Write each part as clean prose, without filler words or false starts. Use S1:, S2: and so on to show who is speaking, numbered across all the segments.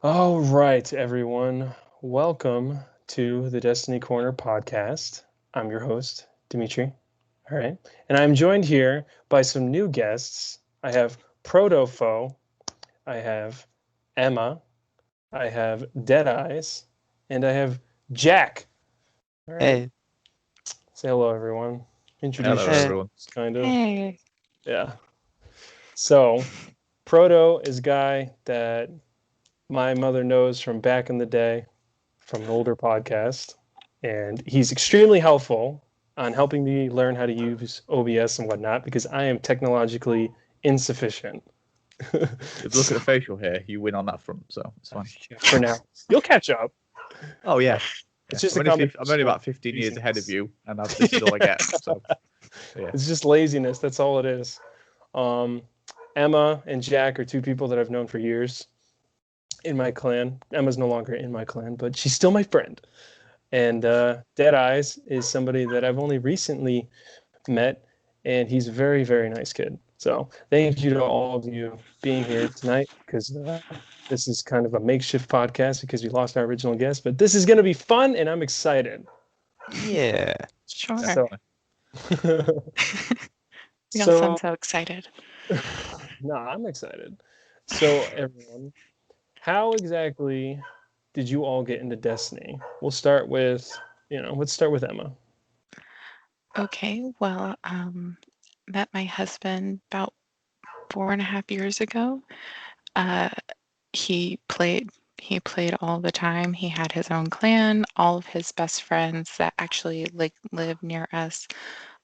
S1: All right, everyone. Welcome to the Destiny Corner podcast. I'm your host, Dimitri. All right. And I'm joined here by some new guests. I have Protofoe, I have Emma, I have Deadeyes, and I have Jack. All right.
S2: Hey.
S1: Say hello, everyone. Introduce
S3: Hello,
S2: Hey.
S3: everyone.
S1: yourselves, kind of.
S4: Hey.
S1: Yeah. So, Proto is a guy that my mother knows from back in the day, from an older podcast, and he's extremely helpful on helping me learn how to use OBS and whatnot because I am technologically insufficient.
S3: If you look at the facial hair, you win on that front, so it's fine.
S1: For now, you'll catch up.
S3: Oh yeah,
S1: It's just
S3: I'm only about 15 years ahead of you, and this is all I get. So yeah,
S1: It's just laziness. That's all it is. Emma and Jack are two people that I've known for years in my clan. Emma's no longer in my clan, but she's still my friend. And Deadeyes is somebody that I've only recently met, and he's a very, very nice kid. So thank you to all of you being here tonight, because this is kind of a makeshift podcast because we lost our original guest. But this is going to be fun, and I'm excited.
S2: Yeah.
S4: Sure.
S1: So,
S4: You all sound so excited.
S1: no, I'm excited. So everyone, how exactly did you all get into Destiny? We'll start with, let's start with Emma.
S4: Okay, well, met my husband about 4.5 years ago. He played all the time. He had his own clan. All of his best friends that actually live near us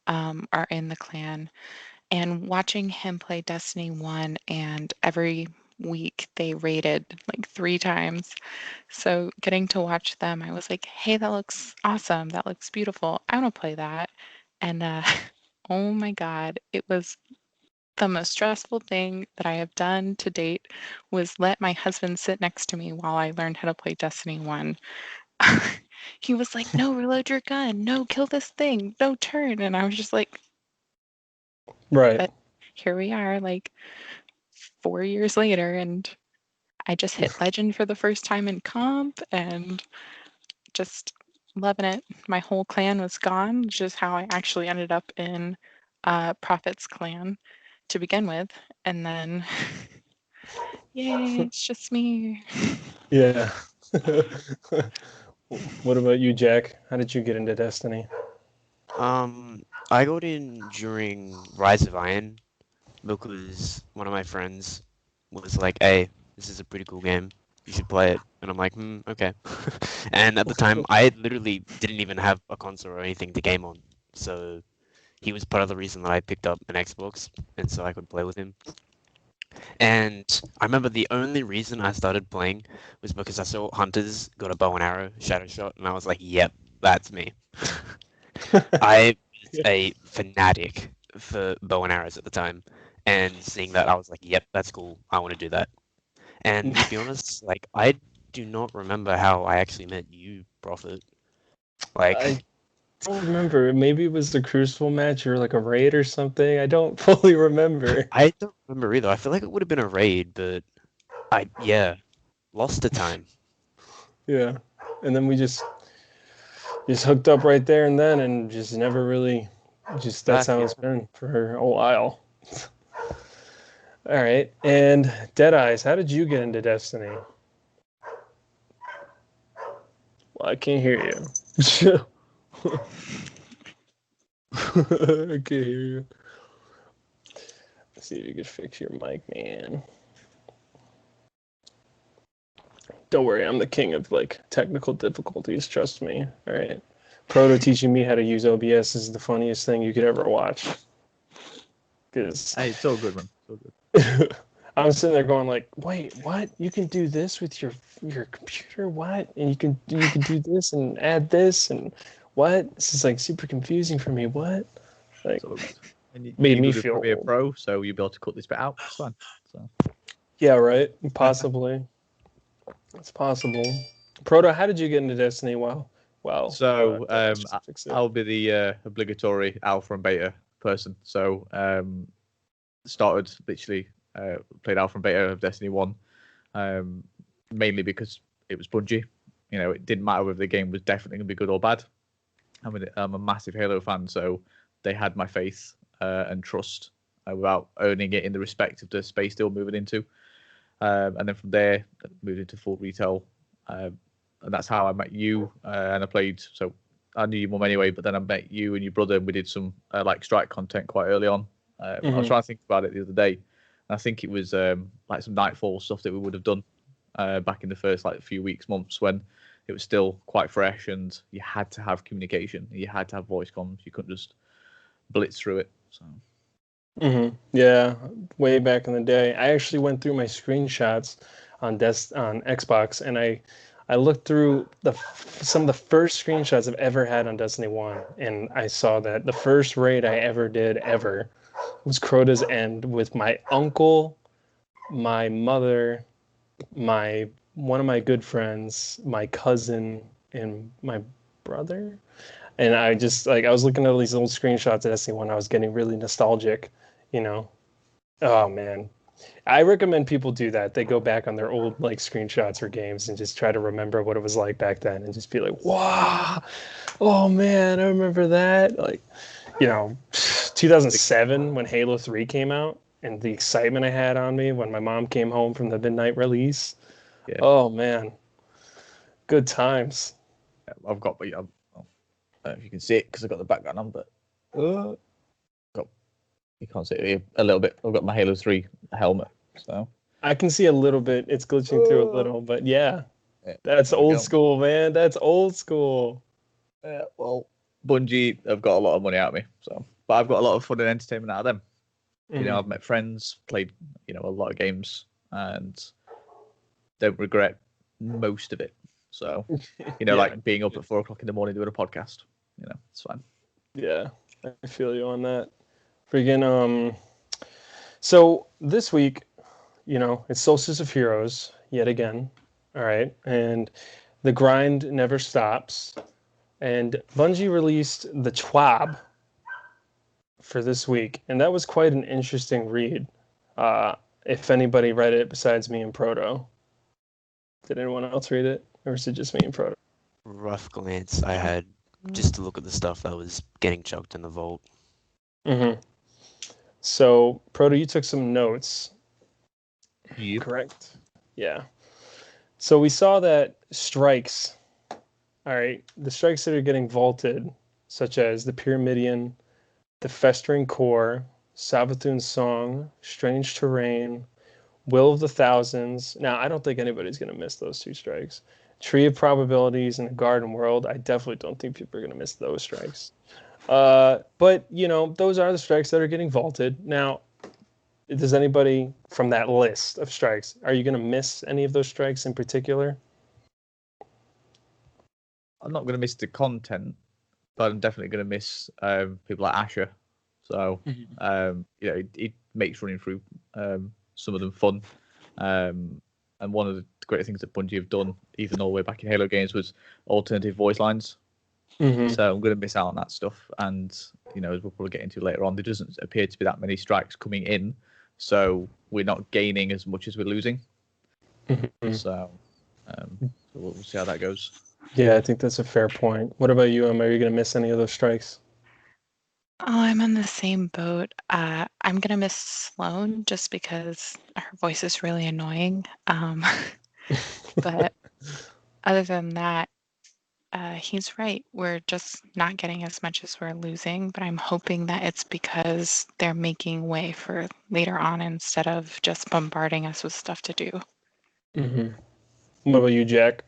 S4: are in the clan. And watching him play Destiny 1, and every week they raided like 3 times. So getting to watch them, I was like, hey, that looks awesome. That looks beautiful. I want to play that. And oh my God, it was the most stressful thing that I have done to date was let my husband sit next to me while I learned how to play Destiny 1. He was like, no, reload your gun. No, kill this thing. No, turn. And I was just like,
S1: right.
S4: But here we are, like 4 years later, and I just hit legend for the first time in comp and just loving it. My whole clan was gone, which is how I actually ended up in Prophet's clan to begin with. And then, yay, it's just me.
S1: Yeah. What about you, Jack? How did you get into Destiny?
S2: I got in during Rise of Iron because one of my friends was like, "Hey, this is a pretty cool game. You should play it." And I'm like, okay. And at the time, I literally didn't even have a console or anything to game on. So he was part of the reason that I picked up an Xbox, and so I could play with him. And I remember the only reason I started playing was because I saw Hunters got a bow and arrow shadow shot, and I was like, yep, that's me. I was a fanatic for bow and arrows at the time, and seeing that, I was like, yep, that's cool. I want to do that. And to be honest, like, I do not remember how I actually met you, Prophet. Like,
S1: I don't remember. Maybe it was the Crucible match or like a raid or something. I don't fully remember.
S2: I don't remember either. I feel like it would have been a raid, but lost the time.
S1: Yeah. And then we just hooked up right there and then, and just never really, that's how it's been for a while. All right. And Deadeyes, how did you get into Destiny? Well, I can't hear you. I can't hear you. Let's see if you can fix your mic, man. Don't worry, I'm the king of like technical difficulties. Trust me. All right. Proto teaching me how to use OBS is the funniest thing you could ever watch. Because
S3: hey, it's all good, man. It's all good.
S1: I'm sitting there going like, wait, what? You can do this with your computer? What? And you can do this and add this and what? This is like super confusing for me. What? Like,
S3: And
S1: made me
S3: feel
S1: feel
S3: Premiere
S1: old.
S3: Pro, so you'll be able to cut this bit out. It's fine. So.
S1: Yeah, right. Possibly. It's possible. Proto, how did you get into Destiny? Wow.
S3: So I'll be the obligatory alpha and beta person. So started literally played alpha and beta of Destiny 1. mainly because it was Bungie. You know, it didn't matter whether the game was definitely going to be good or bad. I'm a massive Halo fan, so they had my faith and trust without earning it in the respect of the space they were moving into. And then from there, moved into full retail. And that's how I met you. And I played, so I knew your mum anyway, but then I met you and your brother, and we did some like strike content quite early on. I was trying to think about it the other day, and I think it was like some Nightfall stuff that we would have done back in the first like few weeks, months, when it was still quite fresh and you had to have communication. You had to have voice comms. You couldn't just blitz through it. So.
S1: Yeah, way back in the day. I actually went through my screenshots on Xbox, and I looked through some of the first screenshots I've ever had on Destiny 1, and I saw that the first raid I ever did was Crota's End with my uncle, my mother, one of my good friends, my cousin, and my brother. And I just I was looking at all these old screenshots of Destiny 1. I was getting really nostalgic, you know. Oh man. I recommend people do that. They go back on their old screenshots or games and just try to remember what it was like back then and just be like, wow, oh man, I remember that. 2007 when Halo 3 came out and the excitement I had on me when my mom came home from the midnight release. Yeah. Oh man. Good times.
S3: I've got, I don't know if you can see it because I've got the background on, but you can't see it a little bit. I've got my Halo 3 helmet, so
S1: I can see a little bit. It's glitching through a little, but yeah, that's old school, man. That's old school.
S3: Well, Bungie have got a lot of money out of me, but I've got a lot of fun and entertainment out of them. You know, I've met friends, played a lot of games, and don't regret most of it. So, like being up at 4 o'clock in the morning doing a podcast, it's fine.
S1: Yeah, I feel you on that. Freaking so this week, it's Solstice of Heroes yet again. All right, and the grind never stops. And Bungie released the TWAB for this week, and that was quite an interesting read. If anybody read it besides me and Proto, did anyone else read it, or is it just me and Proto?
S2: Rough glance I had just to look at the stuff that was getting chucked in the vault.
S1: So, Proto, you took some notes.
S3: Yep.
S1: Correct? Yeah. So we saw that strikes, all right, the strikes that are getting vaulted, such as the Pyramidion, the Festering Core, Savathun's Song, Strange Terrain, Will of the Thousands. Now, I don't think anybody's going to miss those 2 strikes. Tree of Probabilities and the Garden World. I definitely don't think people are going to miss those strikes. But, those are the strikes that are getting vaulted. Now, does anybody from that list of strikes, are you going to miss any of those strikes in particular?
S3: I'm not going to miss the content, but I'm definitely going to miss people like Asher. So, it makes running through some of them fun. And one of the great things that Bungie have done, even all the way back in Halo games, was alternative voice lines. So I'm going to miss out on that stuff. And, as we'll probably get into later on, there doesn't appear to be that many strikes coming in. So we're not gaining as much as we're losing. So we'll see how that goes.
S1: Yeah, I think that's a fair point. What about you, Emma? Are you going to miss any of those strikes?
S4: Oh, I'm in the same boat. I'm going to miss Sloan just because her voice is really annoying. But other than that, he's right. We're just not getting as much as we're losing, but I'm hoping that it's because they're making way for later on instead of just bombarding us with stuff to do.
S1: What about you, Jack?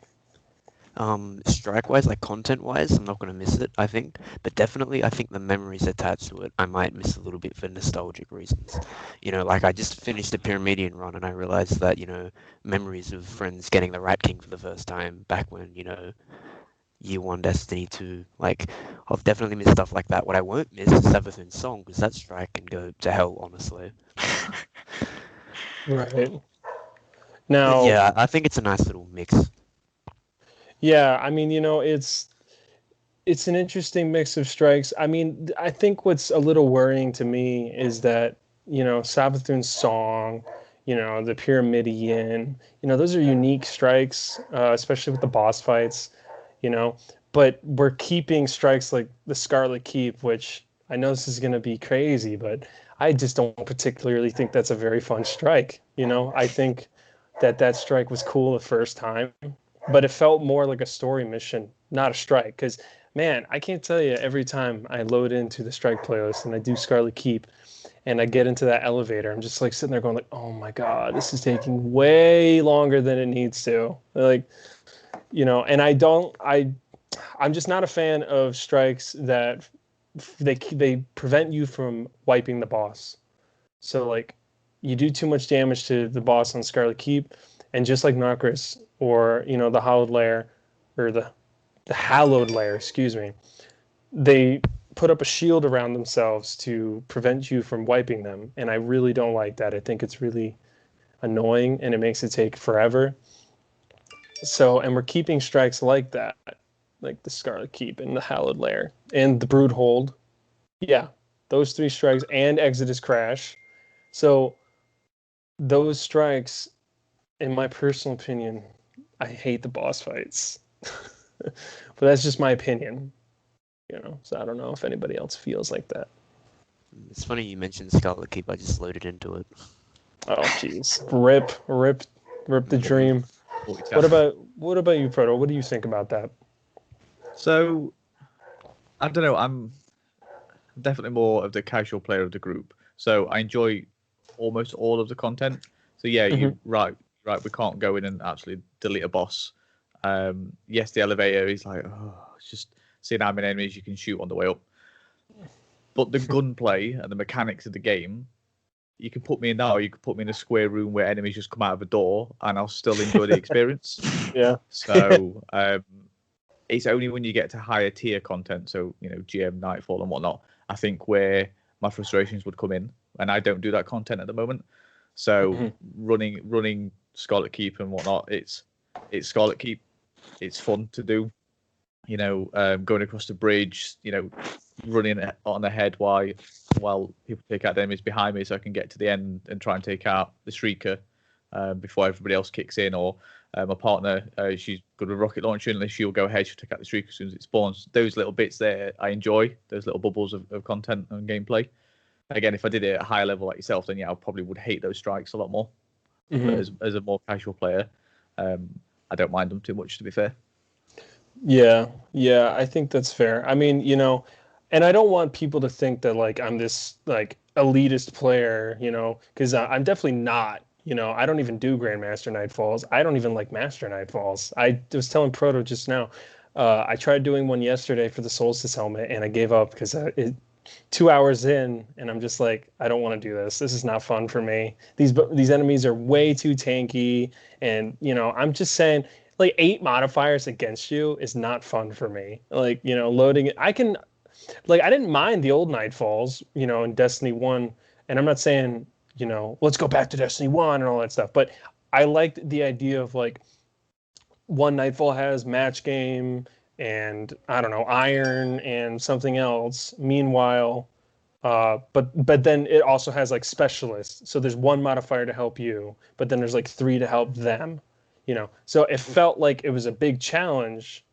S2: Strike-wise, like content-wise, I'm not going to miss it, I think. But definitely, I think the memories attached to it, I might miss a little bit for nostalgic reasons. I just finished a Pyramidion run and I realized that, memories of friends getting the Rat King for the first time back when, Year 1 Destiny 2. I've definitely missed stuff like that. What I won't miss is Savathun's Song, because that strike can go to hell, honestly.
S1: Right. Now,
S2: but yeah, I think it's a nice little mix.
S1: Yeah, I mean, it's an interesting mix of strikes. I mean, I think what's a little worrying to me is that, Savathun's Song, the Pyramidion. Those are unique strikes, especially with the boss fights. But we're keeping strikes like the Scarlet Keep, which I know this is going to be crazy, but I just don't particularly think that's a very fun strike. I think that strike was cool the first time, but it felt more like a story mission, not a strike. Because, man, I can't tell you every time I load into the strike playlist and I do Scarlet Keep and I get into that elevator, I'm just like sitting there going like, oh my God, this is taking way longer than it needs to. Like, and I'm just not a fan of strikes that they prevent you from wiping the boss. So like you do too much damage to the boss on Scarlet Keep, and just like Nokris or the Hallowed Lair or the Hallowed Lair, excuse me, they put up a shield around themselves to prevent you from wiping them, and I really don't like that. I think it's really annoying and it makes it take forever. So, and we're keeping strikes like that, like the Scarlet Keep and the Hallowed Lair and the Brood Hold. Yeah, those 3 strikes and Exodus Crash. So those strikes, in my personal opinion, I hate the boss fights. But that's just my opinion. So I don't know if anybody else feels like that.
S2: It's funny you mentioned Scarlet Keep. I just loaded into it.
S1: Oh, jeez. Rip the dream. What about you, Proto? What do you think about that?
S3: So, I don't know. I'm definitely more of the casual player of the group. So I enjoy almost all of the content. So yeah, you right. We can't go in and actually delete a boss. Yes, the elevator is like, it's just seeing how many enemies you can shoot on the way up. But the gunplay and the mechanics of the game, you can put me in that, or you could put me in a square room where enemies just come out of a door, and I'll still enjoy the experience.
S1: Yeah.
S3: So it's only when you get to higher tier content, so GM, Nightfall, and whatnot, I think where my frustrations would come in, and I don't do that content at the moment. So running Scarlet Keep and whatnot, it's Scarlet Keep. It's fun to do. Going across the bridge, running on ahead while people take out the enemies behind me, so I can get to the end and try and take out the Shrieker before everybody else kicks in. Or my partner, she's got a rocket launcher, and she'll go ahead, she'll take out the Shrieker as soon as it spawns. Those little bits there, I enjoy. Those little bubbles of content and gameplay. Again, if I did it at a higher level like yourself, then yeah, I probably would hate those strikes a lot more. But as a more casual player, I don't mind them too much, to be fair.
S1: Yeah, I think that's fair. I mean, and I don't want people to think that like I'm this like elitist player, because I'm definitely not. I don't even do Grandmaster Nightfalls. I don't even like Master Nightfalls. I was telling Proto just now. I tried doing one yesterday for the Solstice helmet, and I gave up because 2 hours in, and I'm just like, I don't want to do this. This is not fun for me. These enemies are way too tanky, and I'm just saying, like 8 modifiers against you is not fun for me. Like loading it, I didn't mind the old Nightfalls, in Destiny 1, and I'm not saying let's go back to Destiny 1 and all that stuff, but I liked the idea of like one Nightfall has match game and I don't know, iron and something else. Meanwhile, but then it also has like specialists. So there's 1 modifier to help you, but then there's like 3 to help them. So it felt like it was a big challenge,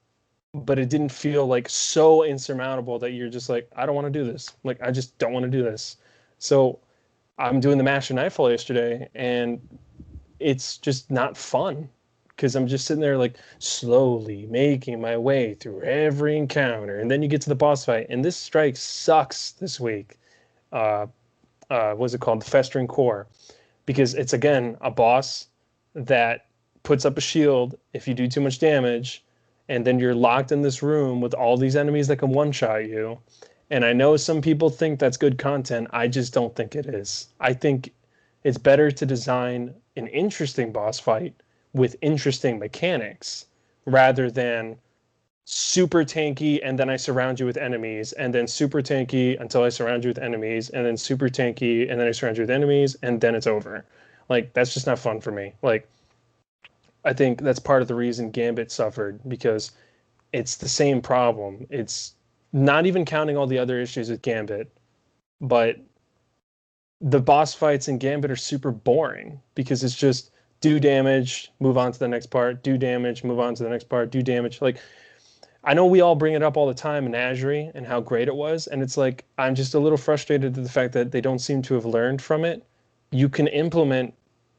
S1: but it didn't feel like so insurmountable that you're just like, I don't want to do this. Like I just don't want to do this. So I'm doing the Master Nightfall yesterday, and it's just not fun. Because I'm just sitting there like slowly making my way through every encounter, and then you get to the boss fight, and this strike sucks this week. What's it called? The Festering Core, because it's again a boss that puts up a shield if you do too much damage, and then you're locked in this room with all these enemies that can one-shot you. And I know some people think that's good content. I just don't think it is. I think it's better to design an interesting boss fight with interesting mechanics rather than super tanky and then I surround you with enemies, and then super tanky until I surround you with enemies, and then super tanky and then I surround you with enemies, and then it's over. Like that's just not fun for me. Like I think that's part of the reason Gambit suffered, because it's the same problem. It's not even counting all the other issues with Gambit, but the boss fights in Gambit are super boring because it's just do damage, move on to the next part, do damage, move on to the next part, do damage. Like, I know we all bring it up all the time, Menagerie and how great it was, and it's like I'm just a little frustrated at the fact that they don't seem to have learned from it. You can implement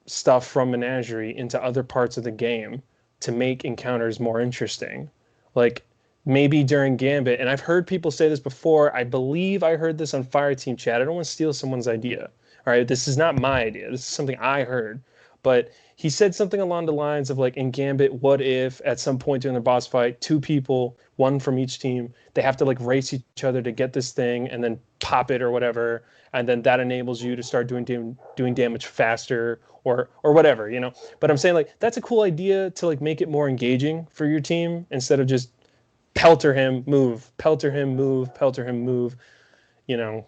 S1: stuff from Menagerie into other parts of the game to make encounters more interesting. Like maybe during Gambit, and I've heard people say this before. I believe I heard this on Fireteam chat. I don't want to steal someone's idea. All right, this is not my idea. This is something I heard. But he said something along the lines of like in Gambit, what if at some point during the boss fight, two people, one from each team, they have to like race each other to get this thing and then pop it or whatever, and then that enables you to start doing damage faster or whatever, you know. But I'm saying like that's a cool idea to like make it more engaging for your team instead of just pelter him, move, pelter him, move, pelter him, move, you know.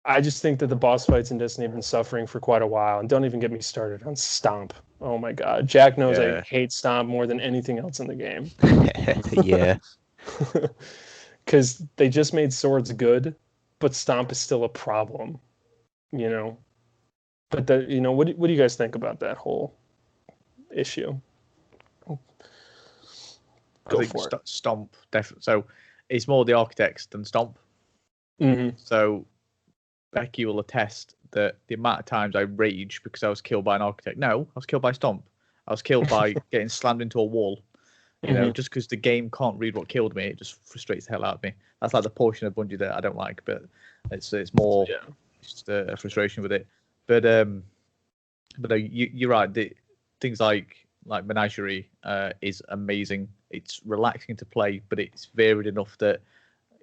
S1: I just think that the boss fights in Destiny have been suffering for quite a while, and don't even get me started on Stomp. Oh my God, Jack knows I
S3: Yeah.
S1: hate Stomp more than anything else in the game.
S2: Yeah.
S1: Because they just made swords good, but Stomp is still a problem, you know. But you know, what do you guys think about that whole issue?
S3: I
S1: Go
S3: think
S1: for it.
S3: Stomp definitely. So it's more the architects than Stomp.
S1: Mm-hmm.
S3: So Becky will attest that the amount of times I rage because I was killed by an architect. No, I was killed by Stomp. I was killed by getting slammed into a wall. You know, just because the game can't read what killed me, it just frustrates the hell out of me. That's like the portion of Bungie that I don't like, but it's more just a frustration with it. But you're right. Things like Menagerie is amazing. It's relaxing to play, but it's varied enough that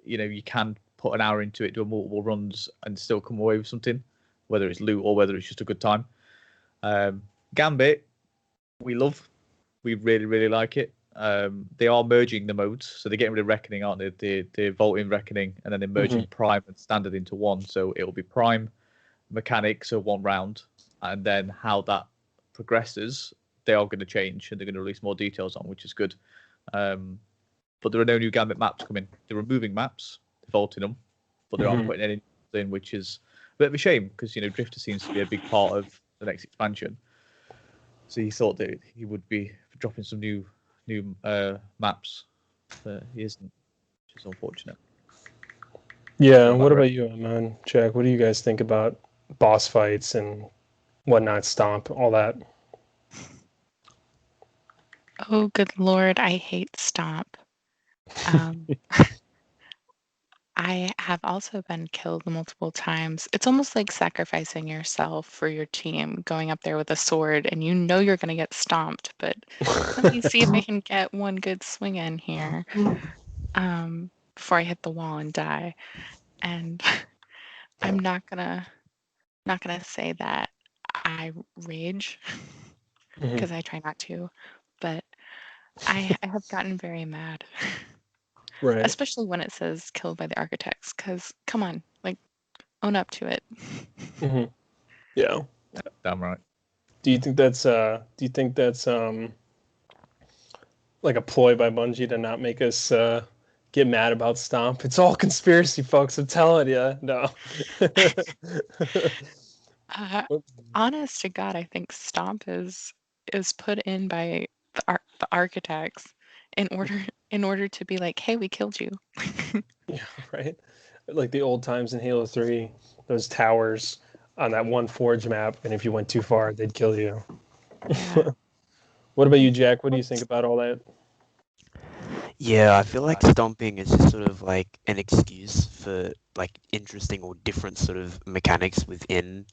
S3: you can put an hour into it, do multiple runs, and still come away with something, whether it's loot or whether it's just a good time. Gambit, we really, really like it. They are merging the modes, so they're getting rid of Reckoning, aren't they? They're vaulting Reckoning, and then they're merging Prime and Standard into one. So it'll be Prime, Mechanic, so one round, and then how that progresses, they are going to change, and they're going to release more details on, which is good. But there are no new Gambit maps coming. They're removing maps, they're vaulting them, but they aren't putting any in, which is a bit of a shame because Drifter seems to be a big part of the next expansion. So he thought that he would be dropping some new maps, but he isn't, which is unfortunate.
S1: Yeah, what about you, man? Jack, what do you guys think about boss fights and whatnot, Stomp, all that?
S4: Oh, good Lord, I hate Stomp. I have also been killed multiple times. It's almost like sacrificing yourself for your team, going up there with a sword, and you know you're going to get stomped, but let me see if I can get one good swing in here before I hit the wall and die. And I'm not gonna say that I rage because I try not to, but I have gotten very mad.
S1: Right.
S4: Especially when it says killed by the architects, because come on, like own up to it.
S1: Yeah.
S3: Damn right.
S1: Do you think that's like a ploy by Bungie to not make us get mad about Stomp? It's all conspiracy, folks. I'm telling you. No.
S4: Honest to God, I think Stomp is put in by the architects in order to be like, hey, we killed you.
S1: Yeah, right. Like the old times in Halo 3, those towers on that one Forge map, and if you went too far, they'd kill you.
S4: Yeah.
S1: What about you, Jack? What do you think about all that?
S2: Yeah, I feel like stomping is just sort of like an excuse for like interesting or different sort of mechanics within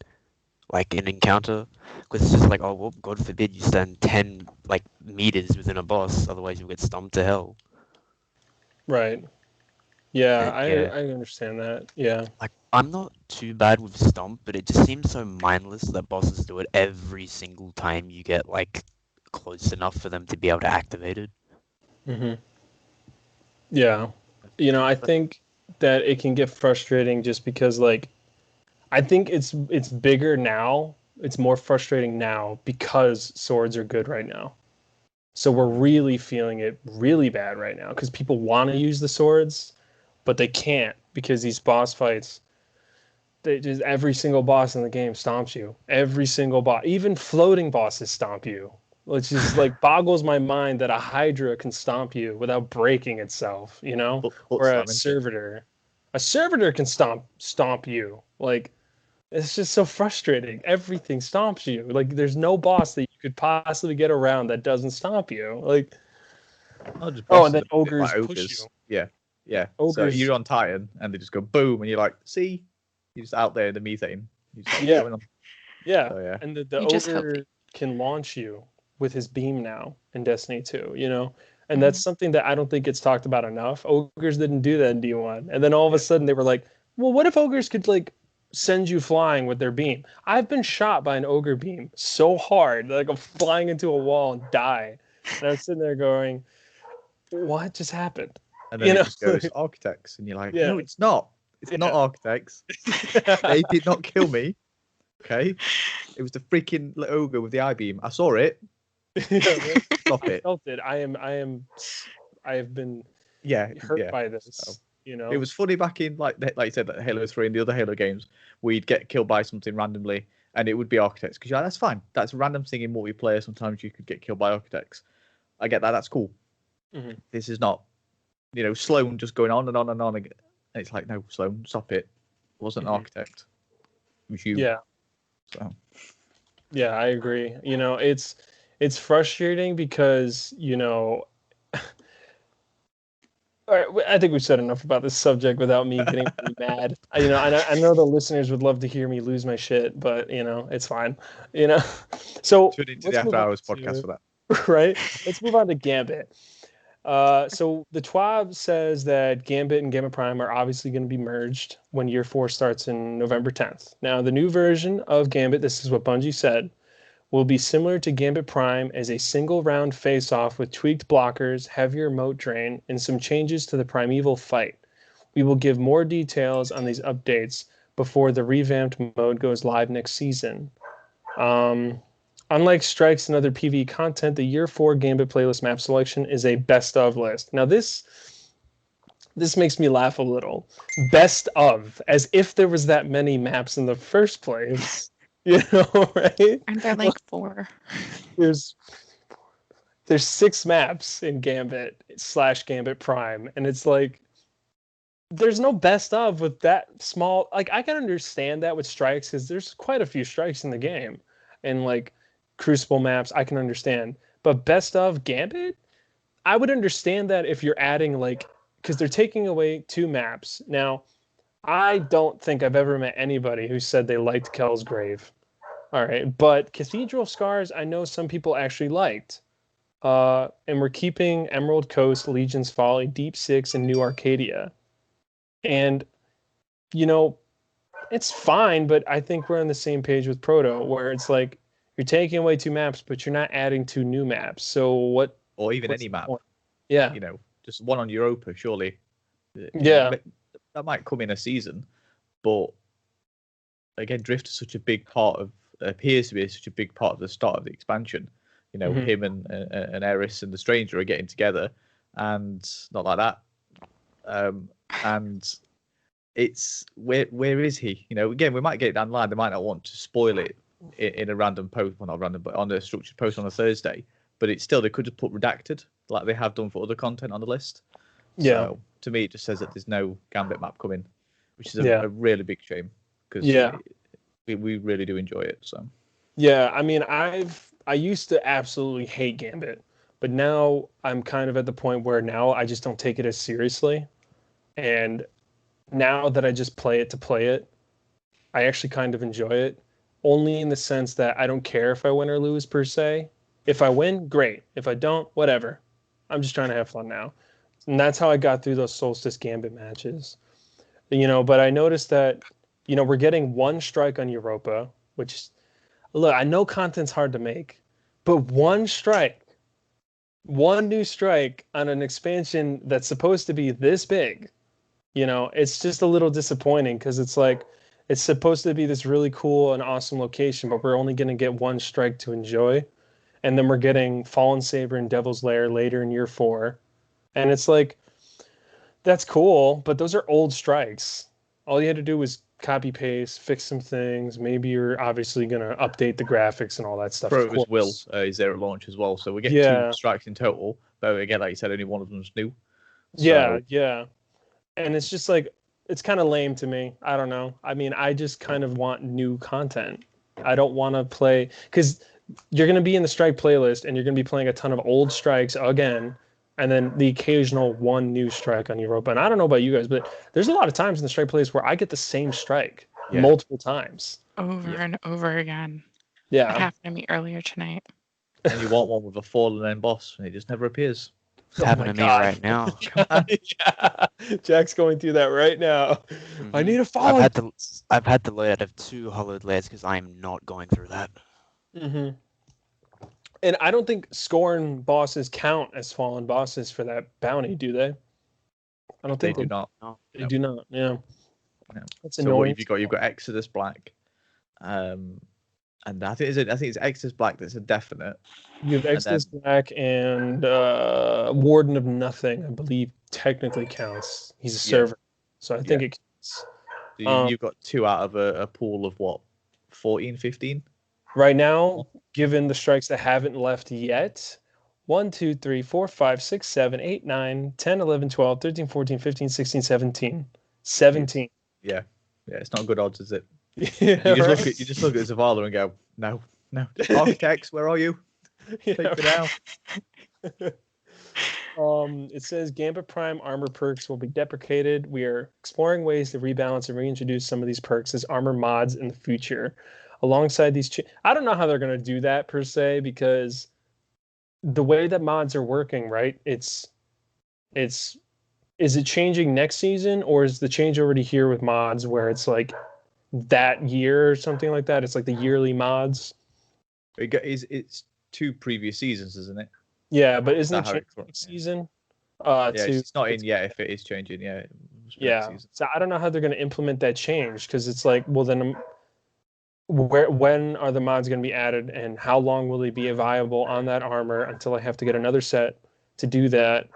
S2: like an encounter. Because it's just like, oh, well, God forbid you stand 10 like meters within a boss, otherwise you'll get stomped to hell.
S1: Right. Yeah,
S2: And yeah,
S1: I understand that. Yeah.
S2: like I'm not too bad with stomp, but it just seems so mindless that bosses do it every single time you get like close enough for them to be able to activate it.
S1: Yeah. I think that it can get frustrating just because like I think it's bigger now. It's more frustrating now because swords are good right now. So we're really feeling it really bad right now because people want to use the swords, but they can't because these boss fights, They just every single boss in the game stomps you. Every single boss, even floating bosses stomp you. Which is like boggles my mind that a Hydra can stomp you without breaking itself, you know?
S3: But
S1: Or a
S3: slamming.
S1: servitor. A servitor can stomp you. Like it's just so frustrating. Everything stomps you. Like there's no boss that you could possibly get around that doesn't stomp you. Like
S3: Not just
S1: oh,
S3: bosses,
S1: and then
S3: but
S1: ogres
S3: like
S1: push you.
S3: ogres. Yeah, yeah. So
S1: Ogres,
S3: you're on Titan, and they just go boom, and you're like, see, you're just out there in the methane. You just keep
S1: yeah,
S3: going on.
S1: yeah.
S3: So yeah,
S1: And the
S4: You just hope.
S1: ogre can launch you with his beam now in Destiny 2, you know? And
S4: Mhm.
S1: that's something that I don't think gets talked about enough. Ogres didn't do that in D1. And then all of a
S3: Yeah.
S1: sudden they were like, well, what if ogres could like send you flying with their beam? I've been shot by an ogre beam so hard that like I'm flying into a wall and die. And I was sitting there going, what just happened?
S3: and then
S1: You
S3: it
S1: know?
S3: just goes architects, and you're like,
S1: Yeah.
S3: no, it's not. It's not
S1: Yeah.
S3: architects. They did not kill me. Okay, it was the freaking ogre with the eye beam. I saw it.
S1: Yeah, right.
S3: Stop
S1: I
S3: it.
S1: felt it. I have been
S3: Yeah,
S1: hurt
S3: yeah.
S1: by
S3: So,
S1: this, you
S3: it
S1: know?
S3: was funny back in like you said, like Halo 3 and the other Halo games, where you'd get killed by something randomly, and it would be architects. Because you're like, that's fine. That's a random thing in multiplayer. Sometimes you could get killed by architects. I get that. That's cool.
S1: Mhm.
S3: This is not, Sloan just going on and on and on. And it's like, no, Sloan, stop it. It wasn't an
S1: Mhm.
S3: architect. It was you.
S1: Yeah.
S3: So
S1: Yeah, I agree. You know, it's frustrating because, all right, I think we've said enough about this subject without me getting really mad. I know the listeners would love to hear me lose my shit, but it's fine. You know, so
S3: tune into the
S1: let's move
S3: After
S1: on
S3: Hours podcast
S1: to
S3: for that.
S1: right. Let's move on to Gambit. So the TWAB says that Gambit and Gambit Prime are obviously going to be merged when Year 4 starts in November 10th. Now, the new version of Gambit, this is what Bungie said, will be similar to Gambit Prime as a single round face off with tweaked blockers, heavier moat drain, and some changes to the primeval fight. We will give more details on these updates before the revamped mode goes live next season. Unlike strikes and other PvE content, the Year 4 Gambit playlist map selection is a best of list. Now this makes me laugh a little. Best of, as if there was that many maps in the first place. Right?
S4: Aren't there like 4?
S1: There's there's 6 maps in Gambit / Gambit Prime, and it's like there's no best of with that small. Like I can understand that with strikes because there's quite a few strikes in the game, and like Crucible maps I can understand, but best of Gambit, I would understand that if you're adding like because they're taking away 2 maps now. I don't think I've ever met anybody who said they liked Kell's Grave. All right, but Cathedral Scars, I know some people actually liked. And we're keeping Emerald Coast, Legion's Folly, Deep Six, and New Arcadia. And, you know, it's fine, but I think we're on the same page with Proto, where it's like you're taking away 2 maps, but you're not adding 2 new maps. So what?
S3: Or even
S1: What's
S3: any
S1: the
S3: map.
S1: point? Yeah.
S3: Just one on Europa, surely.
S1: Yeah.
S3: That might come in a season, but again, Drift is such a big part of appears to be such a big part of the start of the expansion.
S1: Mhm.
S3: Him and Eris and the Stranger are getting together, and not like that. And it's where is he? Again, we might get it down the line. They might not want to spoil it in a random post, well, not random, but on a structured post on a Thursday. But it's still, they could have put redacted like they have done for other content on the list.
S1: Yeah.
S3: So to me, it just says that there's no Gambit map coming, which is
S1: Yeah.
S3: a really big shame because
S1: Yeah.
S3: we really do enjoy it. So
S1: Yeah, I mean, I used to absolutely hate Gambit, but now I'm kind of at the point where now I just don't take it as seriously. And now that I just play it to play it, I actually kind of enjoy it, only in the sense that I don't care if I win or lose per se. If I win, great. If I don't, whatever. I'm just trying to have fun now. And that's how I got through those Solstice Gambit matches. But I noticed that, we're getting 1 strike on Europa, which look, I know content's hard to make, but 1 strike, 1 new strike on an expansion that's supposed to be this big, it's just a little disappointing because it's like it's supposed to be this really cool and awesome location, but we're only going to get 1 strike to enjoy. And then we're getting Fallen Saber and Devil's Lair later in Year 4. And it's like, that's cool, but those are old strikes. All you had to do was copy paste, fix some things. Maybe you're obviously gonna update the graphics and all that stuff. Of
S3: Pros will
S1: course.
S3: is there at launch as well, so we get 2
S1: Yeah,
S3: strikes in total. But again, like you said, only one of them's new.
S1: yeah,
S3: So
S1: yeah. And it's just like it's kind of lame to me. I don't know. I mean, I just kind of want new content. I don't want to play because you're going to be in the strike playlist and you're going to be playing a ton of old strikes again, and then the occasional one new strike on Europa. And I don't know about you guys, but there's a lot of times in the strike playlist where I get the same strike multiple times.
S4: Over and over again.
S1: Yeah.
S4: That happened to me earlier tonight.
S3: and you want one with a fallen end boss, and it just never appears.
S2: It's happening to me right now.
S1: Yeah. Jack's going through that right now. I need a fallen.
S2: I've had to load out of 2 hollowed layers because I'm not going through that.
S1: Mm-hmm. And I don't think Scorn bosses count as fallen bosses for that bounty, do they? I don't think
S3: They do not.
S2: No.
S1: They do not. Yeah.
S3: No.
S1: That's
S3: So
S1: annoying.
S3: what have you got? You've got Exodus Black, and I think it's Exodus Black that's a definite.
S1: You have Exodus Black and Warden of Nothing, I believe, technically counts. He's a server, so I think it counts.
S3: So you've got 2 out of a pool of what, 14, 15?
S1: Right now, given the strikes that haven't left yet, 1, 2, 3, 4, 5, 6, 7, 8, 9, 10, 11, 12, 13, 14, 15, 16, 17. 17.
S3: Yeah, it's not good odds, is it?
S1: Yeah,
S3: You just look at Zavala and go, no. Architects, where are you? Take it out.
S1: It says Gambit Prime armor perks will be deprecated. We are exploring ways to rebalance and reintroduce some of these perks as armor mods in the future. Alongside these, I don't know how they're going to do that per se, because the way that mods are working, right? Is it changing next season, or is the change already here with mods where it's like that year or something like that? It's like the yearly mods.
S3: It's 2 previous seasons, isn't it?
S1: Yeah, but isn't it changing next season?
S3: It's not in yet. If it is changing,
S1: yeah. So I don't know how they're going to implement that change, because it's like, well, then when are the mods going to be added, and how long will they be viable on that armor until I have to get another set to do that?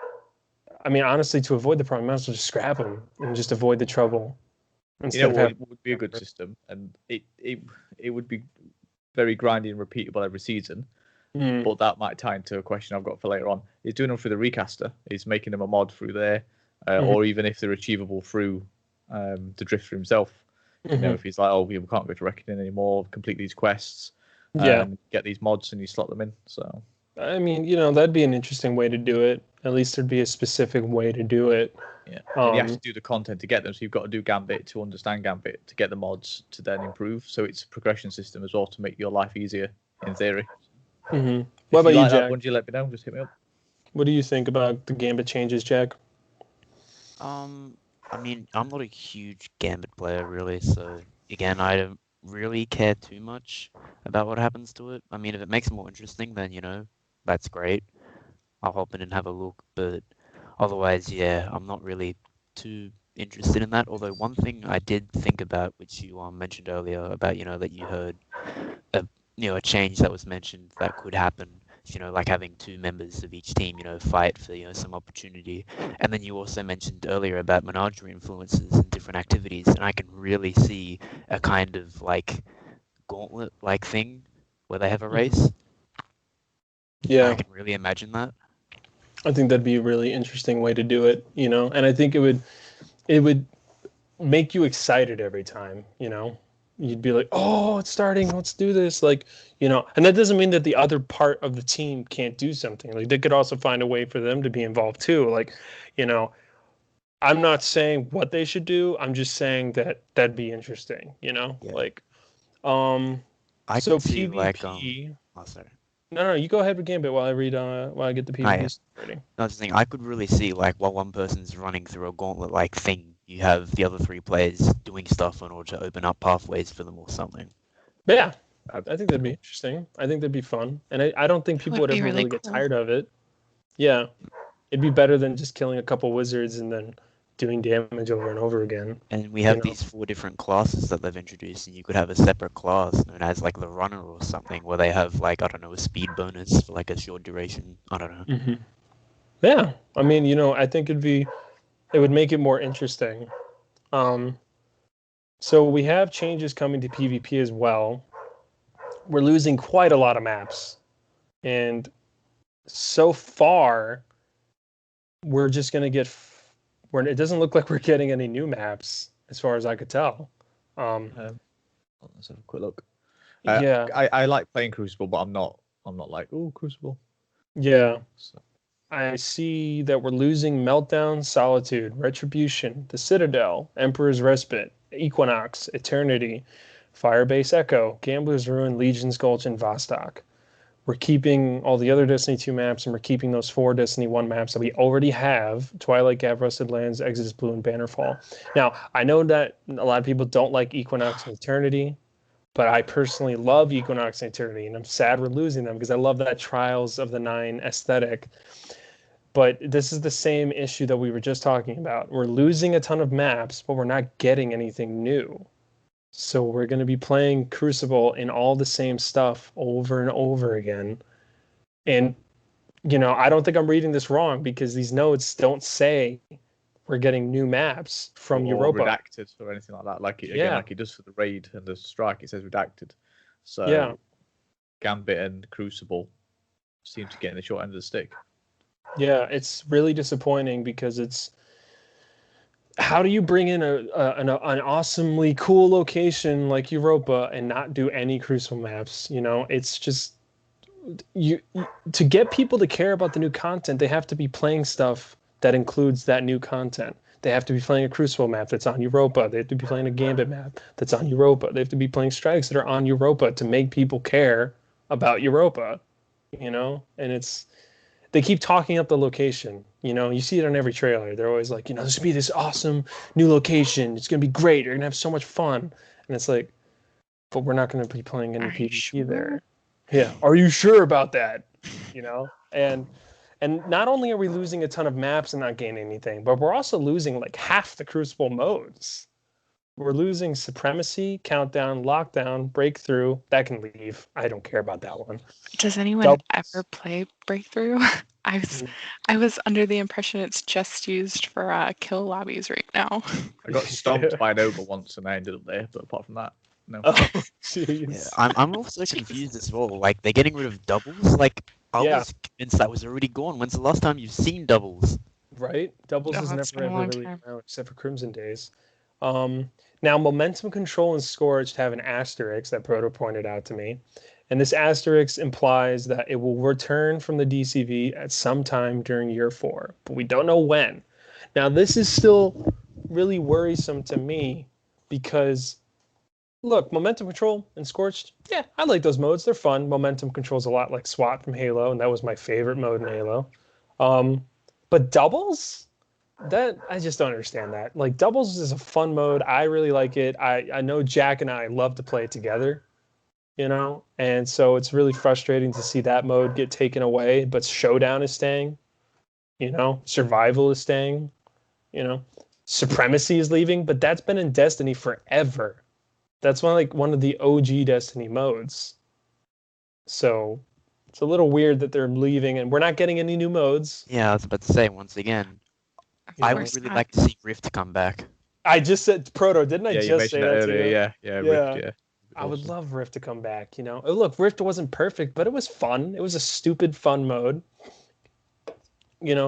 S1: I mean, honestly, to avoid the problem, I might as well just scrap them and just avoid the trouble.
S3: It would be a good system, and it would be very grindy and repeatable every season. But that might tie into a question I've got for later on. Is doing them through the recaster, is making them a mod through there, or even if they're achievable through the Drifter himself. You know, if he's like, oh, we can't go to Reckoning anymore, complete these quests, get these mods, and you slot them in. So,
S1: I mean, that'd be an interesting way to do it. At least there'd be a specific way to do it.
S3: Yeah, and you have to do the content to get them. So you've got to do Gambit to understand Gambit, to get the mods to then improve. So it's a progression system as well to make your life easier, in theory.
S1: What about you, Jack?
S3: Once you let me know, just hit me up.
S1: What do you think about the Gambit changes, Jack?
S2: I mean, I'm not a huge Gambit player, really, so, again, I don't really care too much about what happens to it. I mean, if it makes it more interesting, then, that's great. I'll hop in and have a look, but otherwise, I'm not really too interested in that. Although one thing I did think about, which you mentioned earlier, about, that you heard a change that was mentioned that could happen, like having 2 members of each team, fight for, some opportunity. And then you also mentioned earlier about menagerie influences and different activities, and I can really see a kind of like gauntlet-like thing where they have a race.
S1: Yeah.
S2: I can really imagine that.
S1: I think that'd be a really interesting way to do it, and I think it would make you excited every time, You'd be like, oh, it's starting, let's do this, and that doesn't mean that the other part of the team can't do something. Like, they could also find a way for them to be involved too. Like, I'm not saying what they should do, I'm just saying that that'd be interesting, like,
S2: I
S1: so
S2: could see
S1: PvP.
S2: sorry.
S1: No, you go ahead with Gambit while I get the PvP rating.
S2: No, I was saying I could really see while one person's running through a gauntlet-like thing, you have the other 3 players doing stuff in order to open up pathways for them or something.
S1: Yeah, I think that'd be interesting. I think that'd be fun, and I don't think people would ever really get tired of it. Yeah, it'd be better than just killing a couple wizards and then doing damage over and over again.
S2: And we have these 4 different classes that they've introduced, and you could have a separate class known as like the runner or something, where they have like, I don't know, a speed bonus for like a short duration. I don't know.
S1: Yeah, I mean, I think it would make it more interesting. So we have changes coming to PvP as well. We're losing quite a lot of maps. And so far, we're just going to get... it doesn't look like we're getting any new maps, as far as I could tell.
S3: Let's have a quick look.
S1: Yeah.
S3: I like playing Crucible, but I'm not like, oh, Crucible.
S1: Yeah.
S3: So,
S1: I see that we're losing Meltdown, Solitude, Retribution, The Citadel, Emperor's Respite, Equinox, Eternity, Firebase Echo, Gambler's Ruin, Legion's Gulch, and Vostok. We're keeping all the other Destiny 2 maps, and we're keeping those 4 Destiny 1 maps that we already have: Twilight Gap, Rusted Lands, Exodus Blue, and Bannerfall. Now, I know that a lot of people don't like Equinox and Eternity, but I personally love Equinox and Eternity, and I'm sad we're losing them because I love that Trials of the Nine aesthetic. But this is the same issue that we were just talking about. We're losing a ton of maps, but we're not getting anything new. So we're going to be playing Crucible in all the same stuff over and over again. And, I don't think I'm reading this wrong, because these notes don't say we're getting new maps from
S3: or
S1: Europa.
S3: redacted or anything like that. Like it does for the raid and the strike. It says redacted. So
S1: Yeah.
S3: Gambit and Crucible seem to get in the short end of the stick.
S1: Yeah, it's really disappointing, because how do you bring in an awesomely cool location like Europa and not do any Crucible maps? It's just, to get people to care about the new content, they have to be playing stuff that includes that new content. They have to be playing a Crucible map that's on Europa. They have to be playing a Gambit map that's on Europa. They have to be playing strikes that are on Europa to make people care about Europa. And they keep talking up the location. You see it on every trailer. They're always like, this would be this awesome new location. It's going to be great. You're going to have so much fun. And it's like, but we're not going to be playing any PvP there. Yeah. Are you sure about that? And not only are we losing a ton of maps and not gaining anything, but we're also losing like half the Crucible modes. We're losing Supremacy, Countdown, Lockdown, Breakthrough. That can leave. I don't care about that one.
S4: Does anyone
S1: Doubles.
S4: ever play Breakthrough? I was under the impression it's just used for kill lobbies right now.
S3: I got stomped by an ogre once and I ended up there, but apart from that, no.
S1: Oh,
S2: Yeah,
S1: jeez.
S2: I'm also confused as well. Like, they're getting rid of doubles. Like, I
S1: Yeah.
S2: was convinced that was already gone. When's the last time you've seen doubles?
S1: Right? Doubles
S4: Oh,
S1: is
S4: it's
S1: never
S4: been a
S1: ever
S4: long
S1: really
S4: time.
S1: around, except for Crimson Days. Now, Momentum Control and Scorched have an asterisk that Proto pointed out to me. And this asterisk implies that it will return from the DCV at some time during year 4, but we don't know when. Now, this is still really worrisome to me, because, look, Momentum Control and Scorched, yeah, I like those modes. They're fun. Momentum Control's a lot like SWAT from Halo, and that was my favorite mode in Halo. But doubles? That, I just don't understand that. Like, doubles is a fun mode. I really like it. I know Jack and I love to play it together, and so it's really frustrating to see that mode get taken away, but Showdown is staying, Survival is staying, Supremacy is leaving, but that's been in Destiny forever. That's one of the OG Destiny modes. So it's a little weird that they're leaving, and we're not getting any new modes.
S2: Yeah, I was about to say, once again, I would
S4: course
S2: really
S4: not.
S2: like to see Rift come back.
S1: I just said Proto, didn't I
S3: Yeah, you
S1: just say
S3: mentioned
S1: that
S3: that
S1: to
S3: earlier.
S1: you?
S3: Yeah,
S1: Yeah.
S3: Rift, yeah.
S1: I would
S3: Awesome.
S1: love Rift to come back, Oh, look, Rift wasn't perfect, but it was fun. It was a stupid fun mode.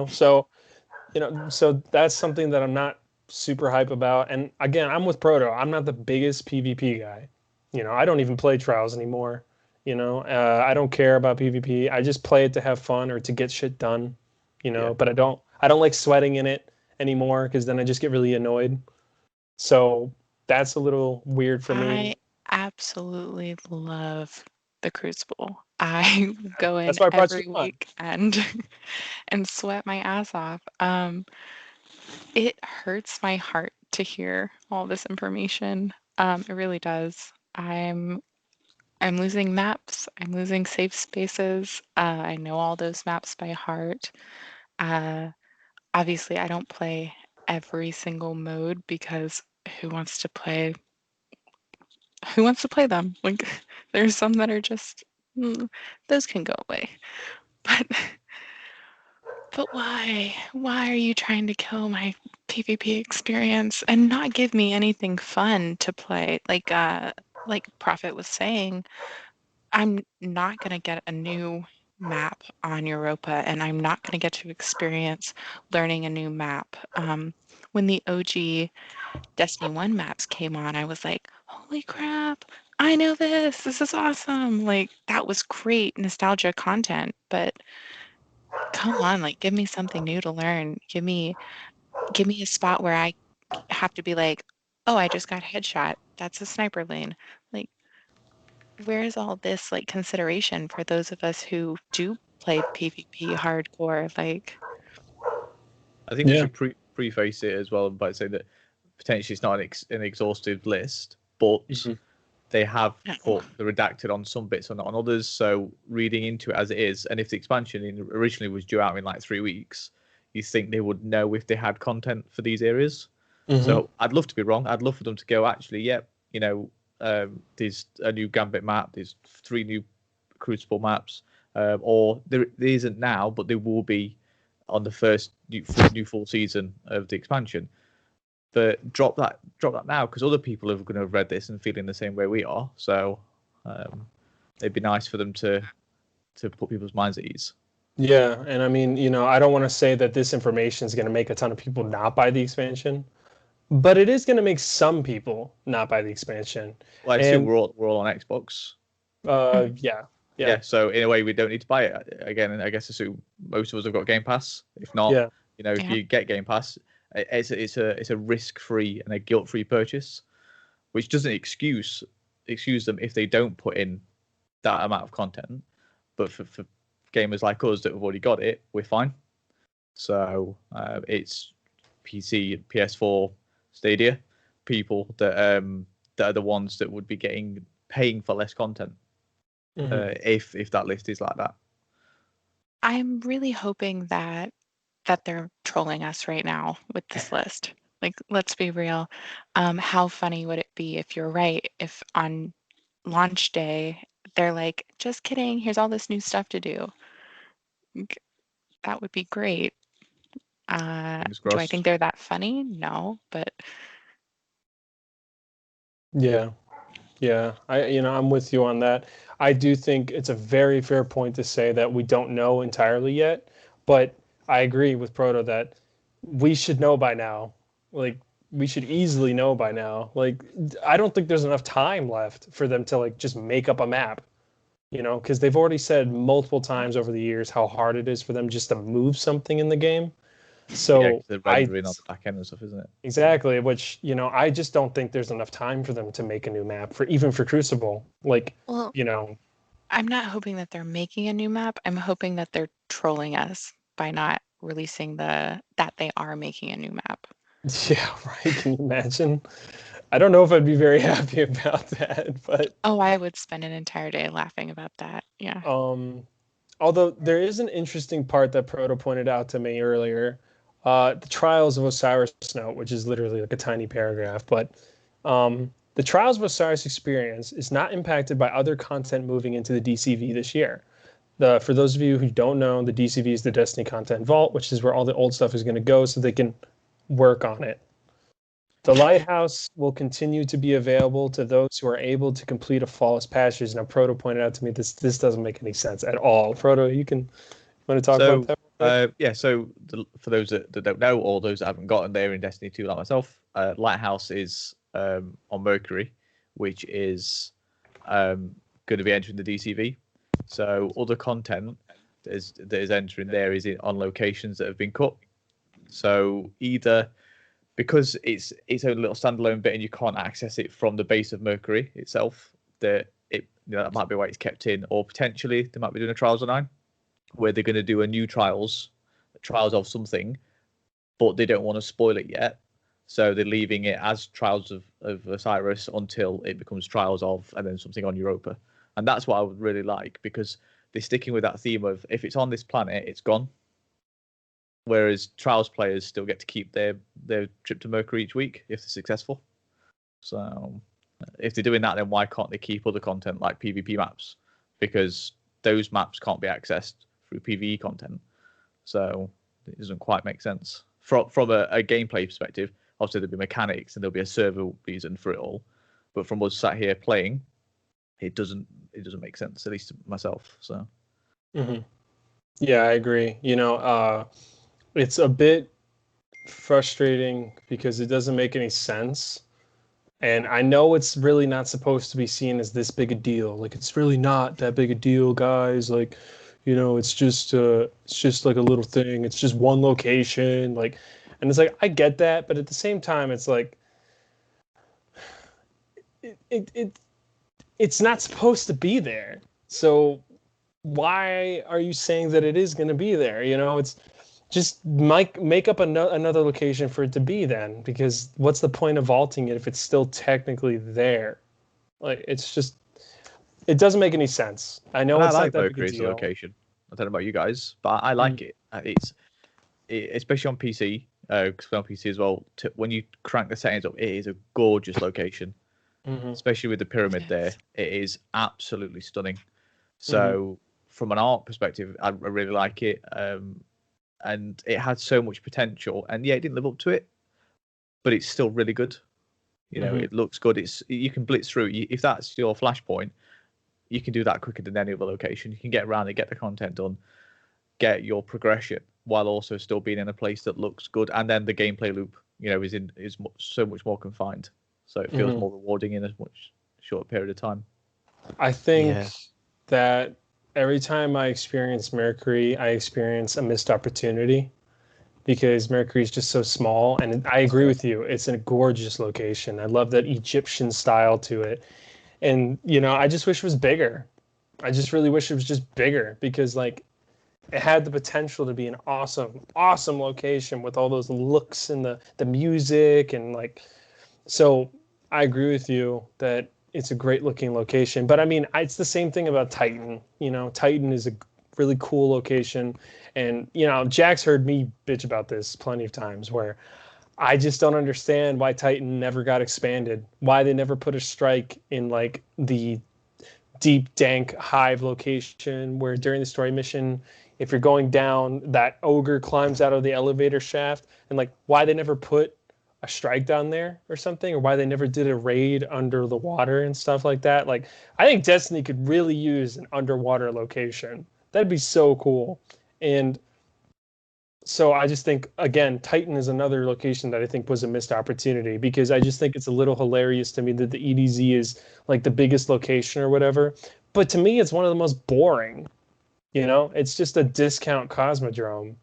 S1: So that's something that I'm not super hype about. And again, I'm with Proto. I'm not the biggest PvP guy. I don't even play Trials anymore. I don't care about PvP. I just play it to have fun or to get shit done.
S3: Yeah.
S1: But I don't like sweating in it anymore, because then I just get really annoyed. So that's a little weird for me.
S4: I absolutely love the Crucible. I go in
S1: That's why I brought
S4: every
S1: you on.
S4: week and sweat my ass off. It hurts my heart to hear all this information. It really does. I'm losing maps. I'm losing safe spaces. I know all those maps by heart. Uh, Obviously, I don't play every single mode, because who wants to play? Who wants to play them? Like, there's some that are just those can go away. But why? Why are you trying to kill my PvP experience and not give me anything fun to play. Like Prophet was saying, I'm not gonna get a new map on Europa, and I'm not gonna get to experience learning a new map. When the OG Destiny 1 maps came on, I was like, holy crap, I know this. This is awesome. Like, that was great nostalgia content, but come on, like, give me something new to learn. Give me a spot where I have to be like, oh, I just got headshot. That's a sniper lane. Like, where is all this like consideration for those of us who do play PvP hardcore? Like,
S3: I think we should preface it as well by saying that potentially it's not an exhaustive list, but they have put the redacted on some bits and not on others. So reading into it as it is, and if the expansion originally was due out in like 3 weeks, you think they would know if they had content for these areas. So I'd love to be wrong. I'd love for them to go, actually, yep, there's a new Gambit map, there's 3 new Crucible maps, or there isn't now, but there will be on the first new full season of the expansion. But drop that now, because other people are going to have read this and feeling the same way we are. So it'd be nice for them to put people's minds at ease.
S1: Yeah, and I mean, I don't want to say that this information is going to make a ton of people not buy the expansion, but it is going to make some people not buy the expansion.
S3: Well, I assume we're all on Xbox.
S1: Yeah.
S3: So in a way, we don't need to buy it again. And I guess assume most of us have got Game Pass. If not, if you get Game Pass, it's a risk-free and a guilt-free purchase, which doesn't excuse them if they don't put in that amount of content. But for gamers like us that have already got it, we're fine. So it's PC, PS4, Stadia people that are the ones that would be paying for less content if that list is like that.
S4: I'm really hoping that they're trolling us right now with this list. Like, let's be real. How funny would it be if you're right? If on launch day they're like, just kidding, here's all this new stuff to do. That would be great. Do I think they're that funny? No, but
S1: Yeah. I'm with you on that. I do think it's a very fair point to say that we don't know entirely yet, but I agree with Proto that we should know by now. Like, we should easily know by now. Like, I don't think there's enough time left for them to like just make up a map, because they've already said multiple times over the years how hard it is for them just to move something in the game. So
S3: the rendering on the back end and stuff, isn't it?
S1: Exactly, which I just don't think there's enough time for them to make a new map for Crucible. Like,
S4: I'm not hoping that they're making a new map. I'm hoping that they're trolling us by not releasing that they are making a new map.
S1: Yeah, right. Can you imagine? I don't know if I'd be very happy about that, but
S4: I would spend an entire day laughing about that. Yeah.
S1: Although there is an interesting part that Proto pointed out to me earlier. The Trials of Osiris note, which is literally like a tiny paragraph, but the Trials of Osiris experience is not impacted by other content moving into the DCV this year. For those of you who don't know, the DCV is the Destiny Content Vault, which is where all the old stuff is going to go so they can work on it. The Lighthouse will continue to be available to those who are able to complete a flawless passage. Now, Proto pointed out to me this doesn't make any sense at all. Proto, you want to talk about that?
S3: So for those that don't know, or those that haven't gotten there in Destiny 2 like myself, Lighthouse is on Mercury, which is going to be entering the DCV. So other content that is entering there is on locations that have been cut. So either because it's its own little standalone bit and you can't access it from the base of Mercury itself, that might be why it's kept in, or potentially they might be doing a Trials of 9 where they're going to do a new trials of something, but they don't want to spoil it yet. So they're leaving it as Trials of Osiris until it becomes Trials of, and then something on Europa. And that's what I would really like, because they're sticking with that theme of if it's on this planet, it's gone. Whereas Trials players still get to keep their trip to Mercury each week if they're successful. So if they're doing that, then why can't they keep other content like PvP maps? Because those maps can't be accessed through PvE content. So it doesn't quite make sense from a gameplay perspective, obviously there'll be mechanics and there'll be a server reason for it all. But from us sat here playing, it doesn't make sense, at least to myself. So.
S1: Yeah, I agree. It's a bit frustrating because it doesn't make any sense. And I know it's really not supposed to be seen as this big a deal. Like, it's really not that big a deal, guys. Like, it's just like a little thing. It's just one location. Like, and it's like, I get that, but at the same time, it's like, it's not supposed to be there. So why are you saying that it is going to be there? It's just make up another location for it to be then, because what's the point of vaulting it if it's still technically there? Like, it's just, it doesn't make any sense. I know it's like that big a deal.
S3: Location. I don't know about you guys, but I like it. It's especially on PC, because on PC as well. When you crank the settings up, it is a gorgeous location, especially with the pyramid there. It is absolutely stunning. So from an art perspective, I really like it. And it had so much potential, and yeah, it didn't live up to it, but it's still really good. It looks good. You can blitz through. If that's your flashpoint, you can do that quicker than any other location. You can get around it, get the content done, get your progression, while also still being in a place that looks good. And then the gameplay loop, is so much more confined, so it feels more rewarding in a much shorter period of time.
S1: I think that every time I experience Mercury, I experience a missed opportunity, because Mercury is just so small. And I agree with you. It's a gorgeous location. I love that Egyptian style to it. And, I just wish it was bigger. I just really wish it was just bigger, because like, it had the potential to be an awesome, awesome location with all those looks and the music. And like, so I agree with you that it's a great looking location. But I mean, it's the same thing about Titan. Titan is a really cool location. And, Jack's heard me bitch about this plenty of times, where I just don't understand why Titan never got expanded, why they never put a strike in like the deep, dank hive location, where during the story mission, if you're going down, that ogre climbs out of the elevator shaft, and like, why they never put a strike down there or something, or why they never did a raid under the water and stuff like that. Like, I think Destiny could really use an underwater location. That'd be so cool. And so I just think, again, Titan is another location that I think was a missed opportunity, because I just think it's a little hilarious to me that the EDZ is like the biggest location or whatever. But to me, it's one of the most boring. It's just a discount Cosmodrome.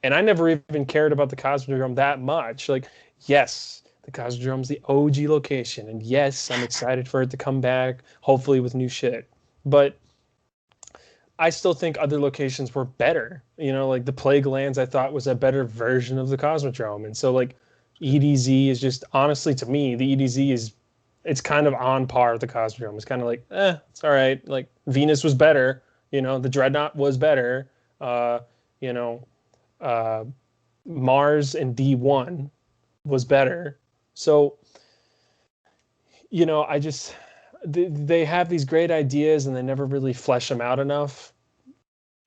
S1: And I never even cared about the Cosmodrome that much. Like, yes, the Cosmodrome's the OG location. And yes, I'm excited for it to come back, hopefully with new shit. But I still think other locations were better. Like the Plague Lands, I thought was a better version of the Cosmodrome. And so like EDZ is just, honestly, to me, the EDZ it's kind of on par with the Cosmodrome. It's kind of like, it's all right. Like Venus was better. The Dreadnought was better. Mars and D1 was better. So, I just, they have these great ideas and they never really flesh them out enough.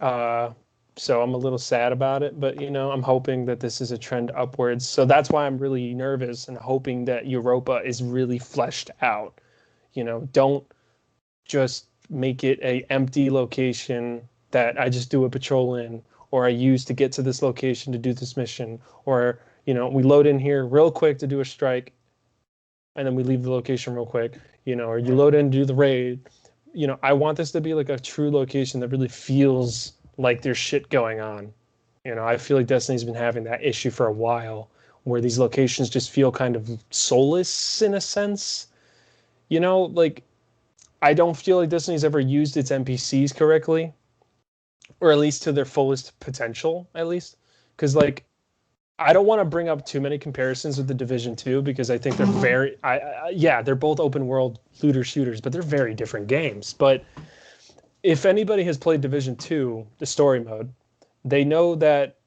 S1: So I'm a little sad about it, but I'm hoping that this is a trend upwards. So that's why I'm really nervous and hoping that Europa is really fleshed out. Don't just make it a empty location that I just do a patrol in, or I use to get to this location to do this mission, or we load in here real quick to do a strike, and then we leave the location real quick, or you load in to do the raid. I want this to be like a true location that really feels like there's shit going on. I feel like Destiny's been having that issue for a while, where these locations just feel kind of soulless in a sense. Like, I don't feel like Destiny's ever used its NPCs correctly, or at least to their fullest potential, at least. Because, like, I don't want to bring up too many comparisons with the Division 2, because I think they're very, they're both open world looter shooters, but they're very different games. But if anybody has played Division 2, the story mode, they know that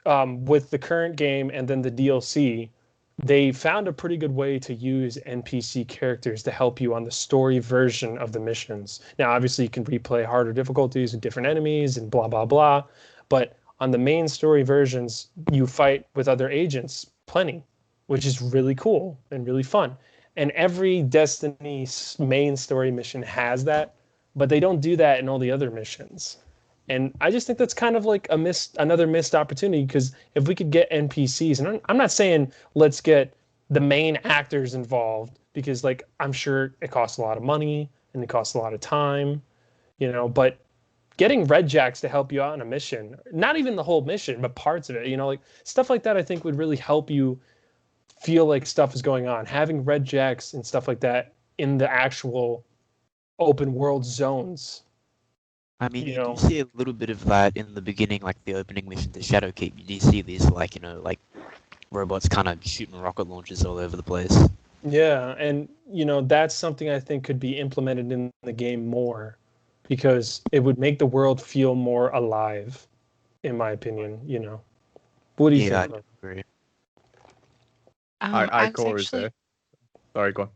S1: with the current game and then the DLC, they found a pretty good way to use NPC characters to help you on the story version of the missions. Now, obviously, you can replay harder difficulties with different enemies and blah, blah, blah. But On the main story versions, you fight with other agents plenty, which is really cool and really fun. And every Destiny main story mission has that, but they don't do that in all the other missions. And I just think that's kind of like another missed opportunity, because if we could get NPCs, and I'm not saying let's get the main actors involved, because like I'm sure it costs a lot of money and it costs a lot of time, but getting Red Jacks to help you out in a mission, not even the whole mission, but parts of it, like stuff like that, I think would really help you feel like stuff is going on. Having Red Jacks and stuff like that in the actual open world zones.
S2: I mean, you do see a little bit of that in the beginning, like the opening mission to Shadowkeep. You do see these, like, robots kind of shooting rocket launchers all over the place.
S1: Yeah, and, that's something I think could be implemented in the game more, because it would make the world feel more alive, in my opinion, What do you think?
S2: Yeah, I agree.
S3: Icor is there. Sorry, go on.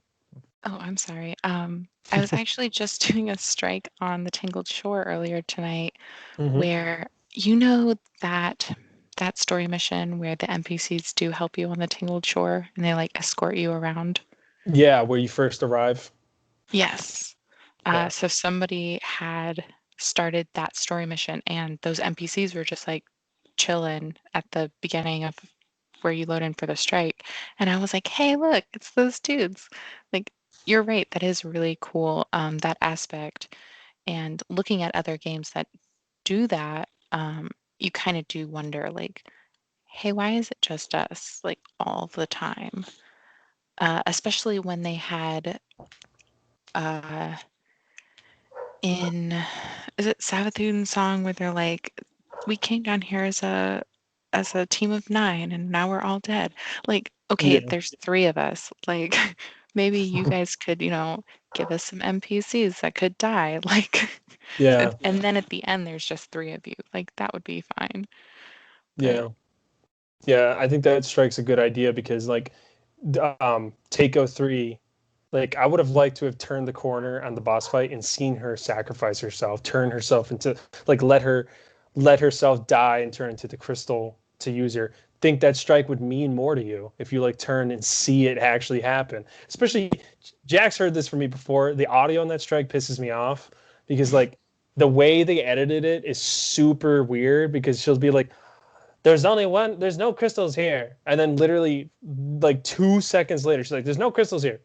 S4: Oh, I'm sorry. I was actually just doing a strike on the Tangled Shore earlier tonight, where that story mission where the NPCs do help you on the Tangled Shore and they like escort you around.
S1: Yeah, where you first arrive.
S4: Yes. So somebody had started that story mission, and those NPCs were just like chilling at the beginning of where you load in for the strike. And I was like, hey, look, it's those dudes. Like, you're right. That is really cool, that aspect. And looking at other games that do that, you kind of do wonder, like, hey, why is it just us, like, all the time? Especially when they had is it Savathun's song where they're like, we came down here as a team of 9 and now we're all dead. Like, okay, there's 3 of us. Like, maybe you guys could, give us some NPCs that could die. Like,
S1: yeah.
S4: And then at the end, there's just 3 of you. Like, that would be fine.
S1: Yeah. Yeah, I think that strikes a good idea, because like Takeo 3, like I would have liked to have turned the corner on the boss fight and seen her sacrifice herself, turn herself into, like, let herself die and turn into the crystal to use her. Think that strike would mean more to you if you like turn and see it actually happen. Especially, Jack's heard this from me before. The audio on that strike pisses me off, because like the way they edited it is super weird, because she'll be like, there's no crystals here. And then literally like 2 seconds later, she's like, there's no crystals here.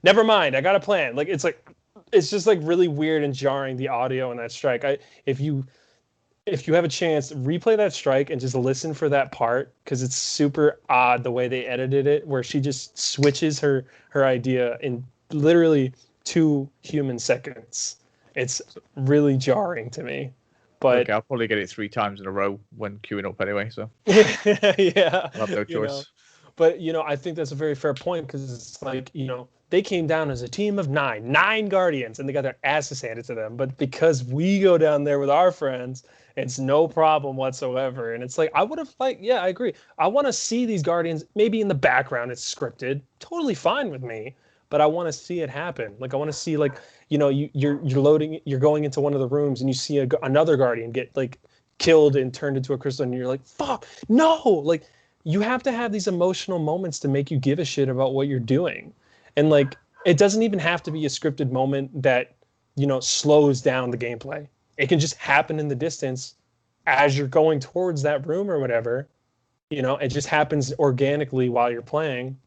S1: Never mind, I got a plan. Like, it's just like really weird and jarring, the audio in that strike. If you have a chance, replay that strike and just listen for that part, because it's super odd the way they edited it, where she just switches her idea in literally 2 human seconds. It's really jarring to me. But
S3: okay, I'll probably get it 3 times in a row when queuing up anyway. So
S1: yeah,
S3: I'll have no choice.
S1: But I think that's a very fair point, because it's like, they came down as a team of 9 guardians, and they got their asses handed to them. But because we go down there with our friends, it's no problem whatsoever. And it's like, I would have yeah, I agree. I want to see these guardians maybe in the background. It's scripted, totally fine with me. But I want to see it happen. Like, I want to see, like, you're loading, you're going into one of the rooms and you see another guardian get like killed and turned into a crystal, and you're like, fuck, no. Like, you have to have these emotional moments to make you give a shit about what you're doing. And like, it doesn't even have to be a scripted moment that slows down the gameplay. It can just happen in the distance as you're going towards that room or whatever. It just happens organically while you're playing,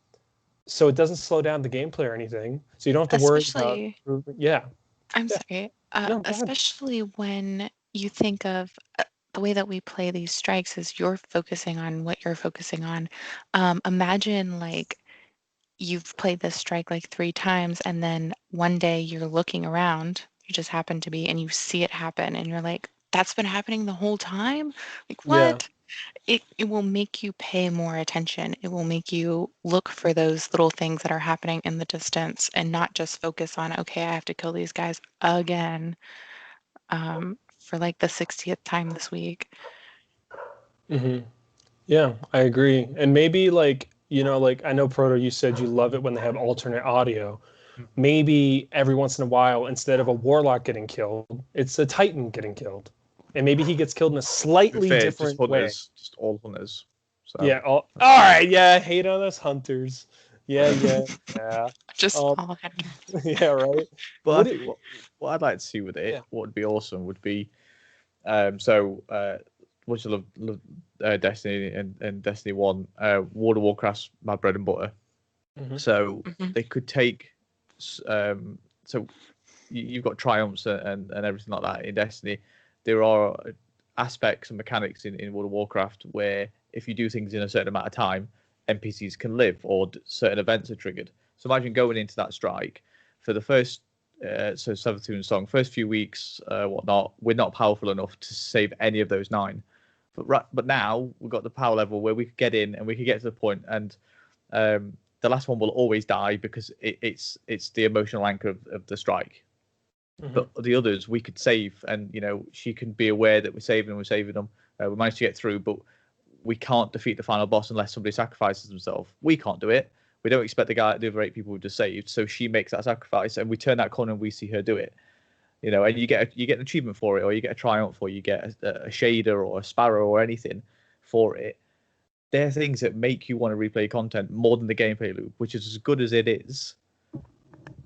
S1: so it doesn't slow down the gameplay or anything. So you don't have to worry about. Yeah.
S4: I'm sorry.
S1: No,
S4: especially when you think of the way that we play these strikes is you're focusing on what you're focusing on. Imagine like you've played this strike like 3 times, and then one day you're looking around, you just happen to be, and you see it happen, and you're like, that's been happening the whole time? Like, what? It will make you pay more attention. It will make you look for those little things that are happening in the distance, and not just focus on, okay, I have to kill these guys again for like the 60th time this week.
S1: Mm-hmm. Yeah, I agree. And maybe like, like I know, Proto, you said you love it when they have alternate audio. Maybe every once in a while, instead of a warlock getting killed, it's a titan getting killed. and maybe he gets killed in a
S3: To be
S1: slightly
S3: fair,
S1: different way.
S3: just all hunters. So
S1: Yeah. All right. Yeah. Hate on us hunters. Yeah. Yeah.
S4: Just
S1: Um.
S4: all hunters.
S1: Yeah. Right.
S3: But
S1: What
S3: I
S1: it-
S3: think what I'd like to see with it,
S1: Yeah.
S3: what would be awesome would be, which I love Destiny and Destiny 1, World of Warcraft's my bread and butter.
S1: Mhm.
S3: So
S4: Mhm.
S3: they could take, so you've got triumphs and everything like that in Destiny. There are aspects and mechanics in World of Warcraft where if you do things in a certain amount of time, NPCs can live or certain events are triggered. So imagine going into that strike for the first, so Savathun Song, first few weeks, whatnot, we're not powerful enough to save any of those 9. But now we've got the power level where we could get in and we could get to the point, and the last one will always die because it's the emotional anchor of the strike.
S1: Mhm.
S3: But the others we could save, and she can be aware that we're saving them. We managed to get through, but we can't defeat the final boss unless somebody sacrifices themselves. We can't do it. We don't expect the other 8 people we just saved, so she makes that sacrifice, and we turn that corner and we see her do it. And you get an achievement for it, or you get a triumph, or you get a shader or a sparrow or anything for it. They're things that make you want to replay content more than the gameplay loop, which is as good as it is.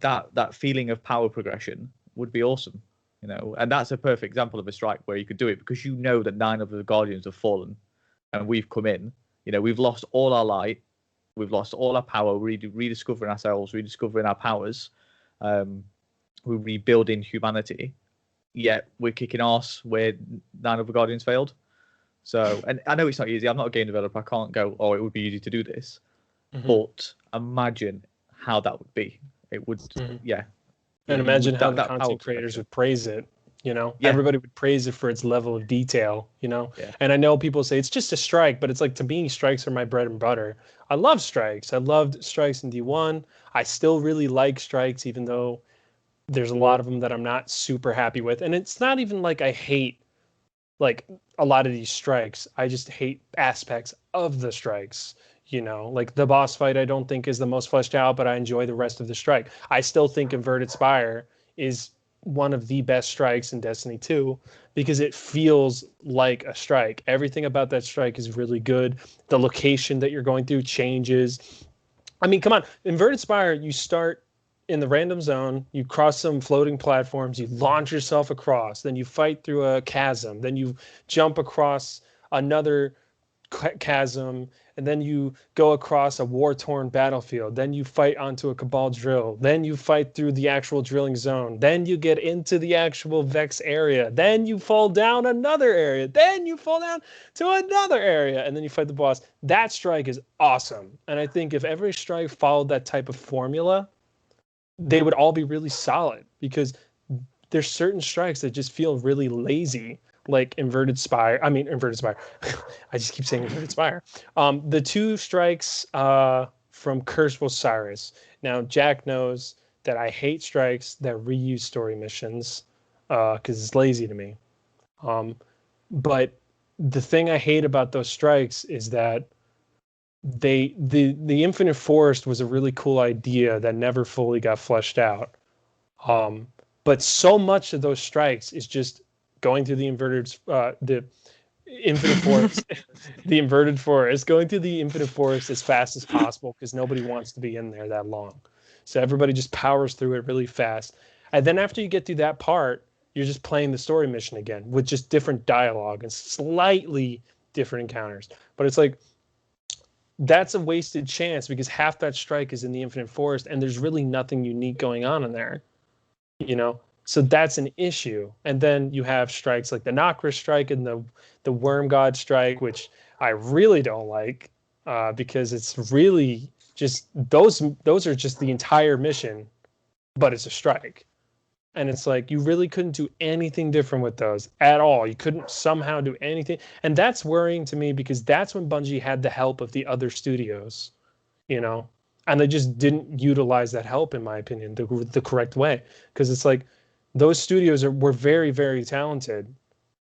S3: That feeling of power progression would be awesome, and that's a perfect example of a strike where you could do it because that 9 of the Guardians have fallen, and we've come in. We've lost all our light, we've lost all our power, rediscovering ourselves, rediscovering our powers, we're rebuilding humanity. Yet we're kicking arse where 9 of the Guardians failed. So, and I know it's not easy. I'm not a game developer. I can't go, oh, it would be easy to do this.
S1: Mhm.
S3: But imagine how that would be. It would,
S1: Mhm.
S3: yeah.
S1: And
S3: You
S1: imagine
S3: would-
S1: how
S3: that-
S1: the
S3: that power
S1: content creators
S3: progression.
S1: would praise it.
S3: Yeah.
S1: Everybody would praise it for its level of detail.
S3: Yeah.
S1: And I know people say it's just a strike, but it's like, to me, strikes are my bread and butter. I love strikes. I loved strikes in D1. I still really like strikes, even though there's a lot of them that I'm not super happy with. And it's not even like I hate like a lot of these strikes. I just hate aspects of the strikes. Like the boss fight, I don't think is the most fleshed out, but I enjoy the rest of the strike. I still think Inverted Spire is one of the best strikes in Destiny 2 because it feels like a strike. Everything about that strike is really good. The location that you're going through changes. I mean, come on, Inverted Spire, you start in the random zone, you cross some floating platforms, you launch yourself across, then you fight through a chasm, then you jump across another chasm, and then you go across a war-torn battlefield, then you fight onto a Cabal drill, then you fight through the actual drilling zone, then you get into the actual Vex area, then you fall down another area, then you fall down to another area, and then you fight the boss. That strike is awesome. And I think if every strike followed that type of formula, they would all be really solid, because there's certain strikes that just feel really lazy, like Inverted Spire. I just keep saying Inverted Spire. The 2 strikes from Curse of Osiris. Now, Jack knows that I hate strikes that reuse story missions because it's lazy to me. But the thing I hate about those strikes is that the Infinite Forest was a really cool idea that never fully got fleshed out. But so much of those strikes is just going through the infinite forest, the inverted forest, going through the infinite forest as fast as possible because nobody wants to be in there that long. So everybody just powers through it really fast. And then after you get through that part, you're just playing the story mission again with just different dialogue and slightly different encounters. But it's like, that's a wasted chance because half that strike is in the infinite forest and there's really nothing unique going on in there. So that's an issue. And then you have strikes like the Nokra strike and the Worm God strike, which I really don't like because it's really just those are just the entire mission, but it's a strike. And it's like you really couldn't do anything different with those at all. You couldn't somehow do anything. And that's worrying to me because that's when Bungie had the help of the other studios, and they just didn't utilize that help, in my opinion, the correct way. Because it's like those studios were very, very talented.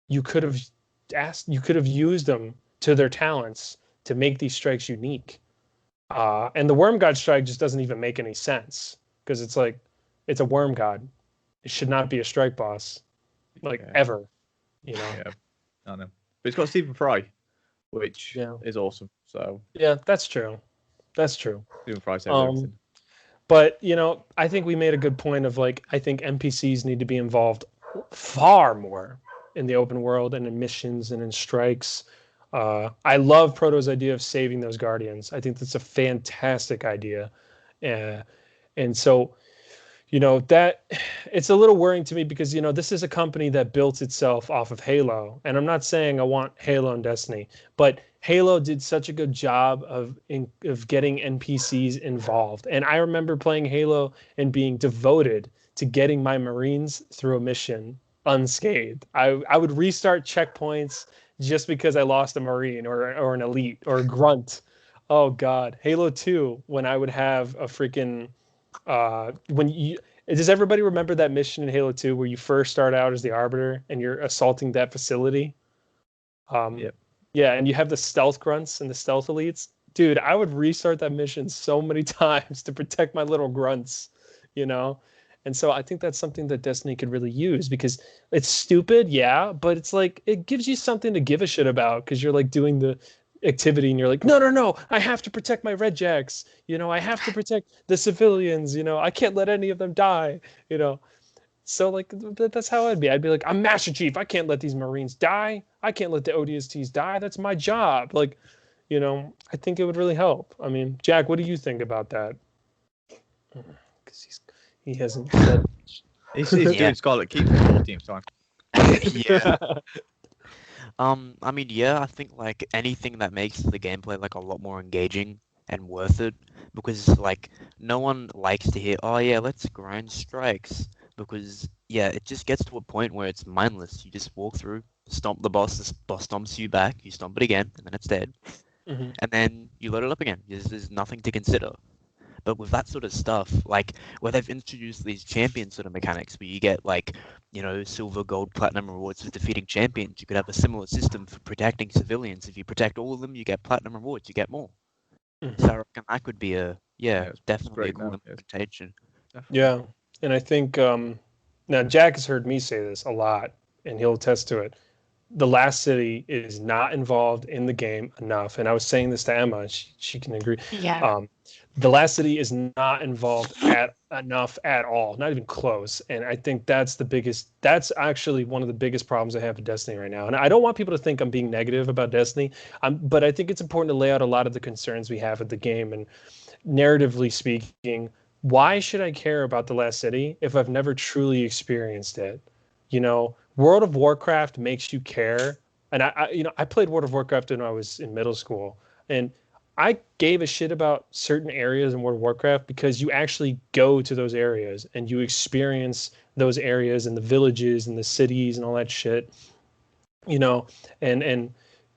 S1: You could have used them to their talents to make these strikes unique. And the Worm God strike just doesn't even make any sense because it's like it's a Worm God. It should not be a strike boss, like ever. you know.
S3: Yeah, I know. But it's got Stephen Fry, which
S1: Yeah.
S3: is awesome. So
S1: Yeah, that's true. That's true.
S3: Stephen Fry saves
S1: Um,
S3: everything.
S1: but you know, I think we made a good point of like I think NPCs need to be involved far more in the open world and in missions and in strikes. I love Proto's idea of saving those guardians. I think that's a fantastic idea. Uh, and so you know that it's a little worrying to me because you know this is a company that built itself off of Halo, and I'm not saying I want Halo and Destiny, but Halo did such a good job of getting NPCs involved, and I remember playing Halo and being devoted to getting my Marines through a mission unscathed. I would restart checkpoints just because I lost a Marine or an elite or a grunt. Oh God, Halo 2 when I would have a freaking when you does everybody remember that mission in Halo 2 where you first start out as the Arbiter and you're assaulting that facility?
S3: Yep.
S1: Yeah, and you have the stealth grunts and the stealth elites. Dude, I would restart that mission so many times to protect my little grunts, you know? And so I think that's something that Destiny could really use because it's stupid, yeah, but it's like it gives you something to give a shit about because you're like doing the activity and you're like, no, no, no, I have to protect my red jacks. You know, I have to protect the civilians. You know, I can't let any of them die. You know, so like that's how I'd be. I'd be like, I'm Master Chief. I can't let these Marines die. I can't let the ODSTs die. That's my job. Like, you know, I think it would really help. I mean, Jack, what do you think about that? Because he hasn't said.
S3: He's
S2: Yeah.
S3: doing Scarlet Keep for 14th time.
S2: Yeah. I mean, yeah, I think like anything that makes the gameplay like a lot more engaging and worth it, because like no one likes to hear, oh yeah, let's grind strikes, because yeah, it just gets to a point where it's mindless. You just walk through, stomp the boss, the boss stomps you back, you stomp it again, and then it's dead,
S1: Mhm.
S2: and then you load it up again. There's nothing to consider. But with that sort of stuff, like where they've introduced these champion sort of mechanics where you get like, you know, silver, gold, platinum rewards for defeating champions, you could have a similar system for protecting civilians. If you protect all of them, you get platinum rewards, you get more. So I reckon that could be
S3: It's
S2: definitely a
S3: great
S2: cool
S3: now. Yes,
S2: implementation.
S3: definitely.
S1: Yeah, and I think now Jack has heard me say this a lot, and he'll attest to it. The Last City is not involved in the game enough, and I was saying this to Emma, and she can agree.
S4: Yeah.
S1: Um, the Last City is not involved at enough at all, not even close. And I think that's the biggest. That's actually one of the biggest problems I have with Destiny right now. And I don't want people to think I'm being negative about Destiny, but I think it's important to lay out a lot of the concerns we have with the game. And narratively speaking, why should I care about the Last City if I've never truly experienced it? You know, World of Warcraft makes you care. And I played World of Warcraft when I was in middle school, and I gave a shit about certain areas in World of Warcraft because you actually go to those areas and you experience those areas and the villages and the cities and all that shit. You know, and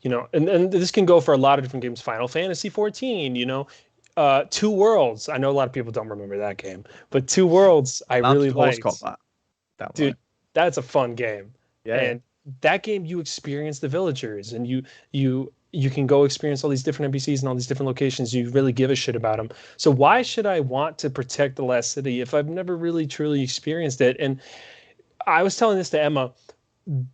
S1: you know, and this can go for a lot of different games. Final Fantasy 14, you know, Two Worlds. I know a lot of people don't remember that game, but Two Worlds I really
S3: Advanced Horse
S1: liked.
S3: Combat. That
S1: Dude,
S3: one.
S1: that's a fun game.
S3: Yeah.
S1: And that game you experience the villagers and you can go experience all these different NPCs and all these different locations. You really give a shit about them. So why should I want to protect the Last City if I've never really truly experienced it? And I was telling this to Emma,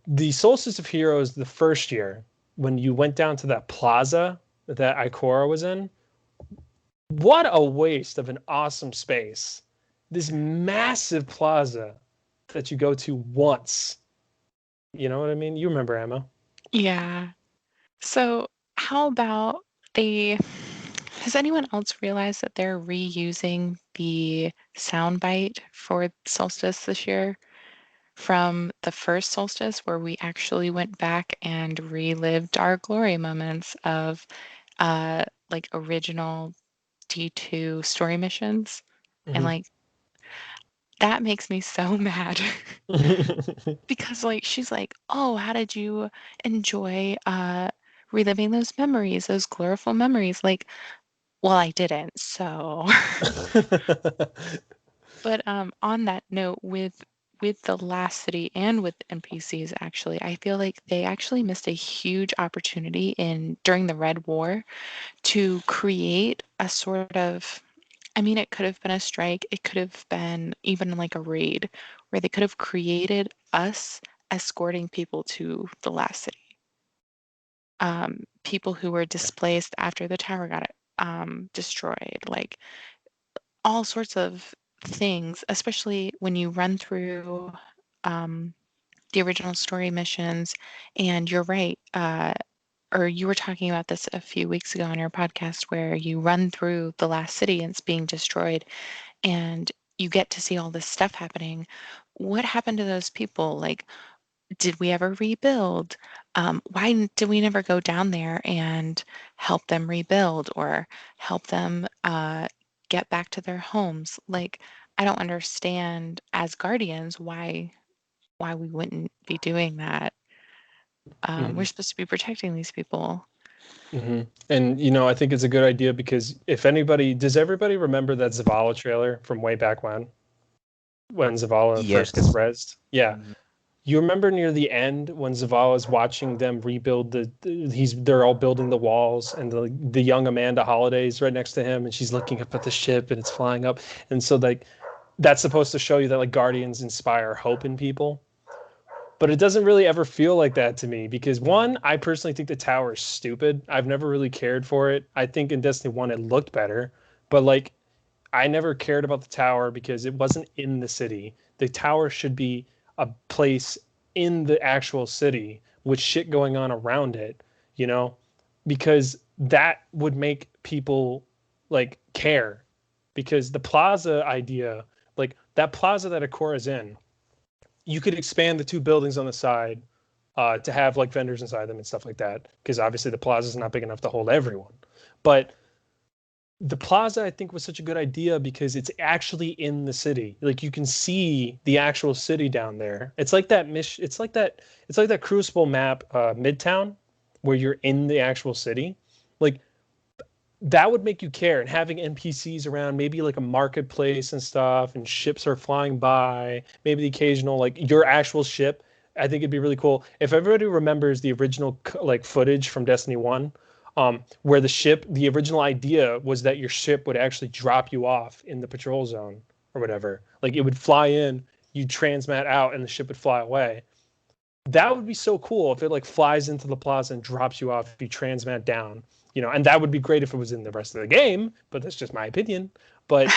S1: the Solstice of Heroes the first year when you went down to that plaza that Ikora was in, what a waste of an awesome space. This massive plaza that you go to once. You know what I mean? You remember, Emma.
S4: Yeah. So how about they has anyone else realized that they're reusing the soundbite for Solstice this year from the first Solstice, where we actually went back and relived our glory moments of uh like original D2 story missions? And
S1: Mhm.
S4: like that makes me so mad. Because like she's like, "Oh, how did you enjoy reliving those memories, those gloriful memories?" Like, well, I didn't. So, but on that note, with the last city and with NPCs, actually, I feel like they actually missed a huge opportunity in during the Red War to create a sort of, I mean, it could have been a strike, it could have been even like a raid where they could have created us escorting people to the last city. People who were displaced after the tower got destroyed, like all sorts of things, especially when you run through the original story missions. And you're right, or you were talking about this a few weeks ago on your podcast, where you run through the last city and it's being destroyed, and you get to see all this stuff happening. What happened to those people? Like, did we ever rebuild? Why did we never go down there and help them rebuild or help them get back to their homes? Like, I don't understand as guardians why we wouldn't be doing that. We're supposed to be protecting these people.
S1: Mm-hmm. And I think it's a good idea because does everybody remember that Zavala trailer from way back when Zavala first gets rezzed? Yeah.
S2: Mhm.
S1: You remember near the end when Zavala is watching them rebuild they're all building the walls, and the young Amanda Holiday's right next to him, and she's looking up at the ship and it's flying up, and so that's supposed to show you that Guardians inspire hope in people. But it doesn't really ever feel like that to me because, one, I personally think the tower is stupid. I've never really cared for it. I think in Destiny 1 it looked better, but I never cared about the tower because it wasn't in the city. The tower should be a place in the actual city with shit going on around it, because that would make people care. Because the plaza idea, that plaza that Ikora's in, you could expand the two buildings on the side to have vendors inside them and stuff like that. Because obviously the plaza is not big enough to hold everyone. But the plaza, I think, was such a good idea because it's actually in the city. You can see the actual city down there. It's like that It's like that Crucible map, Midtown, where you're in the actual city. That would make you care, and having NPCs around, maybe a marketplace and stuff, and ships are flying by, maybe the occasional your actual ship. I think it'd be really cool if everybody remembers the original footage from Destiny 1, where the original idea was that your ship would actually drop you off in the patrol zone or whatever. It would fly in, you'd transmat out, and the ship would fly away. That would be so cool if it flies into the plaza and drops you off if you transmat down. And that would be great if it was in the rest of the game, but that's just my opinion. But,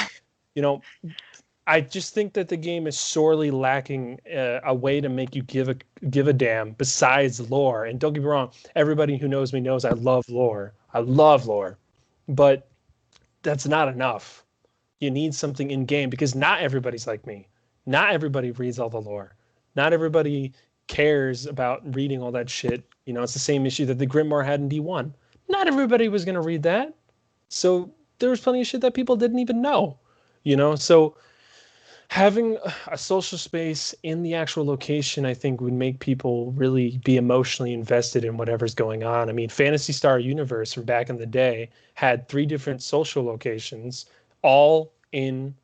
S1: I just think that the game is sorely lacking a way to make you give a damn besides lore. And don't get me wrong, everybody who knows me knows I love lore. But that's not enough. You need something in game because not everybody's like me. Not everybody reads all the lore. Not everybody cares about reading all that shit. It's the same issue that the Grimoire had in D1. Not everybody was going to read that. So there was plenty of shit that people didn't even know. So having a social space in the actual location, I think, would make people really be emotionally invested in whatever's going on. I mean, Phantasy Star Universe from back in the day had 3 different social locations, all in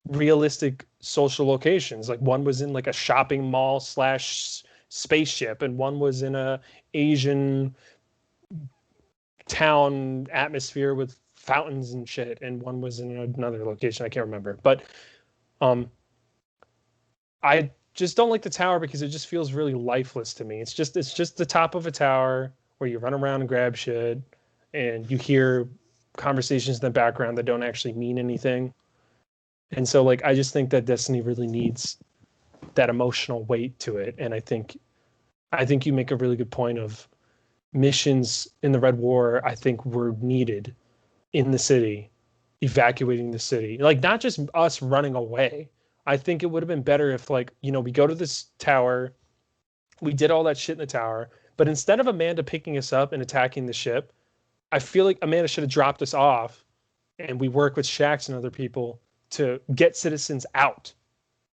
S1: realistic social locations. One was in a shopping mall / spaceship, and one was in a Asian town atmosphere with fountains and shit, and one was in another location I can't remember. But I just don't like the tower because it just feels really lifeless to me. It's just the top of a tower where you run around and grab shit, and you hear conversations in the background that don't actually mean anything. And so I just think that Destiny really needs that emotional weight to it. And I think you make a really good point of missions in the Red War, I think, were needed in the city, evacuating the city. Not just us running away. I think it would have been better if we go to this tower, we did all that shit in the tower, but instead of Amanda picking us up and attacking the ship, I feel like Amanda should have dropped us off, and we work with Shaxx and other people to get citizens out,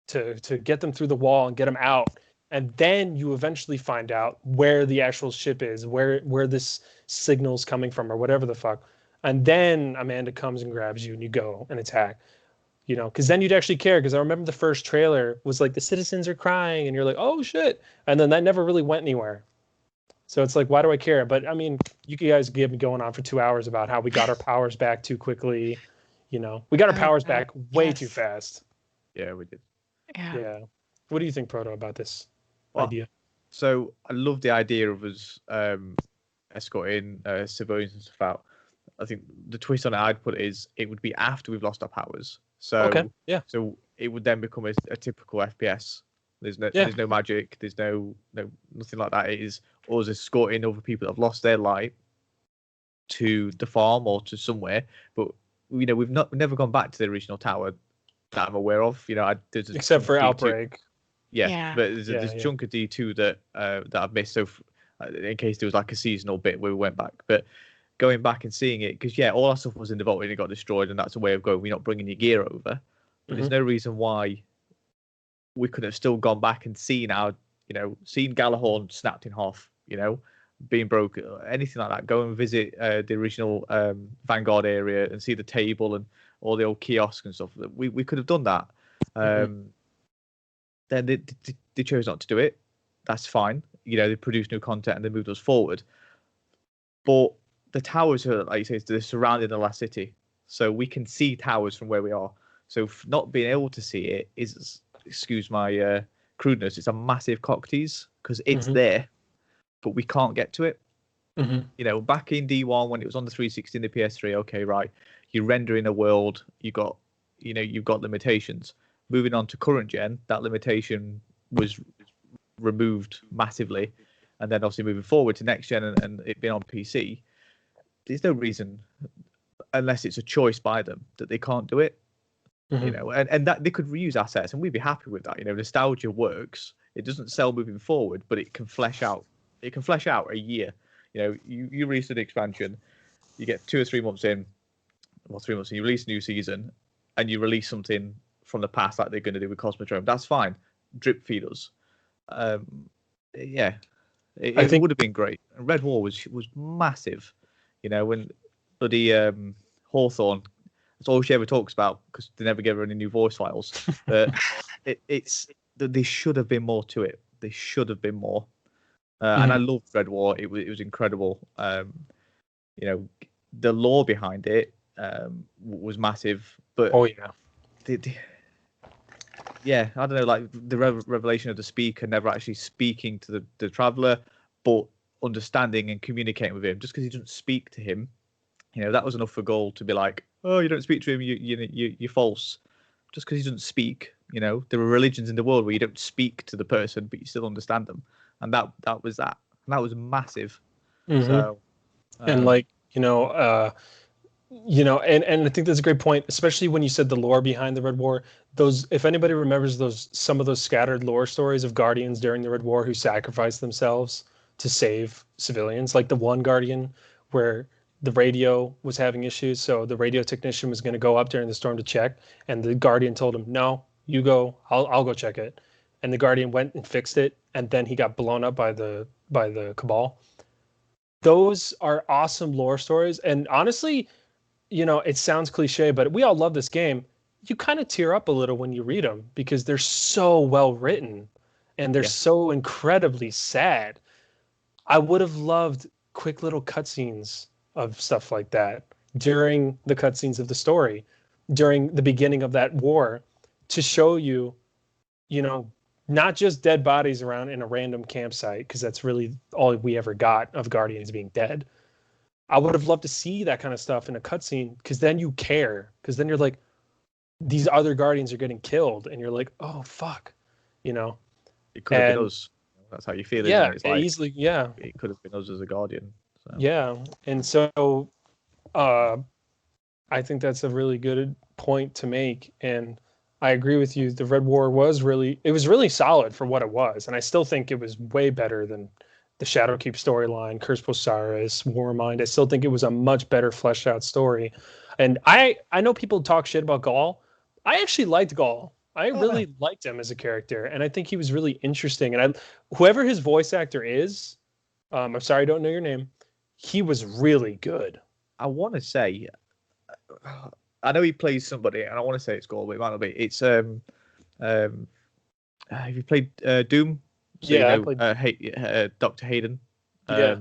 S1: to get them through the wall and get them out. And then you eventually find out where the actual ship is, where this signal's coming from, or whatever the fuck. And then Amanda comes and grabs you and you go and attack. Because then you'd actually care. Because I remember the first trailer was the citizens are crying, and you're like, oh shit. And then that never really went anywhere. So it's why do I care? But I mean, you guys get me going on for 2 hours about how we got our powers back too quickly. We got our powers back way too fast.
S3: Yeah, we did.
S4: Yeah.
S1: What do you think, Proto, about this
S3: Well,
S1: idea?
S3: So I love the idea of us escorting civilians and stuff out. I think the twist on it I'd put is it would be after we've lost our powers. So
S1: Okay, yeah.
S3: So it would then become a typical FPS. There's
S1: Yeah.
S3: no magic. There's nothing like that. It is us escorting other people that have lost their light to the farm or to somewhere. But we've never gone back to the original tower that I'm aware of. There's a
S1: Except for
S3: D2.
S1: Outbreak.
S3: Yeah,
S4: Yeah.
S3: but there's
S1: Yeah,
S3: a chunk of D2 that I've missed. So in case there was like a seasonal bit where we went back, but going back and seeing it, because all our stuff was in the vault and it got destroyed, and that's a way of going. We're not bringing your gear over, but there's no reason why we could have still gone back and seen seen Galahorn snapped in half, being broke, anything like that. Go and visit the original Vanguard area and see the table and all the old kiosks and stuff. We could have done that. Then they chose not to do it. That's fine. They produced new content and they moved us forward. But the towers are, like you say, they're surrounding the last city, so we can see towers from where we are. So not being able to see it is, excuse my crudeness, it's a massive cock tease because it's there, but we can't get to it. Back in D1 when it was on the 360 and the PS3, okay, right, you're rendering a world, you've got limitations. Moving on to current gen, that limitation was removed massively, and then obviously moving forward to next gen and it being on PC, there's no reason, unless it's a choice by them, that they can't do it. And that they could reuse assets, and we'd be happy with that. Nostalgia works. It doesn't sell moving forward, but it can flesh out. It can flesh out a year. You release an expansion, you get 2 or 3 months in, well, 3 months in, you release a new season, and you release something from the past like they're going to do with Cosmodrome. That's fine. Drip feed us. It would have been great. And Red War was massive. When bloody Hawthorne, that's all she ever talks about because they never gave her any new voice files. But there should have been more to it. There should have been more. And I loved Red War. It was incredible. The lore behind it was massive. But yeah, I don't know, like the revelation of the speaker never actually speaking to the traveler, but understanding and communicating with him. Just because he doesn't speak to him, that was enough for Goal to be like, oh, you don't speak to him, you're false. Just because he doesn't speak, there are religions in the world where you don't speak to the person, but you still understand them, and that was that, and that was massive. So,
S1: and and I think that's a great point, especially when you said the lore behind the Red War. Those, if anybody remembers some of those scattered lore stories of Guardians during the Red War who sacrificed themselves to save civilians, like the one Guardian where the radio was having issues, so the radio technician was going to go up during the storm to check, and the Guardian told him, "No, you go. I'll go check it." And the Guardian went and fixed it, and then he got blown up by the Cabal. Those are awesome lore stories, and honestly, it sounds cliche, but we all love this game. You kind of tear up a little when you read them because they're so well written and they're so incredibly sad. I would have loved quick little cutscenes of stuff like that during the cutscenes of the story, during the beginning of that war, to show you, not just dead bodies around in a random campsite, because that's really all we ever got of Guardians being dead. I would have loved to see that kind of stuff in a cutscene, because then you care, because then you're like, these other Guardians are getting killed, and you're like, oh fuck,
S3: It could have been us. That's how you feel.
S1: Yeah,
S3: isn't it? It's like,
S1: easily. Yeah,
S3: it could have been us as a Guardian. So.
S1: Yeah, and so, I think that's a really good point to make, and I agree with you. The Red War was really solid for what it was, and I still think it was way better than the Shadowkeep storyline, Curse Osiris, Warmind. I still think it was a much better fleshed out story. And I know people talk shit about Gaul. I actually liked Gaul. I really liked him as a character, and I think he was really interesting. And whoever his voice actor is, I'm sorry I don't know your name, he was really good.
S3: I want to say, I know he plays somebody, and I want to say it's Gaul, but it might not be. It's have you played Doom? So,
S1: yeah, I played
S3: Dr. Hayden.
S1: Yeah,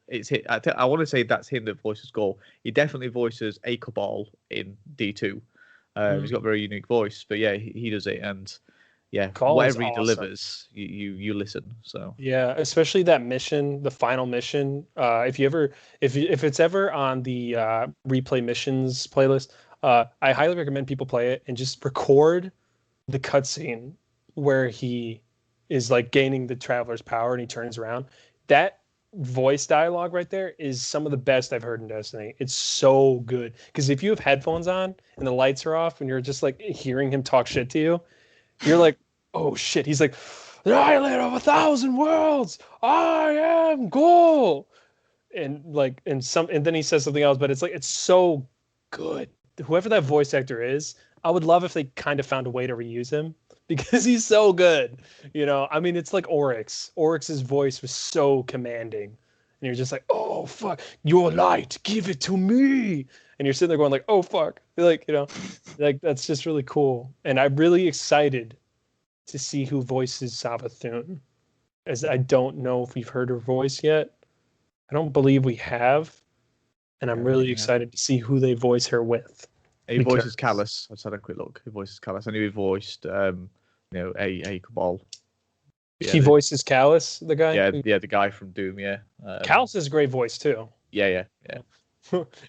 S3: it's him. I want to say that's him that voices Gaul. He definitely voices a Cabal in D2. He's got a very unique voice, but yeah, he does it, and yeah,
S1: Call is
S3: whatever he
S1: awesome.
S3: delivers, you listen. So
S1: Yeah, especially that mission, the final mission. If it's ever on the replay missions playlist, I highly recommend people play it and just record the cutscene where he is like gaining the traveler's power and he turns around. That voice dialogue right there is some of the best I've heard in Destiny. It's so good because if you have headphones on and the lights are off and you're just like hearing him talk shit to you, you're like, oh shit. He's like, the island of 1,000 worlds. I am Ghoul. And like, and then he says something else, but it's like, it's so good. Whoever that voice actor is, I would love if they kind of found a way to reuse him because he's so good. I mean, it's like Oryx. Oryx's voice was so commanding. And you're just like, oh fuck, your light, give it to me. And you're sitting there going like, oh fuck. Like, like that's just really cool. And I'm really excited to see who voices Savathun, as I don't know if we've heard her voice yet. I don't believe we have, and I'm really excited to see who they voice her with.
S3: He voices Callus. I just had a quick look. He voices Callus. I knew he voiced, a Cabal.
S1: Yeah, he voices Callus, the guy.
S3: Yeah, the guy from Doom. Yeah,
S1: Callus has a great voice too.
S3: Yeah.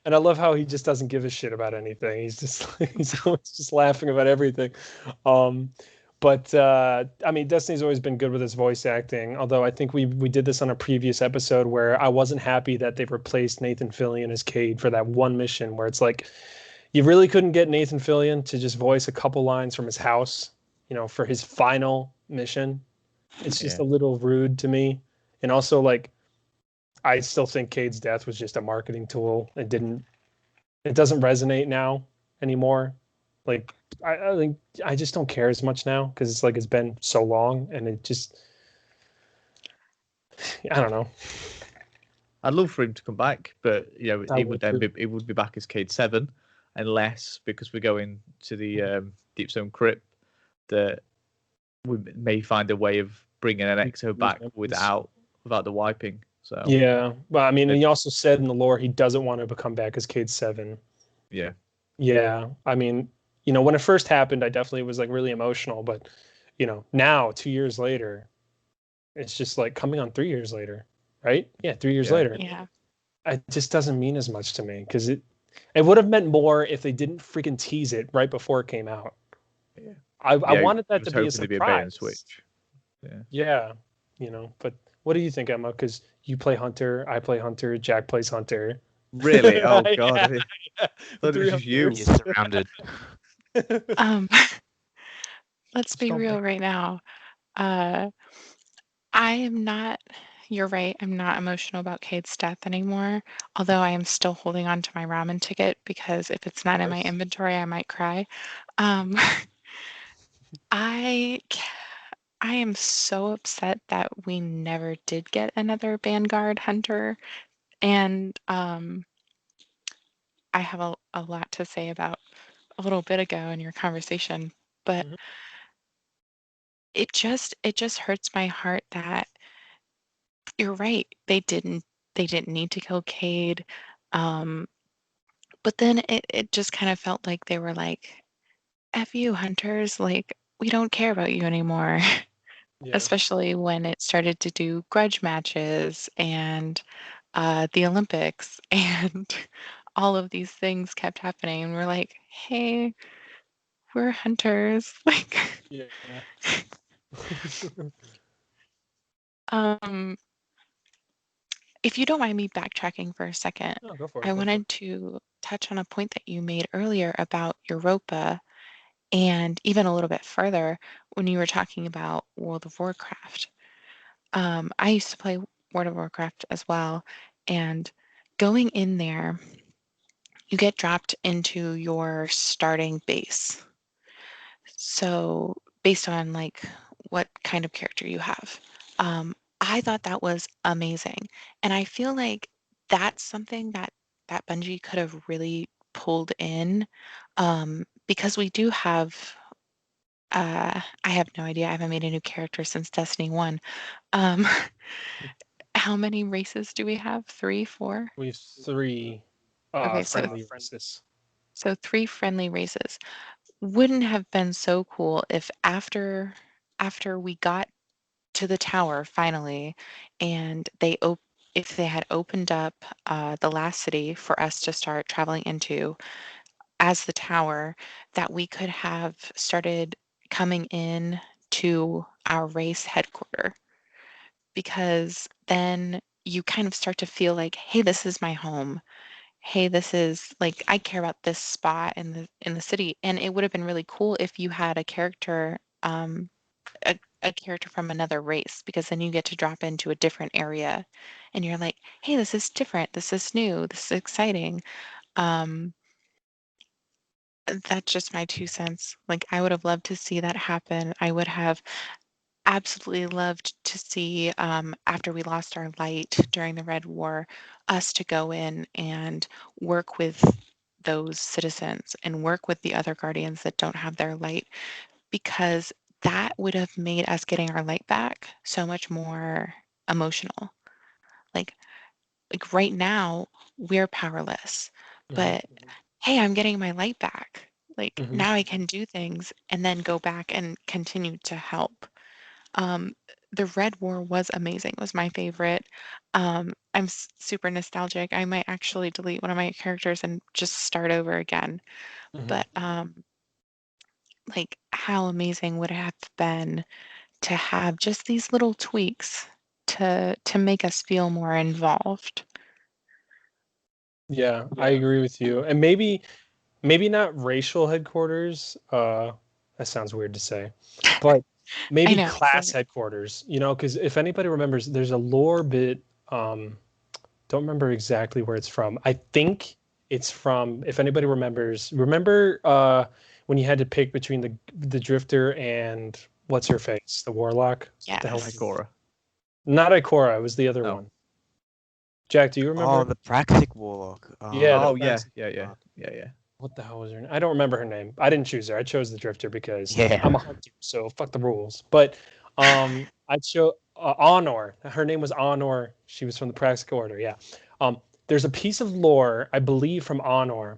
S1: And I love how he just doesn't give a shit about anything. He's always just laughing about everything. But I mean, Destiny's always been good with his voice acting. Although I think we did this on a previous episode where I wasn't happy that they replaced Nathan Fillion as Cade for that one mission where it's like you really couldn't get Nathan Fillion to just voice a couple lines from his house, for his final mission. It's just a little rude to me. And also, like, I still think Cade's death was just a marketing tool. It doesn't resonate now anymore. Like, I think I just don't care as much now because it's like it's been so long and it just, I don't know.
S3: I'd love for him to come back, but it would be back as Cade 7, unless because we're going to the Deep Zone Crypt that we may find a way of bringing an EXO back without the wiping. So
S1: yeah, but I mean, he also said in the lore he doesn't want to come back as Cade 7. Yeah. I mean, when it first happened, I definitely was like really emotional, but now 2 years later, it's just like coming on 3 years later, right? Yeah, 3 years later.
S4: Yeah.
S1: It just doesn't mean as much to me because it would have meant more if they didn't freaking tease it right before it came out.
S3: Yeah.
S1: I wanted that to be a surprise.
S3: Switch.
S1: Yeah. But what do you think, Emma? Because you play Hunter, I play Hunter, Jack plays Hunter.
S3: Really? Oh god.
S1: Yeah.
S3: Thought it was you.
S2: You're surrounded.
S4: Let's be real right now. I am not, you're right, I'm not emotional about Cade's death anymore, although I am still holding on to my ramen ticket because if it's not in my inventory, I might cry. I am so upset that we never did get another Vanguard Hunter, and I have a lot to say about a little bit ago in your conversation, but it just hurts my heart that you're right. They didn't need to kill Cade. But then it just kind of felt like they were like, F you, hunters, like we don't care about you anymore.
S1: Yeah.
S4: Especially when it started to do grudge matches and the Olympics and all of these things kept happening. And we're like, hey, we're hunters. Like
S1: Yeah.
S4: If you don't mind me backtracking for a second,
S1: No, go for it.
S4: I wanted to touch on a point that you made earlier about Europa and even a little bit further when you were talking about World of Warcraft. I used to play World of Warcraft as well, and going in there, you get dropped into your starting base. So based on like what kind of character you have. I thought that was amazing. And I feel like that's something that Bungie could have really pulled in because we do have I have no idea. I haven't made a new character since Destiny 1. Um, how many races do we have? 3, 4?
S1: We have 3
S4: Okay,
S1: friendly races.
S4: So 3 friendly races. Wouldn't have been so cool if after after we got to the tower finally, and if they had opened up the last city for us to start traveling into as the tower, that we could have started coming in to our race headquarters, because then you kind of start to feel like, hey, this is my home. Hey, this is like, I care about this spot in the city. And it would have been really cool if you had a character, a character from another race, because then you get to drop into a different area and you're like, hey, this is different, this is new, this is exciting. um that's just my 2 cents. Like, I would have loved to see that happen. I would have absolutely loved to see, after we lost our light during the Red War, us to go in and work with those citizens and work with the other guardians that don't have their light, because that would have made us getting our light back so much more emotional. Like, right now, we're powerless,
S1: Mhm.
S4: but hey, I'm getting my light back. Like,
S1: Mhm.
S4: now I can do things and then go back and continue to help. Um, the Red War was amazing. It was my favorite. I'm super nostalgic. I might actually delete one of my characters and just start over again.
S1: Mhm.
S4: But like, how amazing would it have been to have just these little tweaks to make us feel more involved?
S1: Yeah, I agree with you. And maybe not racial headquarters. That sounds weird to say, but
S4: I
S1: maybe
S4: know.
S1: class headquarters. Because if anybody remembers, there's a lore bit. Don't remember exactly where it's from. I think it's from. If anybody remember when you had to pick between the drifter and what's her face, the warlock. What the hell?
S4: Yes.
S3: Ikora.
S1: Not Ikora. It was the other
S3: Oh.
S1: one. Jack, do you remember?
S2: Oh, the Praxic Warlock.
S1: Yeah, the
S3: Oh yeah,
S1: Praxic-
S3: yeah.
S1: What the hell was her name? I don't remember her name. I didn't choose her. I chose the drifter because
S2: Yeah.
S1: I'm a hunter, so fuck the rules. But I chose Honor. Her name was Honor. She was from the Praxic Order. Yeah. There's a piece of lore, I believe, from Honor,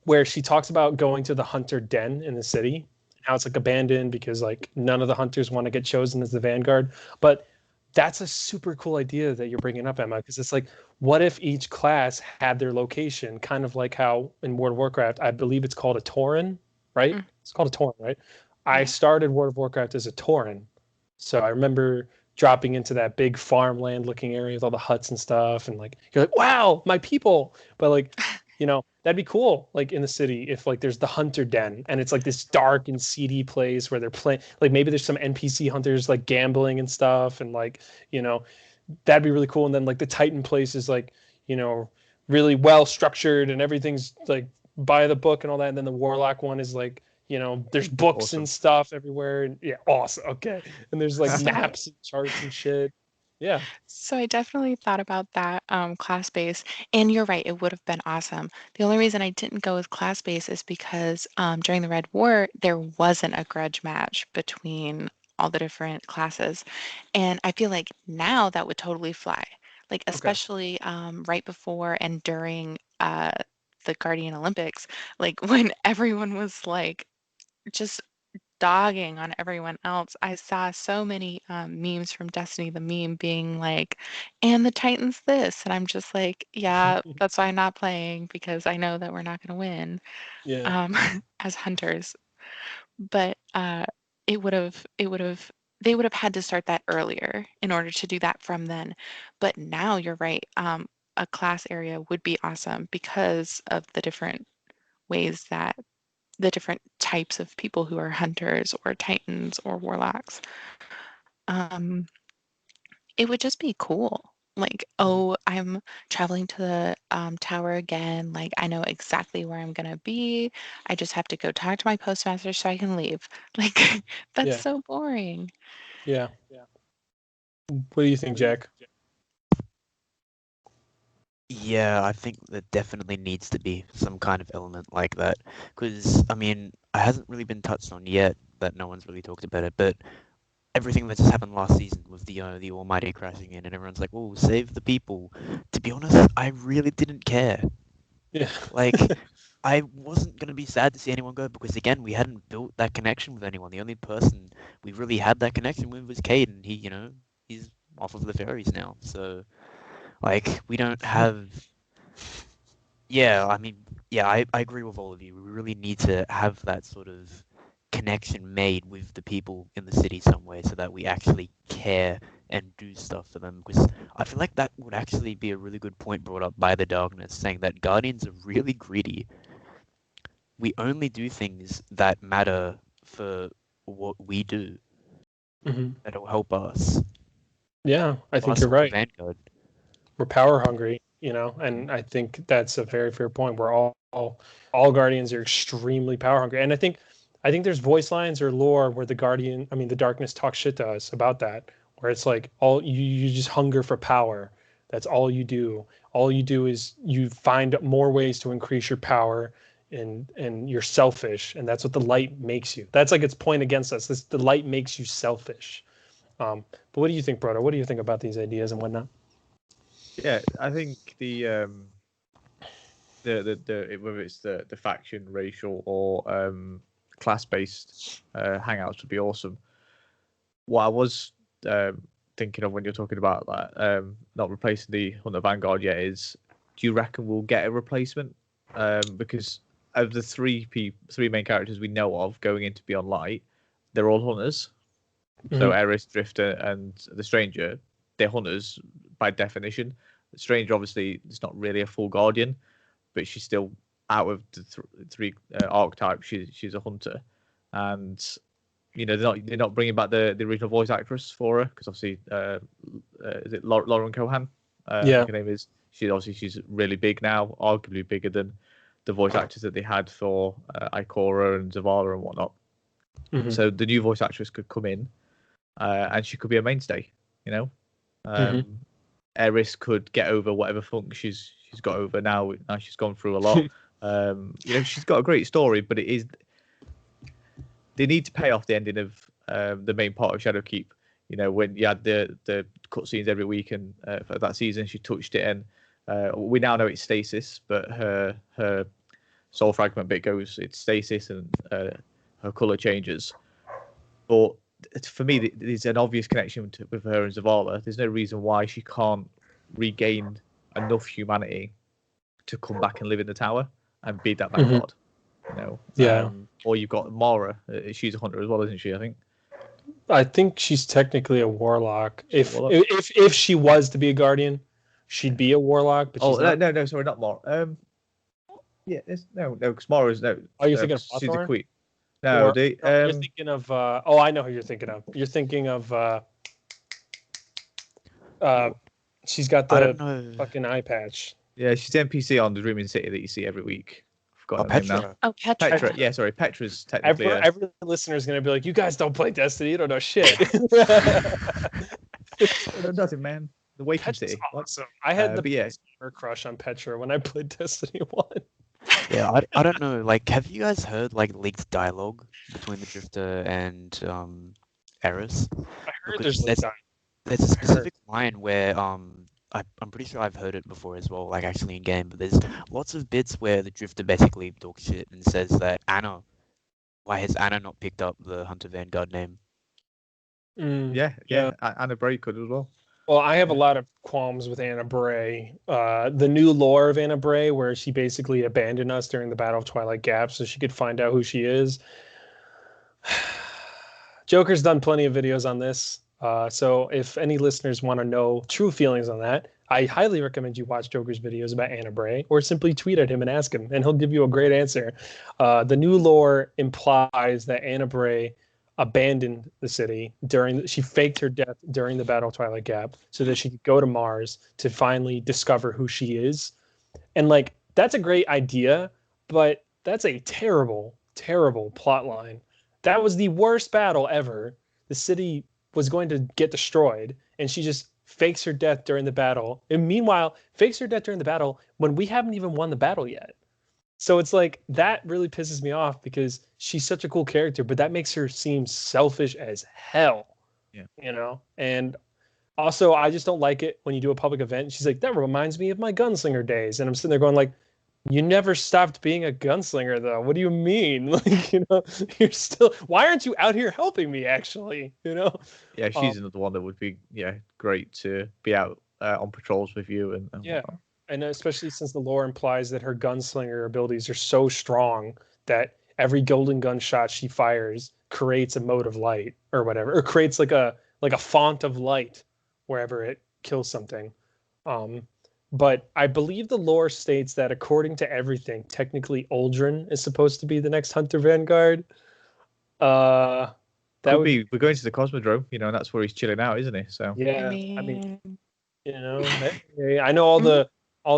S1: where she talks about going to the hunter den in the city, how it's like abandoned because like none of the hunters want to get chosen as the vanguard. But that's a super cool idea that you're bringing up, Emma, because it's like, what if each class had their location, kind of like how in World of Warcraft, I believe it's called a Tauren, right?
S4: Mm.
S1: It's called a Tauren, right? I
S4: Yeah.
S1: started World of Warcraft as a Tauren, so I remember dropping into that big farmland looking area with all the huts and stuff, and like you're like, wow, my people. But like, that'd be cool, like in the city, if like there's the hunter den and it's like this dark and seedy place where they're playing, like maybe there's some NPC hunters like gambling and stuff, and like, you know, that'd be really cool. And then like the Titan place is like, really well structured and everything's like by the book and all that. And then the Warlock one is like, there's books
S3: Awesome.
S1: and stuff everywhere. And yeah, awesome. Okay. And there's like
S4: So
S1: maps and charts and shit. Yeah.
S4: So I definitely thought about that, class base, and you're right, it would have been awesome. The only reason I didn't go with class base is because during the Red War, there wasn't a grudge match between all the different classes. And I feel like now that would totally fly. Like,
S1: Okay.
S4: especially right before and during the Guardian Olympics, like when everyone was like just dogging on everyone else. I saw so many memes from Destiny, the meme being like, and the Titans this. And I'm just like, yeah, that's why I'm not playing, because I know that we're not going to win
S1: Yeah.
S4: as hunters. But they would have had to start that earlier in order to do that from then. But now you're right. A class area would be awesome because of the different ways that the different types of people who are hunters or titans or warlocks. Um, it would just be cool. Like,
S1: Mhm.
S4: oh, I'm traveling to the tower again. Like, I know exactly where I'm gonna be. I just have to go talk to my postmaster so I can leave. Like, that's
S1: Yeah.
S4: so boring.
S1: Yeah. What do you think, Jack?
S2: Yeah, I think there definitely needs to be some kind of element like that. Because, I mean, it hasn't really been touched on yet, that no one's really talked about it, but everything that just happened last season with the Almighty crashing in, and everyone's like, "Oh, save the people." To be honest, I really didn't care.
S1: Yeah.
S2: Like, I wasn't gonna be sad to see anyone go because again, we hadn't built that connection with anyone. The only person we really had that connection with was Cade, and he's off of the fairies now. So, like, we don't have. Yeah, I mean, yeah, I agree with all of you. We really need to have that sort of connection made with the people in the city some way so that we actually care and do stuff for them. Because I feel like that would actually be a really good point brought up by the Darkness, saying that Guardians are really greedy. We only do things that matter for what we do, that'll help us.
S1: Yeah, I think
S2: Us
S1: you're
S2: or the
S1: right.
S2: Vanguard.
S1: We're power hungry, and I think that's a very fair point. We're all Guardians are extremely power hungry, and I think there's voice lines or lore where the Darkness talks shit to us about that, where it's like all you just hunger for power. That's all you do. All you do is you find more ways to increase your power, and you're selfish, and that's what the light makes you. That's like its point against us. The light makes you selfish. But what do you think, Brodo? What do you think about these ideas and whatnot?
S3: Yeah, I think the whether it's the faction, racial, or class based hangouts would be awesome. What I was thinking of when you're talking about that, not replacing the Hunter Vanguard yet, is do you reckon we'll get a replacement? Because of the three main characters we know of going into Beyond Light, they're all hunters. So Eris, Drifter, and the Stranger, they're hunters by definition. The Stranger obviously is not really a full Guardian, but she's still out of the three archetypes. She's a hunter, and they're not bringing back the original voice actress for her because obviously is it Lauren Cohan? I think her name is. She's really big now, arguably bigger than the voice actors that they had for Ikora and Zavala and whatnot. So the new voice actress could come in, and she could be a mainstay. Eris could get over whatever funk she's got over now. Now she's gone through a lot. She's got a great story, but they need to pay off the ending of the main part of Shadowkeep. When you had the cutscenes every week, and for that season she touched it, and we now know it's stasis, but her soul fragment bit goes, it's stasis, and her color changes. But for me, there's an obvious connection with her and Zavala. There's no reason why she can't regain enough humanity to come back and live in the tower and be that Vanguard. Or you've got Mara. She's a hunter as well, isn't she?
S1: I think she's technically a warlock. If she was to be a Guardian, she'd be a warlock. But she's not.
S3: No, sorry, not Mara. Because Mara's no.
S1: Are you thinking of
S3: she's a queen?
S1: No, you're thinking of. I know who you're thinking of. You're thinking of. She's got the fucking eye patch.
S3: Yeah, she's the NPC on the Dreaming City that you see every week. I've forgotten her name now.
S4: Oh, Petra.
S3: Petra. Yeah, sorry, Petra's technically.
S1: Every listener is gonna be like, "You guys don't play Destiny. You don't know shit."
S3: Nothing, man. The Waking City.
S1: Awesome. I had her crush on Petra when I played Destiny 1.
S2: Yeah, I don't know. Like, have you guys heard leaked dialogue between the Drifter and Eris?
S1: I heard there's
S2: a specific line where I'm pretty sure I've heard it before as well, like actually in game. But there's lots of bits where the Drifter basically talks shit and says that why has Anna not picked up the Hunter Vanguard name?
S3: Yeah. Anna Bray could as well.
S1: Well, I have a lot of qualms with Anna Bray. The new lore of Anna Bray, where she basically abandoned us during the Battle of Twilight Gap so she could find out who she is. Joker's done plenty of videos on this. So if any listeners want to know true feelings on that, I highly recommend you watch Joker's videos about Anna Bray, or simply tweet at him and ask him, and he'll give you a great answer. The new lore implies that Anna Bray abandoned the city she faked her death during the Battle of Twilight Gap so that she could go to Mars to finally discover who she is. And that's a great idea, but that's a terrible, terrible plot line. That was the worst battle ever. The city was going to get destroyed, and she just fakes her death during the battle. And meanwhile, fakes her death during the battle when we haven't even won the battle yet. So it's that really pisses me off because she's such a cool character, but that makes her seem selfish as hell. Yeah. And also I just don't like it when you do a public event and she's like, that reminds me of my gunslinger days. And I'm sitting there going You never stopped being a gunslinger, though. What do you mean? Like, you're still. Why aren't you out here helping me? Actually,
S3: Yeah,
S1: Um,
S3: she's another one that would be great to be out on patrols with you and
S1: yeah,
S3: whatnot.
S1: and especially since the lore implies that her gunslinger abilities are so strong that every golden gun shot she fires creates a mode of light or whatever, or creates like a font of light wherever it kills something. Um, but I believe the lore states that according to everything, technically Uldren is supposed to be the next Hunter Vanguard. Uh, that
S3: Could
S1: would
S3: be. We're going to the Cosmodrome, and that's where he's chilling out, isn't he? So
S1: yeah. I mean,
S4: mean,
S1: hey, I know all
S4: mm,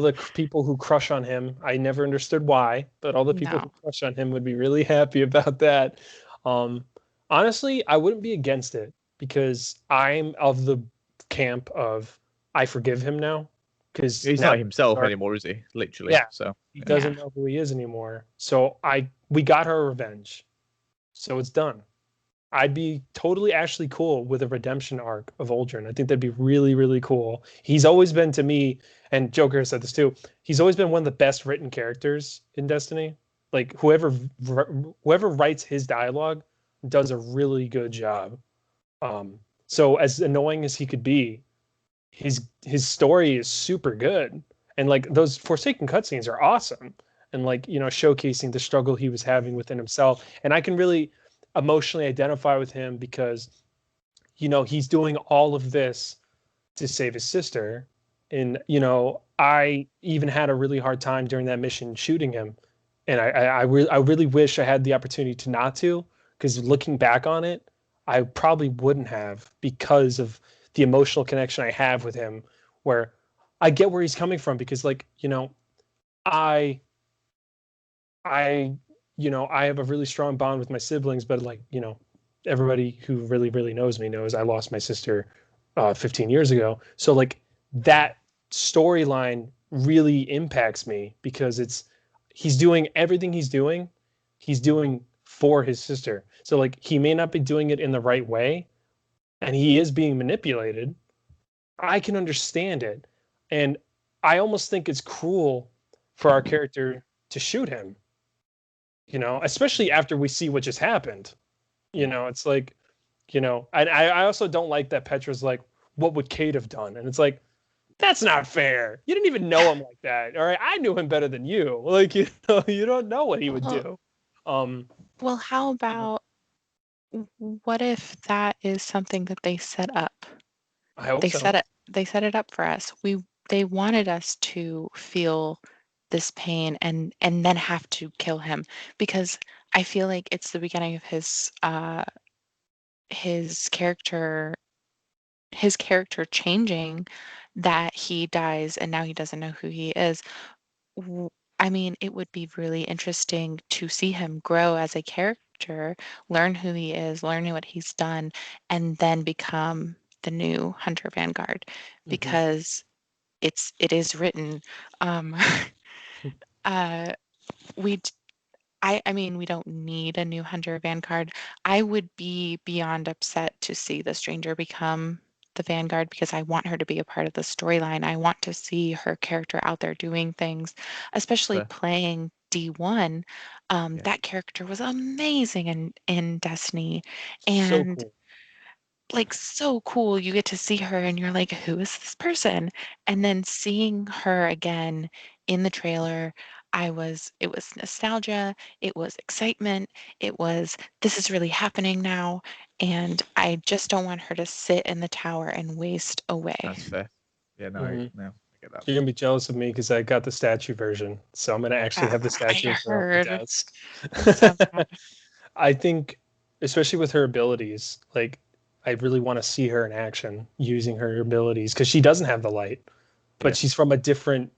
S1: the people who crush on him. I never understood why, but all the people who
S4: no.
S1: crush on him would be really happy about that. Um, Honestly, I wouldn't be against it because I'm of the camp of I forgive him now because
S3: he's
S1: now
S3: not himself anymore, is he? Literally.
S1: yeah,
S3: So
S1: he
S3: yeah.
S1: doesn't
S4: Yeah.
S1: know who he is anymore. So we got our revenge. So it's done. I'd be totally actually cool with a redemption arc of Uldren. I think that'd be really, really cool. He's always been to me, and Joker said this too. He's always been one of the best written characters in Destiny. Like whoever writes his dialogue does a really good job. So as annoying as he could be, his story is super good, and like those Forsaken cutscenes are awesome, and like showcasing the struggle he was having within himself, and I can really emotionally identify with him because he's doing all of this to save his sister, and I even had a really hard time during that mission shooting him, and I really wish I had the opportunity to not to, because looking back on it, I probably wouldn't have because of the emotional connection I have with him, where I get where he's coming from because like I I I have a really strong bond with my siblings, but like everybody who really really knows me knows I lost my sister 15 years ago. So like that storyline really impacts me because he's doing everything he's doing for his sister. So like he may not be doing it in the right way, and he is being manipulated. I can understand it, and I almost think it's cruel for our character to shoot him, especially after we see what just happened. It's like, and I also don't like that Petra's like, what would Kate have done? And it's like, that's not fair. You didn't even know him like that. All right. I knew him better than you. Like, you don't know what he would
S4: Well,
S1: do. Um,
S4: well, how
S1: you know,
S4: about what if that is something that they set up?
S1: I hope
S4: They set
S1: so.
S4: it they set it up for us. They wanted us to feel this pain and then have to kill him because I feel like it's the beginning of his character his character changing that he dies and now he doesn't know who he is. W- I mean, it would be really interesting to see him grow as a character, learn who he is, learn what he's done, and then become the new Hunter Vanguard
S1: Mhm.
S4: because it is written. Um, uh, we I mean, we don't need a new Hunter Vanguard. I would be beyond upset to see the stranger become the Vanguard because I want her to be a part of the storyline. I want to see her character out there doing things, especially
S3: Fair.
S4: playing D1.
S3: Yeah.
S4: That character was amazing in Destiny,
S1: So
S4: and
S1: cool.
S4: like so cool. You get to see her and you're like, who is this person? And then seeing her again in the trailer, it was nostalgia, it was excitement, it was this is really happening now. And I just don't want her to sit in the tower and waste away.
S3: That's fair. Yeah, no,
S1: Hmm.
S3: I get that.
S1: You're going to be jealous of me because I got the statue version. So I'm going to actually have the statue
S4: I
S1: of her on my
S4: heard
S1: desk.
S4: it's so bad.
S1: I think, especially with her abilities, like I really want to see her in action using her abilities because she doesn't have the light, but
S3: Yeah.
S1: she's from a different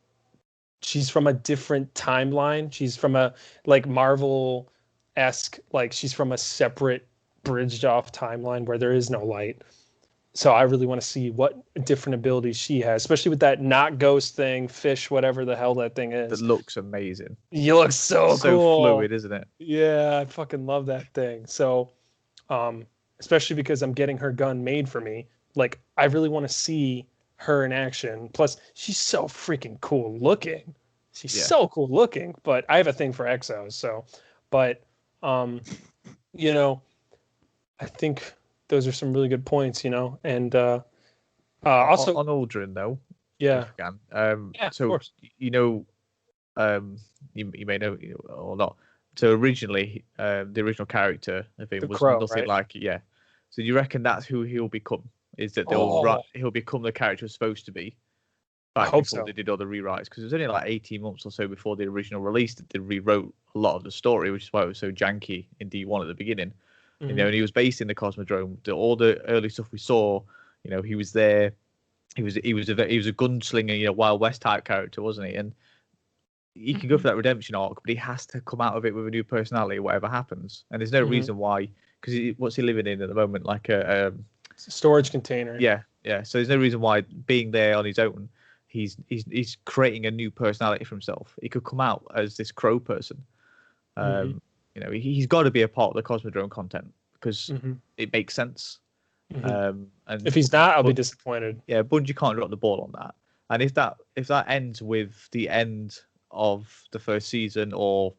S1: timeline. She's from a like Marvel-esque, like she's from a separate bridged off timeline where there is no light. So I really want to see what different abilities she has, especially with that not ghost thing, fish, whatever the hell that thing
S3: That
S1: is.
S3: looks amazing.
S1: You look so
S3: So
S1: cool.
S3: fluid, isn't it?
S1: Yeah, I fucking love that thing. So um, especially because I'm getting her gun made for me. Like, I really want to see her in action. Plus, she's so freaking cool looking. She's
S3: Yeah.
S1: so cool looking, but I have a thing for exos. So, but you know, I think those are some really good points. You know, and also,
S3: on Aldrin though,
S1: yeah,
S3: if you can.
S1: yeah, of
S3: So
S1: course.
S3: you know, you may know or not. So originally, the original character of him
S1: The
S3: was
S1: Crow,
S3: nothing
S1: right?
S3: like So do you reckon that's who he'll become? Is that
S1: Oh,
S3: he'll become the character he's supposed to be
S1: I
S3: back
S1: hope
S3: before they
S1: so.
S3: did all the rewrites? Because it was only like 18 months or so before the original release that they rewrote a lot of the story, which is why it was so janky in D1 at the beginning. You know,
S1: Mhm.
S3: and he was based in the Cosmodrome. All the early stuff we saw, you know, he was there. He was a gunslinger, you know, Wild West type character, wasn't he? And he can go for that redemption arc, but he has to come out of it with a new personality, whatever happens. And there's no
S1: Mhm.
S3: reason why, because what's he living in at the moment? Like a
S1: Storage container.
S3: yeah. So there's no reason why being there on his own, he's creating a new personality for himself. He could come out as this crow person.
S1: Mhm.
S3: You know, he's got to be a part of the Cosmodrome content because
S1: Mhm.
S3: it makes sense.
S1: Mhm.
S3: And
S1: If he's not, I'll be
S3: but
S1: disappointed.
S3: yeah, Bungie can't drop the ball on that. And if that ends with the end of the first season, or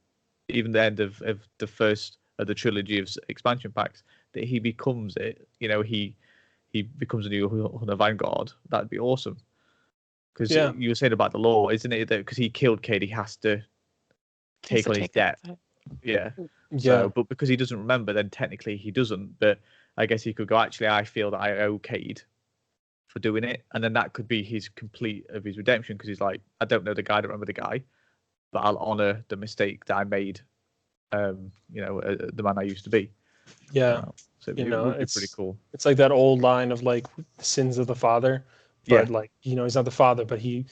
S3: even the end of the first of the trilogy of expansion packs, that he becomes it, you know, he becomes a new Hunter Vanguard, that'd be awesome. Because
S1: Yeah.
S3: you were saying about the law, isn't it? That because he killed Cade, he has to
S4: He has
S3: take
S4: to
S3: on his
S4: take it
S3: debt.
S4: with it.
S3: Yeah.
S1: Yeah.
S3: So, but because he doesn't remember, then technically he doesn't. But I guess he could go, actually, I feel that I owe Cade for doing it, and then that could be his complete of his redemption, because he's like, I don't know the guy, I don't remember the guy, but I'll honor the mistake that I made. You know, the man I used to be.
S1: Yeah.
S3: So
S1: You
S3: it
S1: know,
S3: would be pretty cool.
S1: it's like that old line of like the sins of the father,
S3: Yeah,
S1: but like, you know, he's not the father, but he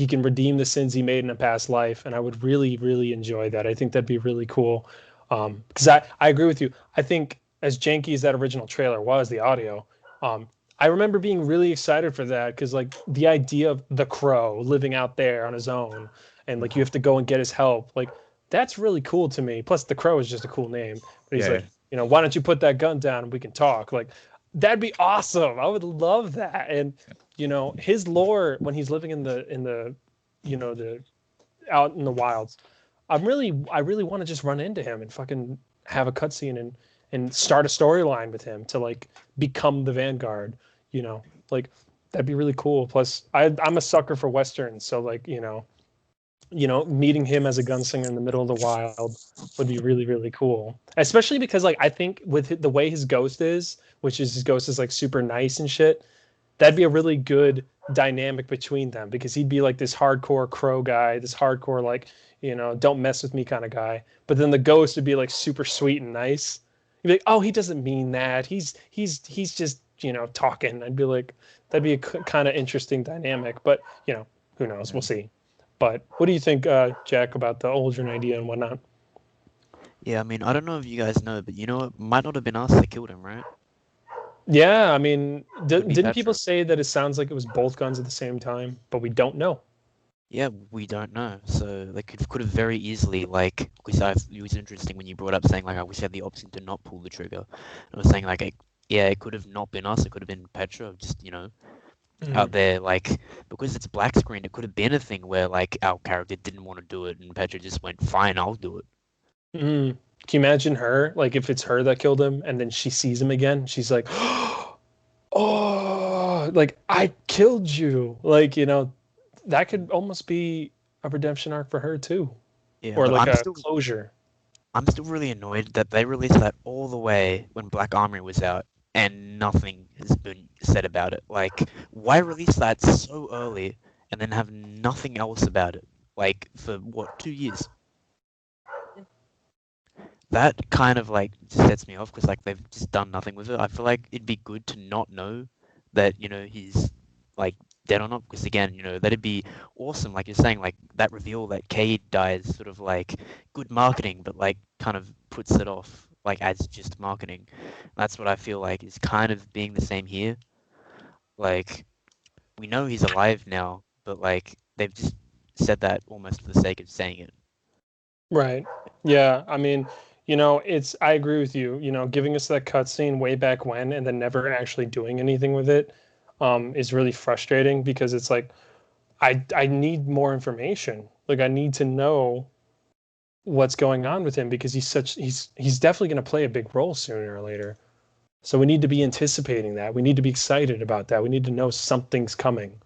S1: can redeem the sins he made in a past life, and I would really really enjoy that. I think that'd be really cool. Because I agree with you. I think as janky as that original trailer was, the audio, I remember being really excited for that because like the idea of the Crow living out there on his own, and like you have to go and get his help, like that's really cool to me. Plus the Crow is just a cool name, but he's
S3: yeah,
S1: like, you know, why don't you put that gun down and we can talk? Like that'd be awesome. I would love that. And you know, his lore when he's living in the you know, the out in the wilds, I really want to just run into him and fucking have a cutscene and start a storyline with him to like become the Vanguard, you know. Like that'd be really cool. Plus I'm a sucker for westerns, so like, you know, meeting him as a gunslinger in the middle of the wild would be really really cool, especially because like I think with the way his ghost is, which is his ghost is like super nice and shit, that'd be a really good dynamic between them because he'd be like this hardcore crow guy, this hardcore like, you know, don't mess with me kind of guy, but then the ghost would be like super sweet and nice. You'd be like, oh, he doesn't mean that, he's just, you know, talking. I'd be like, that'd be a kind of interesting dynamic, but you know, who knows, we'll see. But what do you think, Jack, about the Aldrin idea and whatnot?
S2: Yeah, I mean, I don't know if you guys know, but you know, it might not have been us that killed him, right?
S1: Yeah, I mean,
S2: Could be
S1: didn't people
S2: Petra.
S1: say that it sounds like it was both guns at the same time, but we don't know.
S2: Yeah, we don't know. So they could have very easily, like, because it was interesting when you brought up saying like I wish I had the option to not pull the trigger. I was saying like, yeah, it could have not been us. It could have been Petra, just, you know, out there, like, because it's black screen. It could have been a thing where like our character didn't want to do it and Petra just went, fine, I'll do it.
S1: Mm. Can you imagine her, like if it's her that killed him and then she sees him again, she's like, oh, like I killed you. Like, you know, that could almost be a redemption arc for her too,
S2: Yeah,
S1: or
S2: but
S1: like a closure.
S2: I'm still really annoyed that they released that all the way when Black Armory was out and nothing has been said about it. Like, why release that so early and then have nothing else about it? Like, for what, 2 years? That kind of like just sets me off because like they've just done nothing with it. I feel like it'd be good to not know that, you know, he's like dead or not, because again, you know, that'd be awesome. Like you're saying, like that reveal that Cade dies, sort of like good marketing, but like kind of puts it off like as just marketing. That's what I feel like is kind of being the same here. Like we know he's alive now, but like they've just said that almost for the sake of saying it.
S1: Right. Yeah. I mean, you know, I agree with you, you know, giving us that cutscene way back when and then never actually doing anything with it, is really frustrating because it's like, I need more information. Like, I need to know what's going on with him, because he's definitely going to play a big role sooner or later. So we need to be anticipating that. We need to be excited about that. We need to know something's coming.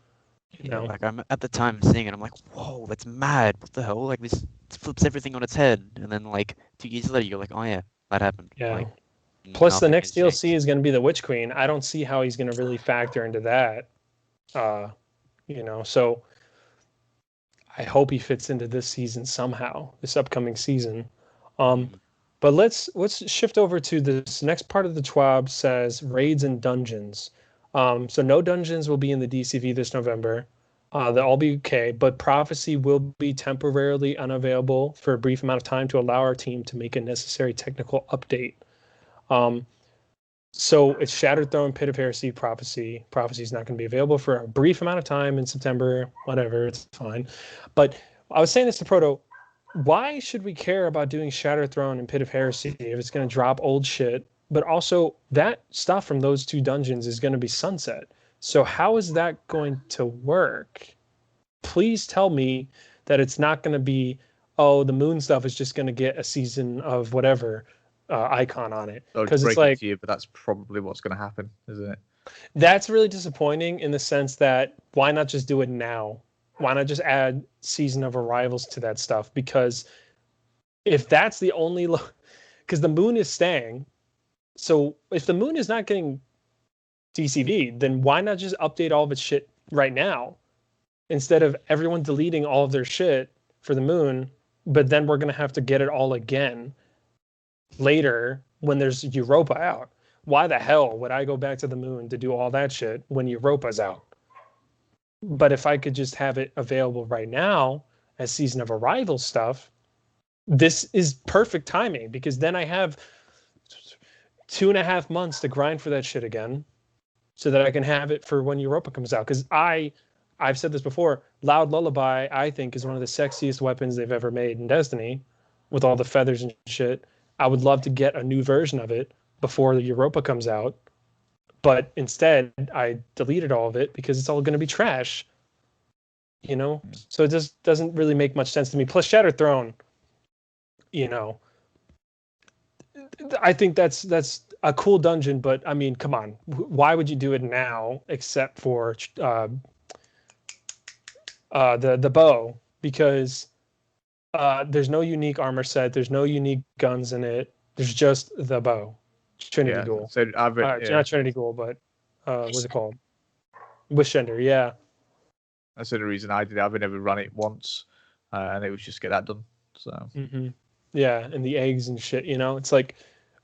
S1: You know?
S2: Like I'm at the time seeing it, I'm like, whoa, that's mad. What the hell? Like this flips everything on its head. And then like 2 years later, you're like, oh yeah, that happened.
S1: Yeah.
S2: Like
S1: Plus, the
S2: nothing
S1: next
S2: has
S1: DLC
S2: changed.
S1: is going to be the Witch Queen. I don't see how he's going to really factor into that. You know, so I hope he fits into this season somehow, this upcoming season. But let's shift over to this next part of the TWAB. Says raids and dungeons. So no dungeons will be in the DCV this November. They'll all be okay, but Prophecy will be temporarily unavailable for a brief amount of time to allow our team to make a necessary technical update. So it's Shattered Throne, Pit of Heresy, Prophecy. Prophecy is not going to be available for a brief amount of time in September. Whatever, it's fine. But I was saying this to Proto. Why should we care about doing Shattered Throne and Pit of Heresy if it's going to drop old shit? But also, that stuff from those two dungeons is going to be sunset. So how is that going to work? Please tell me that it's not going to be, oh, the moon stuff is just going to get a season of whatever icon on it.
S3: Because it's like, to you, but that's probably what's going to happen, isn't it?
S1: That's really disappointing in the sense that why not just do it now? Why not just add Season of Arrivals to that stuff? Because if that's the only, because the moon is staying. So if the moon is not getting DCV, then why not just update all of its shit right now instead of everyone deleting all of their shit for the moon, but then we're going to have to get it all again later when there's Europa out. Why the hell would I go back to the moon to do all that shit when Europa's out? But if I could just have it available right now as Season of Arrival stuff, this is perfect timing, because then I have 2.5 months to grind for that shit again so that I can have it for when Europa comes out. Because I've said this before, Loud Lullaby, I think, is one of the sexiest weapons they've ever made in Destiny, with all the feathers and shit. I would love to get a new version of it before the Europa comes out. But instead, I deleted all of it because it's all going to be trash. You know? So it just doesn't really make much sense to me. Plus, Shattered Throne, you know, I think that's a cool dungeon, but I mean, come on. Why would you do it now except for the bow? Because there's no unique armor set. There's no unique guns in it. There's just the bow. Trinity Ghoul.
S3: So
S1: not Trinity Ghoul, but what's it called? Wishender, yeah.
S3: That's the reason I did it. I've never run it once, and it was just get that done. So
S1: yeah, and the eggs and shit. You know, it's like,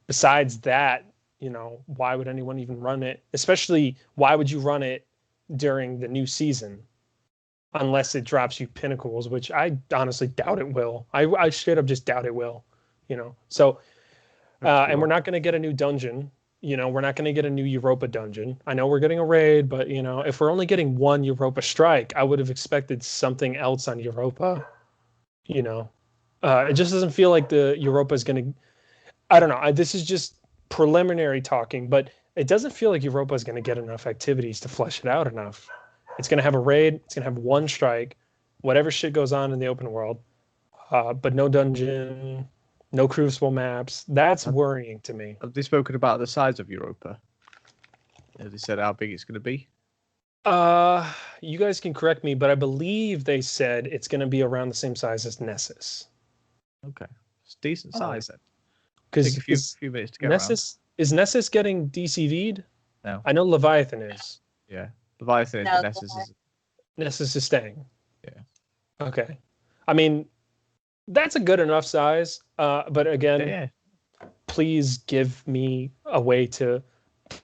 S1: besides that, you know, why would anyone even run it? Especially, why would you run it during the new season? Unless it drops you pinnacles, which I honestly doubt it will. I straight up just doubt it will. You know, so. And we're not going to get a new dungeon. You know, we're not going to get a new Europa dungeon. I know we're getting a raid, but, you know, if we're only getting one Europa strike, I would have expected something else on Europa. You know, it just doesn't feel like the Europa is going to, I don't know. This is just preliminary talking, but it doesn't feel like Europa is going to get enough activities to flesh it out enough. It's going to have a raid. It's going to have one strike, whatever shit goes on in the open world, but no dungeon. No crucible maps. That's worrying to me.
S3: Have they spoken about the size of Europa? Have they said how big it's going to be?
S1: You guys can correct me, but I believe they said it's going to be around the same size as Nessus.
S3: Okay, it's decent size then.
S1: Because
S3: a few minutes to get
S1: Nessus around. Is Nessus getting DCV'd?
S3: No,
S1: I know Leviathan is.
S3: Yeah, Leviathan is.
S5: No,
S3: Nessus is.
S1: Nessus is staying.
S3: Yeah.
S1: Okay. I mean, that's a good enough size. But again, please give me a way to.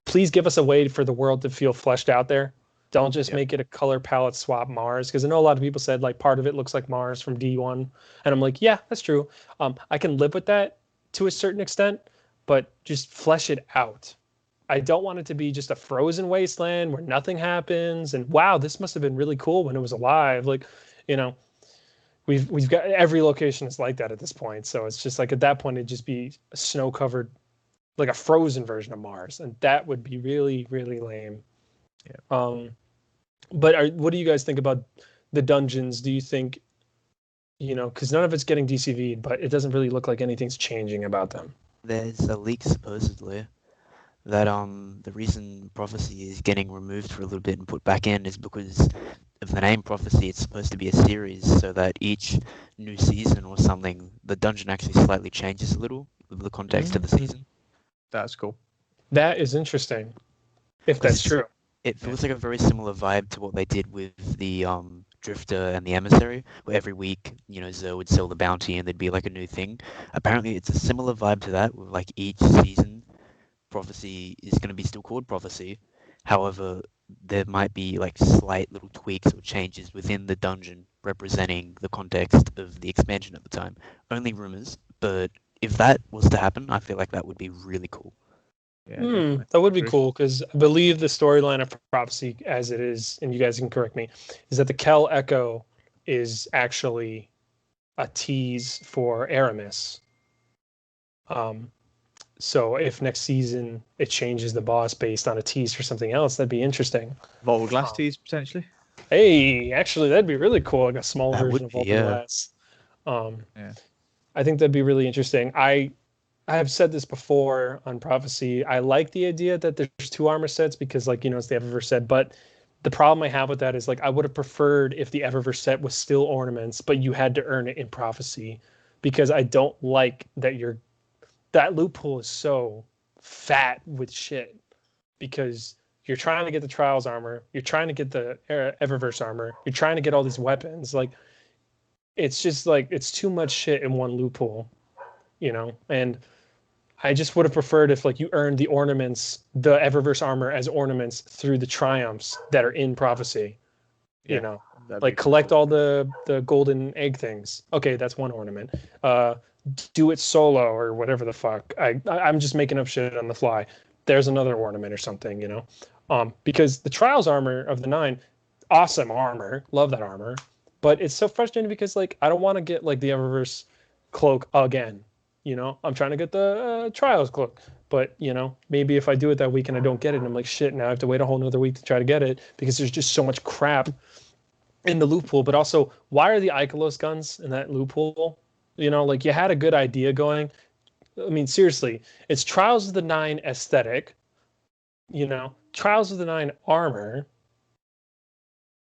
S1: Please give us a way for the world to feel fleshed out there. Don't just make it a color palette swap Mars, because I know a lot of people said like part of it looks like Mars from D1, and I'm like, yeah, that's true. I can live with that to a certain extent, but just flesh it out. I don't want it to be just a frozen wasteland where nothing happens. And wow, this must have been really cool when it was alive. Like, you know, we've got every location is like that at this point. So it's just like at that point it'd just be a snow covered, like a frozen version of Mars, and that would be really, really lame. Yeah. But what do you guys think about the dungeons do you think, because none of it's getting DCV'd, but it doesn't really look like anything's changing about them.
S2: There's a leak supposedly that the reason Prophecy is getting removed for a little bit and put back in is because of the name Prophecy. It's supposed to be a series, so that each new season or something, the dungeon actually slightly changes a little with the context of the season.
S3: That's cool.
S1: That is interesting, if that's true.
S2: It feels like a very similar vibe to what they did with the Drifter and the Emissary, where every week, Zoe would sell the bounty and there'd be like a new thing. Apparently, it's a similar vibe to that, with like each season, Prophecy is going to be still called Prophecy. However, there might be like slight little tweaks or changes within the dungeon representing the context of the expansion at the time. Only rumors, but if that was to happen, I feel like that would be really cool.
S3: Yeah,
S1: that would be cool, because I believe the storyline of Prophecy, as it is, and you guys can correct me, is that the Kel Echo is actually a tease for Aramis. So if next season it changes the boss based on a tease for something else, that'd be interesting.
S3: Vault Glass tease potentially.
S1: Hey, actually, that'd be really cool. Like a small
S2: That
S1: version
S2: would
S1: of
S2: be,
S1: Vault
S2: yeah.
S1: Glass.
S3: Yeah.
S1: I think that'd be really interesting. I have said this before on Prophecy. I like the idea that there's 2 armor sets because, like, it's the Eververse set. But the problem I have with that is, like, I would have preferred if the Eververse set was still ornaments, but you had to earn it in Prophecy, because I don't like that loophole is so fat with shit, because you're trying to get the Trials armor, you're trying to get the Eververse armor, you're trying to get all these weapons. Like, it's just like it's too much shit in one loophole, and I just would have preferred if, like, you earned the ornaments, the Eververse armor as ornaments through the triumphs that are in Prophecy. Like, collect all the golden egg things. Okay, that's one ornament. Do it solo or whatever the fuck. I'm just making up shit on the fly. There's another ornament or something, because the Trials armor of the 9, awesome armor, love that armor, but it's so frustrating because, like, I don't want to get like the Eververse cloak again. I'm trying to get the Trials cloak, but maybe if I do it that week and I don't get it, and I'm like, shit, now I have to wait a whole nother week to try to get it because there's just so much crap in the loophole. But also, why are the Ikelos guns in that loophole? Like, you had a good idea going. I mean, seriously, it's Trials of the 9 aesthetic, Trials of the 9 armor,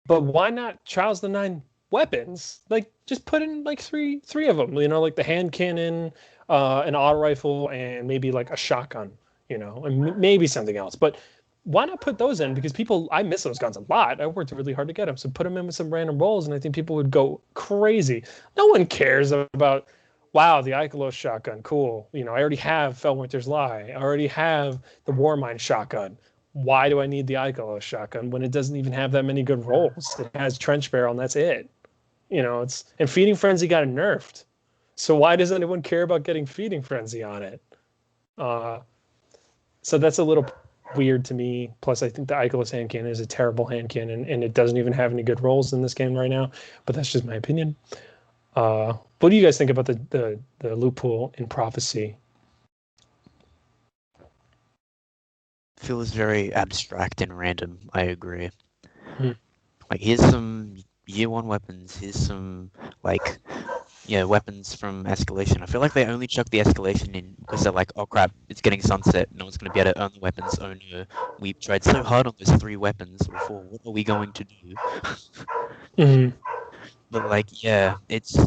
S1: but why not Trials of the 9 weapons? Like, just put in like three of them, like the hand cannon, an auto rifle, and maybe like a shotgun, and maybe something else. But why not put those in? Because I miss those guns a lot. I worked really hard to get them. So put them in with some random rolls, and I think people would go crazy. No one cares about, wow, the Ikelos shotgun, cool. I already have Fellwinter's Lie. I already have the Warmind shotgun. Why do I need the Ikelos shotgun when it doesn't even have that many good rolls? It has Trench Barrel, and that's it. And Feeding Frenzy got nerfed. So why does anyone care about getting Feeding Frenzy on it? So that's a little weird to me. Plus, I think the Ikelos hand cannon is a terrible hand cannon, and it doesn't even have any good rolls in this game right now. But that's just my opinion. What do you guys think about the loophole in Prophecy?
S2: Feels very abstract and random. I agree.
S1: Hmm.
S2: Like, here's some year 1 weapons. Here's some weapons from Escalation. I feel like they only chuck the Escalation in because they're like, oh crap, it's getting sunset. No one's gonna be able to earn the weapons. Oh no, we tried so hard on those 3 weapons. Or 4. What are we going to do?
S1: Mm-hmm.
S2: But like, yeah, it's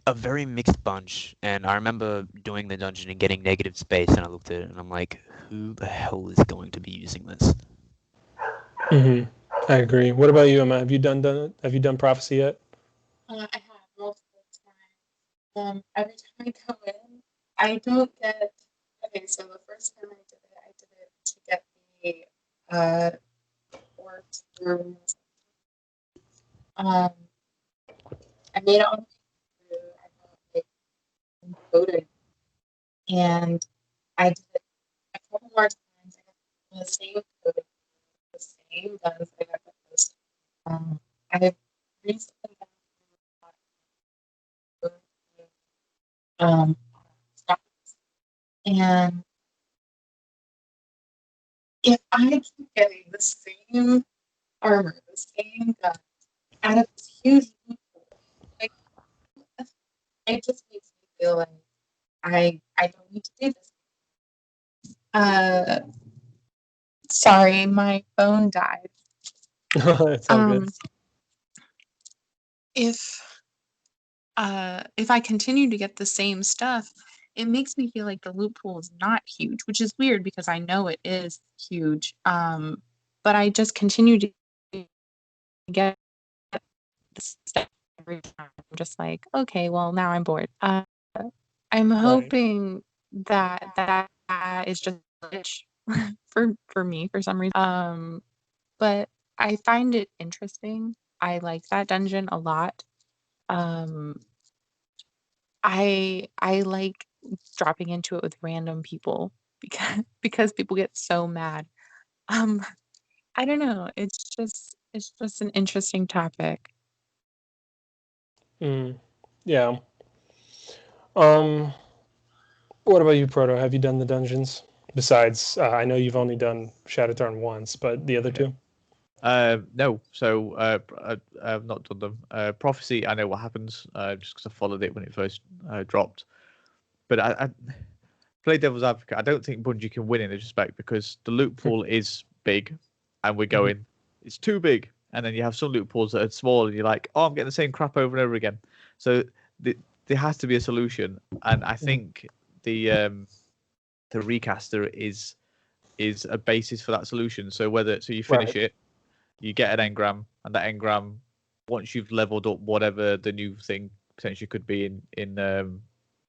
S2: a very mixed bunch. And I remember doing the dungeon and getting negative space, and I looked at it and I'm like, who the hell is going to be using this?
S1: Mm-hmm. I agree. What about you, Emma? Have you done Prophecy yet?
S4: I have multiple times. Every time I go in, I don't get. Okay, so the first time I did it to get the orbs through. I made it on through. I got like encoded, and I did it a couple more times. I got the same code, the same guns. I got the most. I've recently gotten stuff, and if I keep getting the same armor, the same gun, out of this huge loophole. Like, it just makes me feel like I don't need to do this. Sorry, my phone died.
S1: It's all good.
S4: If I continue to get the same stuff, it makes me feel like the loophole is not huge, which is weird because I know it is huge. But I just continue to get the stuff every time. I'm just like, okay, well now I'm bored. I'm hoping that is just a glitch for me for some reason. But I find it interesting. I like that dungeon a lot. I like dropping into it with random people because people get so mad. Um, I don't know. It's just an interesting topic.
S1: Yeah. What about you, Proto? Have you done the dungeons? Besides, I know you've only done Shadowthorn once, but the other two?
S3: No, so I've not done them. Prophecy, I know what happens, just because I followed it when it first dropped. But I play devil's advocate. I don't think Bungie can win in this respect because the loot pool is big, and we're going, it's too big. And then you have some loot pools that are small, and you're like, oh, I'm getting the same crap over and over again. So there has to be a solution, and I think the recaster is a basis for that solution. So you finish it, you get an engram, and that engram, once you've leveled up whatever the new thing potentially could be in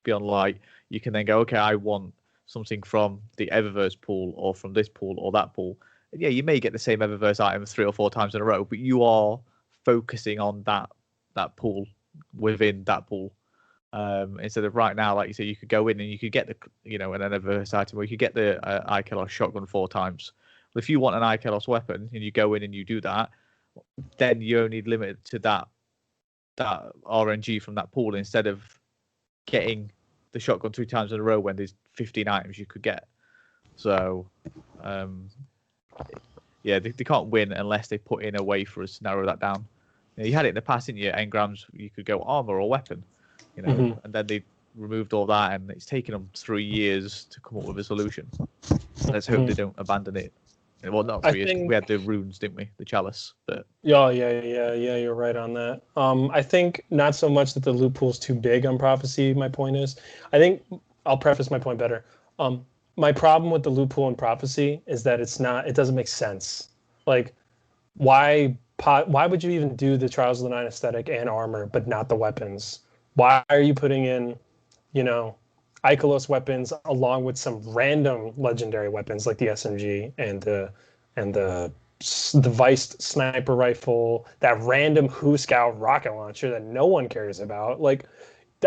S3: Beyond Light, you can then go, okay, I want something from the Eververse pool or from this pool or that pool. And yeah, you may get the same Eververse item 3 or 4 times in a row, but you are focusing on that pool within that pool. Instead of right now, like you say, you could go in and you could get an Eververse item, or you could get the Ikelos shotgun 4 times. Well, if you want an Ikelos weapon and you go in and you do that, then you're only limited to that RNG from that pool instead of getting the shotgun 3 times in a row when there's 15 items you could get. So, yeah, they can't win unless they put in a way for us to narrow that down. You had it in the past, didn't you? Engrams, you could go armor or weapon, and then they removed all that, and it's taken them 3 years to come up with a solution. Let's hope they don't abandon it. Well, not 3 years. We had the runes, didn't we? The chalice. But
S1: yeah. You're right on that. I think not so much that the loot pool's too big on Prophecy. My point is, I think I'll preface my point better. My problem with the loot pool in Prophecy is that it doesn't make sense. Like, why would you even do the Trials of the Nine aesthetic and armor, but not the weapons? Why are you putting in, Ikelos weapons along with some random legendary weapons like the SMG and the devised sniper rifle, that random Scout rocket launcher that no one cares about? Like,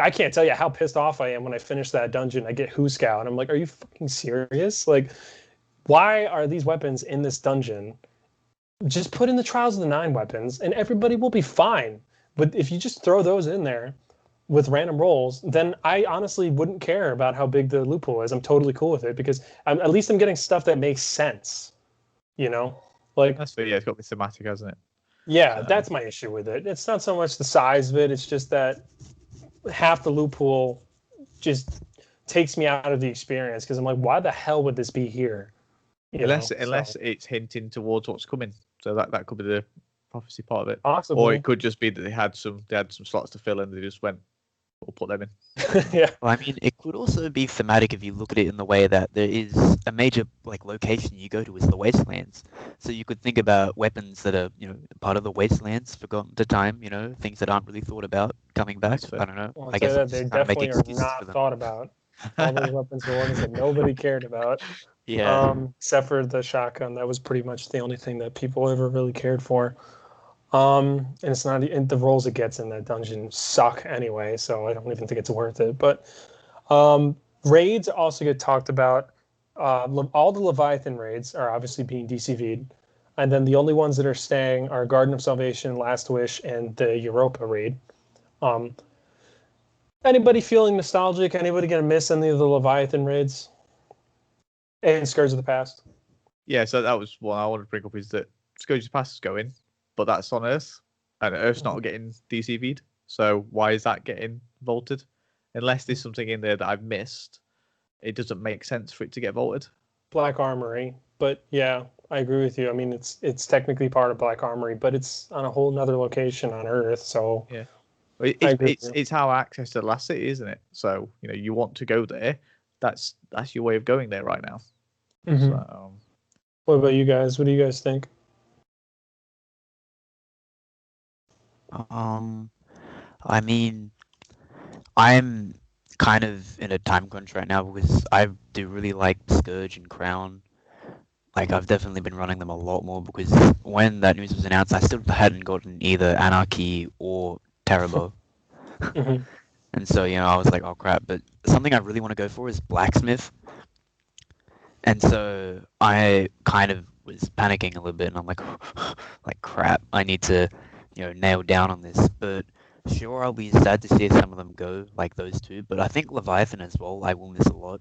S1: I can't tell you how pissed off I am when I finish that dungeon. I get Scout, and I'm like, are you fucking serious? Like, why are these weapons in this dungeon? Just put in the Trials of the Nine weapons, and everybody will be fine. But if you just throw those in there with random rolls, then I honestly wouldn't care about how big the loot pool is. I'm totally cool with it because at least I'm getting stuff that makes sense. Like
S3: that's fair. Yeah, it's got the thematic, hasn't it?
S1: Yeah, that's my issue with it. It's not so much the size of it. It's just that half the loot pool just takes me out of the experience because I'm like, why the hell would this be here?
S3: Unless it's hinting towards what's coming. So that could be the Prophecy part of it.
S1: Possibly.
S3: Or it could just be that they had some slots to fill and they just went, we'll put them in.
S1: Yeah.
S2: Well, I mean, it could also be thematic if you look at it in the way that there is a major location you go to is the Wastelands. So you could think about weapons that are part of the Wastelands, forgotten to time, things that aren't really thought about coming back. I don't know.
S1: Well,
S2: I guess
S1: they definitely are not thought about. All those weapons are ones that nobody cared about.
S2: Yeah.
S1: Except for the shotgun. That was pretty much the only thing that people ever really cared for. And it's not, and the rolls it gets in that dungeon suck anyway, so I don't even think it's worth it. But raids also get talked about. All the Leviathan raids are obviously being DCV'd, and then the only ones that are staying are Garden of Salvation, Last Wish, and the Europa raid. Anybody feeling nostalgic? Anybody gonna miss any of the Leviathan raids and Scourge of the Past?
S3: Yeah, so that was what I wanted to bring up, is that Scourge of the Past is going, but that's on Earth. and Earth's not getting DCV'd. So why is that getting vaulted? Unless there's something in there that I've missed, it doesn't make sense for it to get vaulted.
S1: Black Armory, but yeah, I agree with you. I mean, it's technically part of Black Armory, but it's on a whole nother location on Earth. So
S3: Yeah,
S1: I agree with you.
S3: it's how access to the last city, isn't it? So you want to go there. That's your way of going there right now.
S1: Mhm.
S3: So
S1: What about you guys? What do you guys think?
S2: I mean, I'm kind of in a time crunch right now because I do really like Scourge and Crown. Like, I've definitely been running them a lot more because when that news was announced, I still hadn't gotten either Anarchy or Terrible.
S1: Mhm.
S2: And so, I was like, oh crap. But something I really want to go for is Blacksmith. And so I kind of was panicking a little bit, and I'm like, like crap, I need to, nail down on this. But sure, I'll be sad to see some of them go, like those two. But I think Leviathan as well, I will miss a lot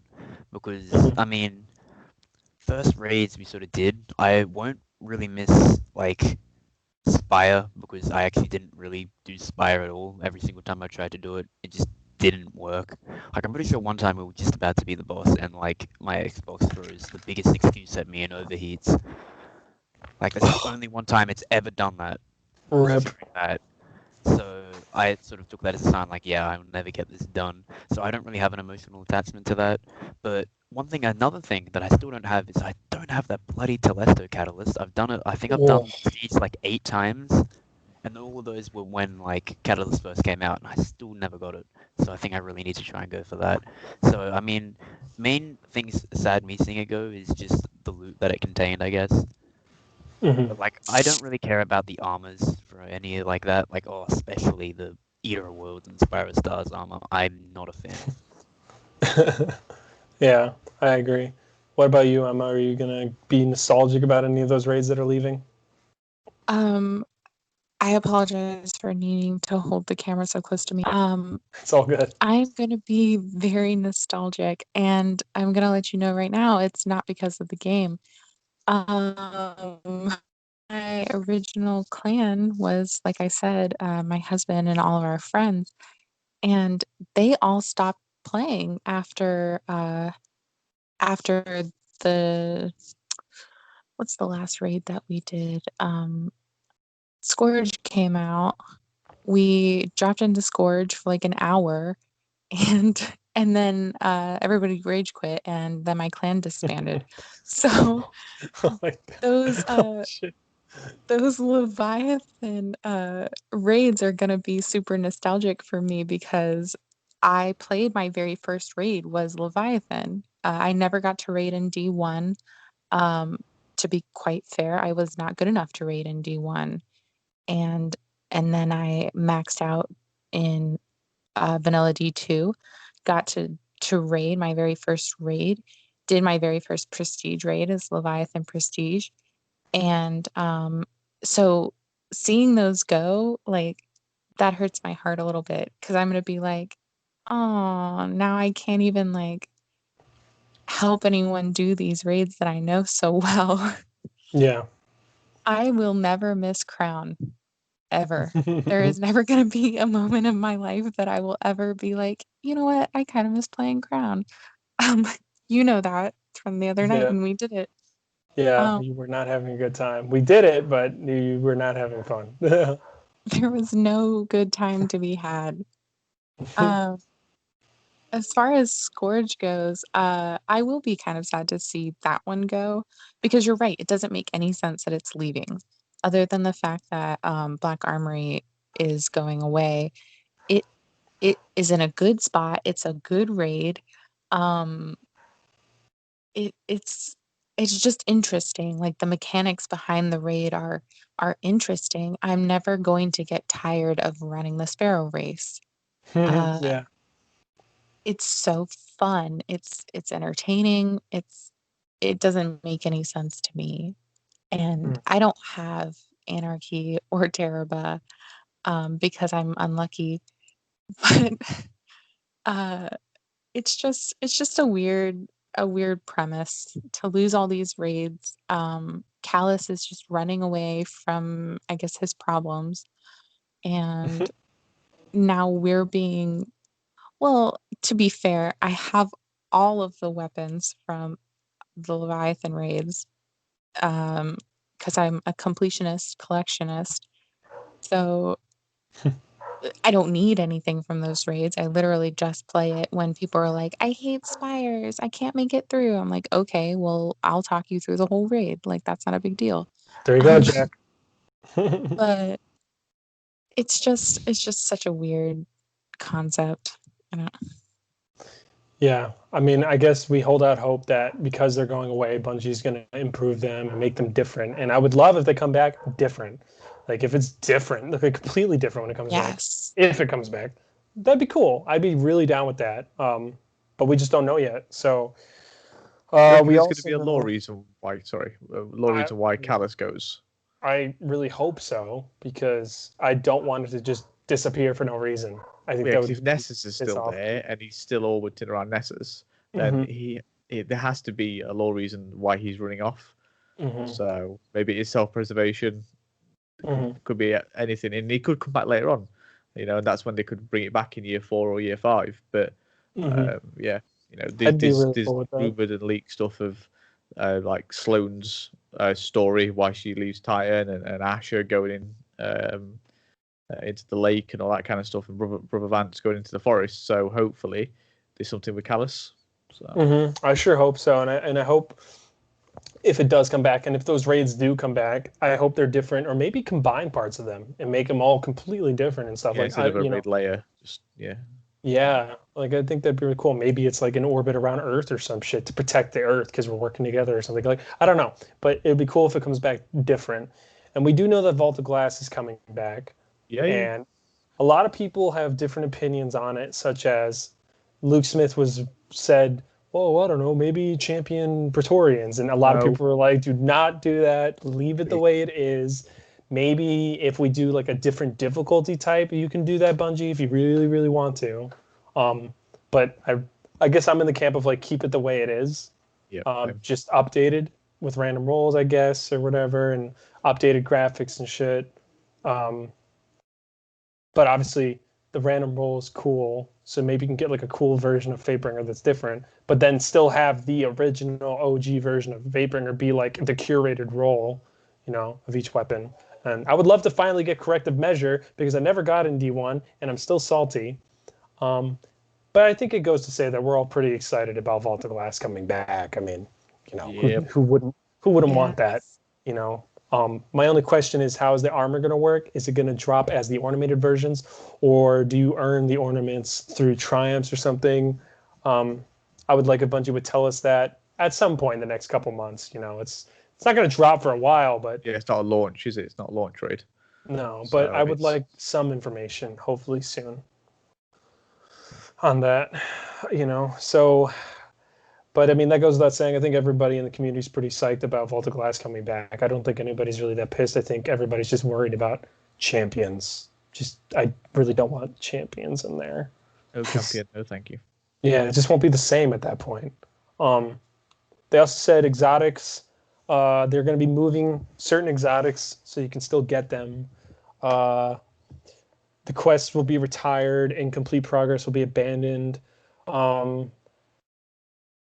S2: because
S1: Mhm.
S2: I mean, first raids we sort of did. I won't really miss like Spire because I actually didn't really do Spire at all. Every single time I tried to do it, it just didn't work. Like, I'm pretty sure one time we were just about to be the boss and like my Xbox throws the biggest excuse at me and overheats. Like, that's the only one time it's ever done that.
S1: Rip.
S2: During that. So I sort of took that as a sign, like, yeah, I'll never get this done. So I don't really have an emotional attachment to that. But another thing that I still don't have is I don't have that bloody Telesto catalyst. I've done it. I think I've done Siege like 8 times, and all of those were when like Catalyst first came out, and I still never got it. So I think I really need to try and go for that. So I mean, main things sad me seeing it go is just the loot that it contained, I guess.
S1: Mhm.
S2: But like, I don't really care about the armors for any like that. Like, especially the Eater of Worlds and Spyro Stars armor. I'm not a fan.
S1: Yeah, I agree. What about you, Emma? Are you gonna be nostalgic about any of those raids that are leaving?
S4: I apologize for needing to hold the camera so close to me.
S1: It's all good.
S4: I'm gonna be very nostalgic, and I'm gonna let you know right now, it's not because of the game. My original clan was, like I said, my husband and all of our friends, and they all stopped playing after the what's the last raid that we did? Scourge came out. We dropped into Scourge for like an hour, and then everybody rage quit, and then my clan disbanded. So
S1: Oh my God.
S4: those
S1: Oh, shit.
S4: those Leviathan raids are gonna be super nostalgic for me because I played my very first raid was Leviathan. I never got to raid in D1. Um, to be quite fair, I was not good enough to raid in D1, and then I maxed out in vanilla D2, got to raid my very first raid, did my very first prestige raid as Leviathan Prestige, and so seeing those go, like, that hurts my heart a little bit because I'm gonna be like, oh, now I can't even like help anyone do these raids that I know so well.
S1: Yeah.
S4: I will never miss Crown ever. There is never going to be a moment in my life that I will ever be like, you know what? I kind of miss playing Crown. Um, you know that from the other night
S1: Yeah.
S4: when we did it.
S1: Yeah,
S4: Um,
S1: you were not having a good time. We did it, but you were not having fun.
S4: there was no good time to be had. Um, as far as Scourge goes, I will be kind of sad to see that one go because you're right. It doesn't make any sense that it's leaving, other than the fact that Black Armory is going away. It it is in a good spot. It's a good raid. Um, it's just interesting. Like the mechanics behind the raid are interesting. I'm never going to get tired of running the Sparrow race. Uh,
S1: Yeah.
S4: it's so fun. It's entertaining. It doesn't make any sense to me. And
S1: Mm.
S4: I don't have Anarchy or Teraba because I'm unlucky. But uh, it's just a weird premise to lose all these raids. Callus is just running away from, I guess, his problems. And now we're being, well, to be fair, I have all of the weapons from the Leviathan raids, because I'm a completionist, collectionist. So I don't need anything from those raids. I literally just play it when people are like, I hate spires. I can't make it through. I'm like, okay, well, I'll talk you through the whole raid. Like, that's not a big deal.
S1: There you go, Jack.
S4: But it's just such a weird concept. I don't.
S1: Yeah, I mean, I guess we hold out hope that because they're going away, Bungie's going to improve them and make them different. And I would love if they come back different. Like if it's different, like completely different when it comes back.
S4: Yes.
S1: If it comes back, that'd be cool. I'd be really down with that. But we just don't know yet. So we
S3: there's
S1: also
S3: going to be a law reason why. Sorry, law reason why Callus goes.
S1: I really hope so because I don't want it to just disappear for no reason. I think that would
S3: if Nessus is still there and he's still orbiting around Nessus, then there has to be a law reason why he's running off. So maybe it's self-preservation. Could be anything, and he could come back later on, and that's when they could bring it back in year 4 or year 5. But yeah, there's rumored and leaked stuff of like Sloane's story, why she leaves Titan, and Asher going in into the lake and all that kind of stuff, and Brother Vance going into the forest. So hopefully there's something with Callus. So
S1: I sure hope so, and I hope if it does come back, and if those raids do come back, I hope they're different, or maybe combine parts of them and make them all completely different and stuff.
S3: Yeah,
S1: like
S3: instead of a raid layer, just
S1: Yeah, like I think that'd be really cool. Maybe it's like an orbit around Earth or some shit to protect the Earth because we're working together or something. Like I don't know, but it'd be cool if it comes back different. And we do know that Vault of Glass is coming back.
S3: Yeah.
S1: And a lot of people have different opinions on it, such as Luke Smith said, "Oh, I don't know, maybe champion Praetorians," and a lot of people were like, "Do not do that. Leave it the way it is." Maybe if we do like a different difficulty type, you can do that, Bungie, if you really, really want to. But I guess I'm in the camp of like keep it the way it is. Just updated with random rolls, I guess, or whatever, and updated graphics and shit. But obviously the random roll is cool, so maybe you can get like a cool version of Fatebringer that's different, but then still have the original OG version of Fatebringer be like the curated roll, of each weapon. And I would love to finally get corrective measure because I never got in D1 and I'm still salty. But I think it goes to say that we're all pretty excited about Vault of Glass coming back. I mean, who wouldn't want that? My only question is, how is the armor going to work? Is it going to drop as the ornamented versions, or do you earn the ornaments through triumphs or something? I would like a Bungie would tell us that at some point in the next couple months. It's not going to drop for a while, but
S3: it's not a launch, is it? It's not a launch raid.
S1: No, but I would like some information, hopefully soon, on that. So. But I mean, that goes without saying. I think everybody in the community is pretty psyched about Vault of Glass coming back. I don't think anybody's really that pissed. I think everybody's just worried about champions. I really don't want champions in there.
S3: No champion, no thank you.
S1: Yeah, it just won't be the same at that point. They also said exotics. They're going to be moving certain exotics so you can still get them. The quests will be retired and complete progress will be abandoned.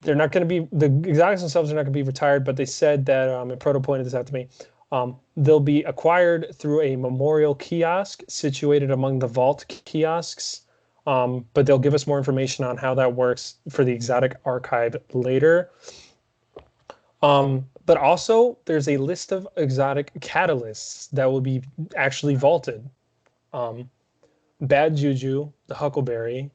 S1: They're not going to be, the exotics themselves are not going to be retired, but they said that, and Proto pointed this out to me, they'll be acquired through a memorial kiosk situated among the vault kiosks, but they'll give us more information on how that works for the exotic archive later. But also, there's a list of exotic catalysts that will be actually vaulted. Bad Juju, the Huckleberry,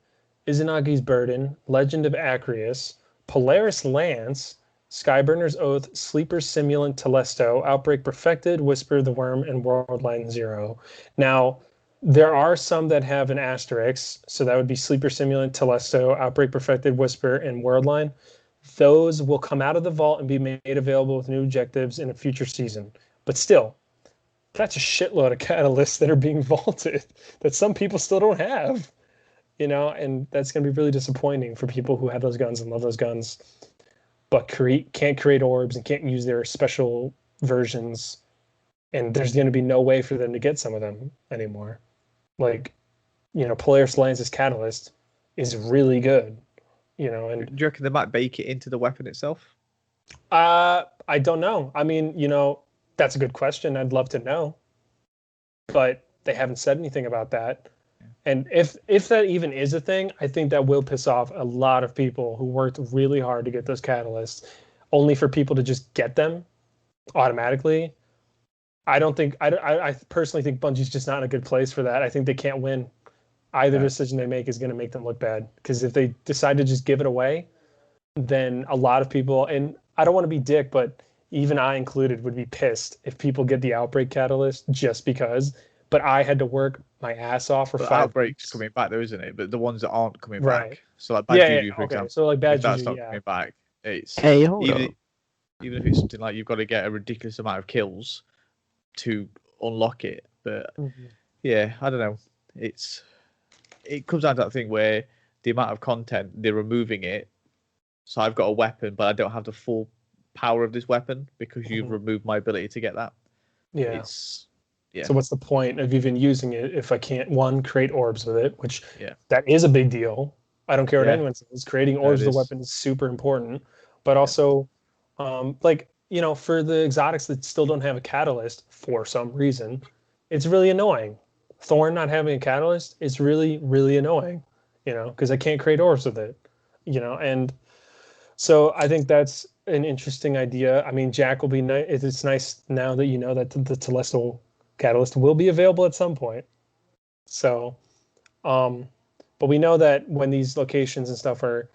S1: Izanagi's Burden, Legend of Acreus, Polaris Lance, Skyburner's Oath, Sleeper's Simulant Telesto, Outbreak Perfected, Whisper the Worm, and Worldline Zero. Now, there are some that have an asterisk, so that would be Sleeper Simulant Telesto, Outbreak Perfected, Whisper, and Worldline. Those will come out of the vault and be made available with new objectives in a future season. But still, that's a shitload of catalysts that are being vaulted that some people still don't have. And that's going to be really disappointing for people who have those guns and love those guns, but can't create orbs and can't use their special versions. And there's going to be no way for them to get some of them anymore. Like, Polaris Lance's catalyst is really good. And
S3: Do you reckon they might bake it into the weapon itself?
S1: I don't know. I mean, that's a good question. I'd love to know, but they haven't said anything about that. And if that even is a thing, I think that will piss off a lot of people who worked really hard to get those catalysts, only for people to just get them automatically. I don't think I personally think Bungie's just not in a good place for that. I think they can't win. Either decision they make is going to make them look bad, because if they decide to just give it away, then a lot of people, and I don't want to be dick, but even I included, would be pissed if people get the Outbreak catalyst just because. But I had to work my ass off for 5
S3: Outbreak's
S1: weeks.
S3: coming back though, isn't it? But the ones that aren't coming
S1: Right.
S3: back, so like Bad Juju, for
S1: okay.
S3: example,
S1: So like Bad
S3: if that's
S1: Juju,
S3: not coming back, it's
S2: Hey, hold up.
S3: even if it's something like you've got to get a ridiculous amount of kills to unlock it. But yeah, I don't know. It comes down to that thing where the amount of content, they're removing it. So I've got a weapon, but I don't have the full power of this weapon because you've removed my ability to get that.
S1: Yeah.
S3: Yeah.
S1: So what's the point of even using it if I can't, one, create orbs with it, which
S3: Yeah.
S1: that is a big deal. I don't care what anyone says. Creating orbs with the weapon is super important. But also, for the exotics that still don't have a catalyst for some reason, it's really annoying. Thorn not having a catalyst is really, really annoying, because I can't create orbs with it, and so I think that's an interesting idea. I mean, Jack will be nice. It's nice now that that the Celestial catalyst will be available at some point. So, but we know that when these locations and stuff are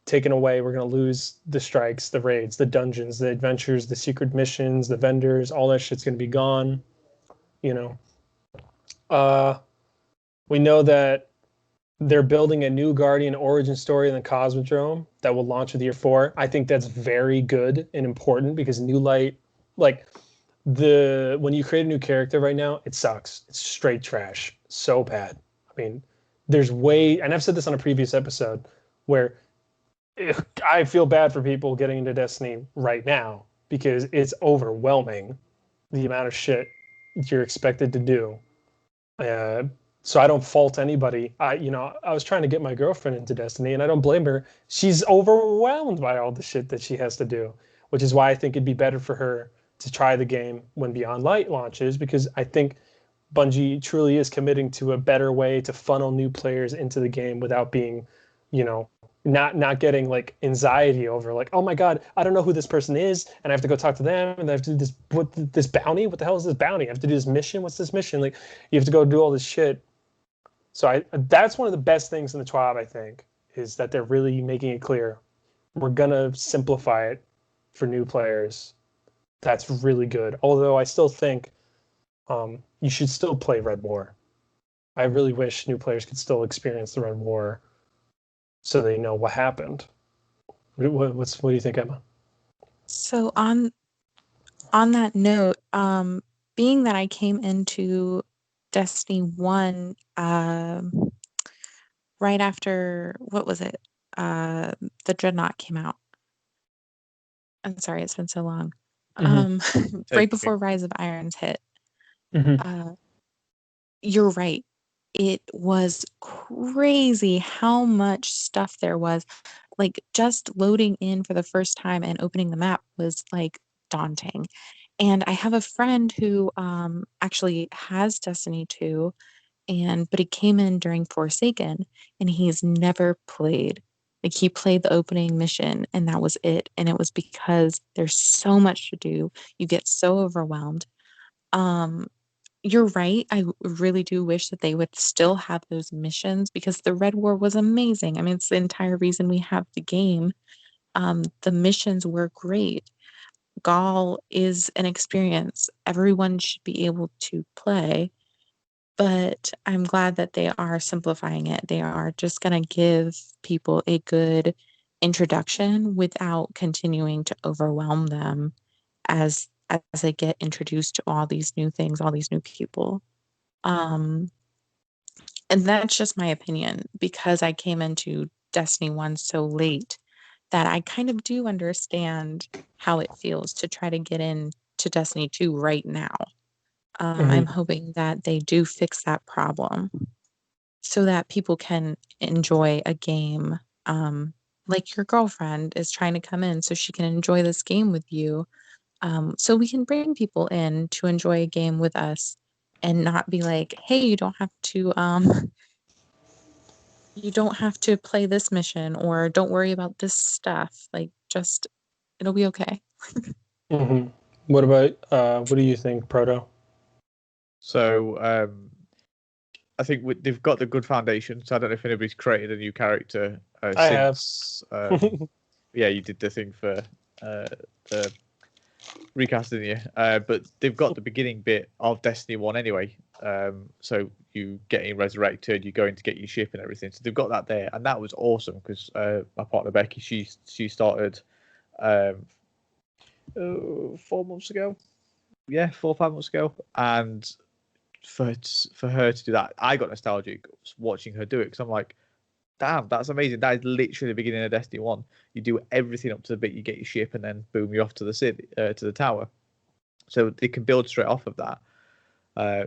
S1: taken away, we're going to lose the strikes, the raids, the dungeons, the adventures, the secret missions, the vendors, all that shit's going to be gone. We know that they're building a new Guardian origin story in the Cosmodrome that will launch with year 4. I think that's very good and important because New Light, when you create a new character right now, it sucks. It's straight trash. So bad. I mean, and I've said this on a previous episode, where I feel bad for people getting into Destiny right now because it's overwhelming, the amount of shit you're expected to do. So I don't fault anybody. I was trying to get my girlfriend into Destiny, and I don't blame her. She's overwhelmed by all the shit that she has to do, which is why I think it'd be better for her to try the game when Beyond Light launches, because I think Bungie truly is committing to a better way to funnel new players into the game without being, not getting anxiety over oh my god, I don't know who this person is, and I have to go talk to them, and I have to do this bounty. What the hell is this bounty? I have to do this mission. What's this mission? You have to go do all this shit. So that's one of the best things in the TWAB, I think, is that they're really making it clear we're gonna simplify it for new players. That's really good. Although I still think you should still play Red War. I really wish new players could still experience the Red War so they know what happened. What do you think, Emma?
S4: So on that note, being that I came into Destiny 1 right after, what was it? The Dreadnought came out. I'm sorry, it's been so long. Right before Rise of Irons hit. You're right. It was crazy how much stuff there was. Just loading in for the first time and opening the map was daunting. And I have a friend who actually has Destiny 2, but he came in during Forsaken, and he's never played. He played the opening mission, and that was it. And it was because there's so much to do. You get so overwhelmed. You're right. I really do wish that they would still have those missions, because the Red War was amazing. I mean, it's the entire reason we have the game. The missions were great. Gaul is an experience everyone should be able to play, but I'm glad that they are simplifying it. They are just going to give people a good introduction without continuing to overwhelm them as they get introduced to all these new things, all these new people. And that's just my opinion, because I came into Destiny 1 so late that I kind of do understand how it feels to try to get into Destiny 2 right now. I'm hoping that they do fix that problem so that people can enjoy a game. Like your girlfriend is trying to come in so she can enjoy this game with you. So we can bring people in to enjoy a game with us and not be like, hey, you don't have to play this mission or don't worry about this stuff. Like just it'll be okay.
S1: What about what do you think, Proto?
S3: So I think they've got the good foundation. So I don't know if anybody's created a new character
S1: I
S3: since. Yeah, you did the thing for the recast, didn't you? But they've got the beginning bit of Destiny 1 anyway. So you getting resurrected, you going to get your ship and everything. So they've got that there, and that was awesome because my partner Becky, she started 4 months ago. Yeah, 4 or 5 months ago, and for her to do that, I got nostalgic watching her do it because I'm like, damn, that's amazing. That is literally the beginning of Destiny 1. You do everything up to the bit, you get your ship, and then boom, you're off to the city, to the tower. So they can build straight off of that.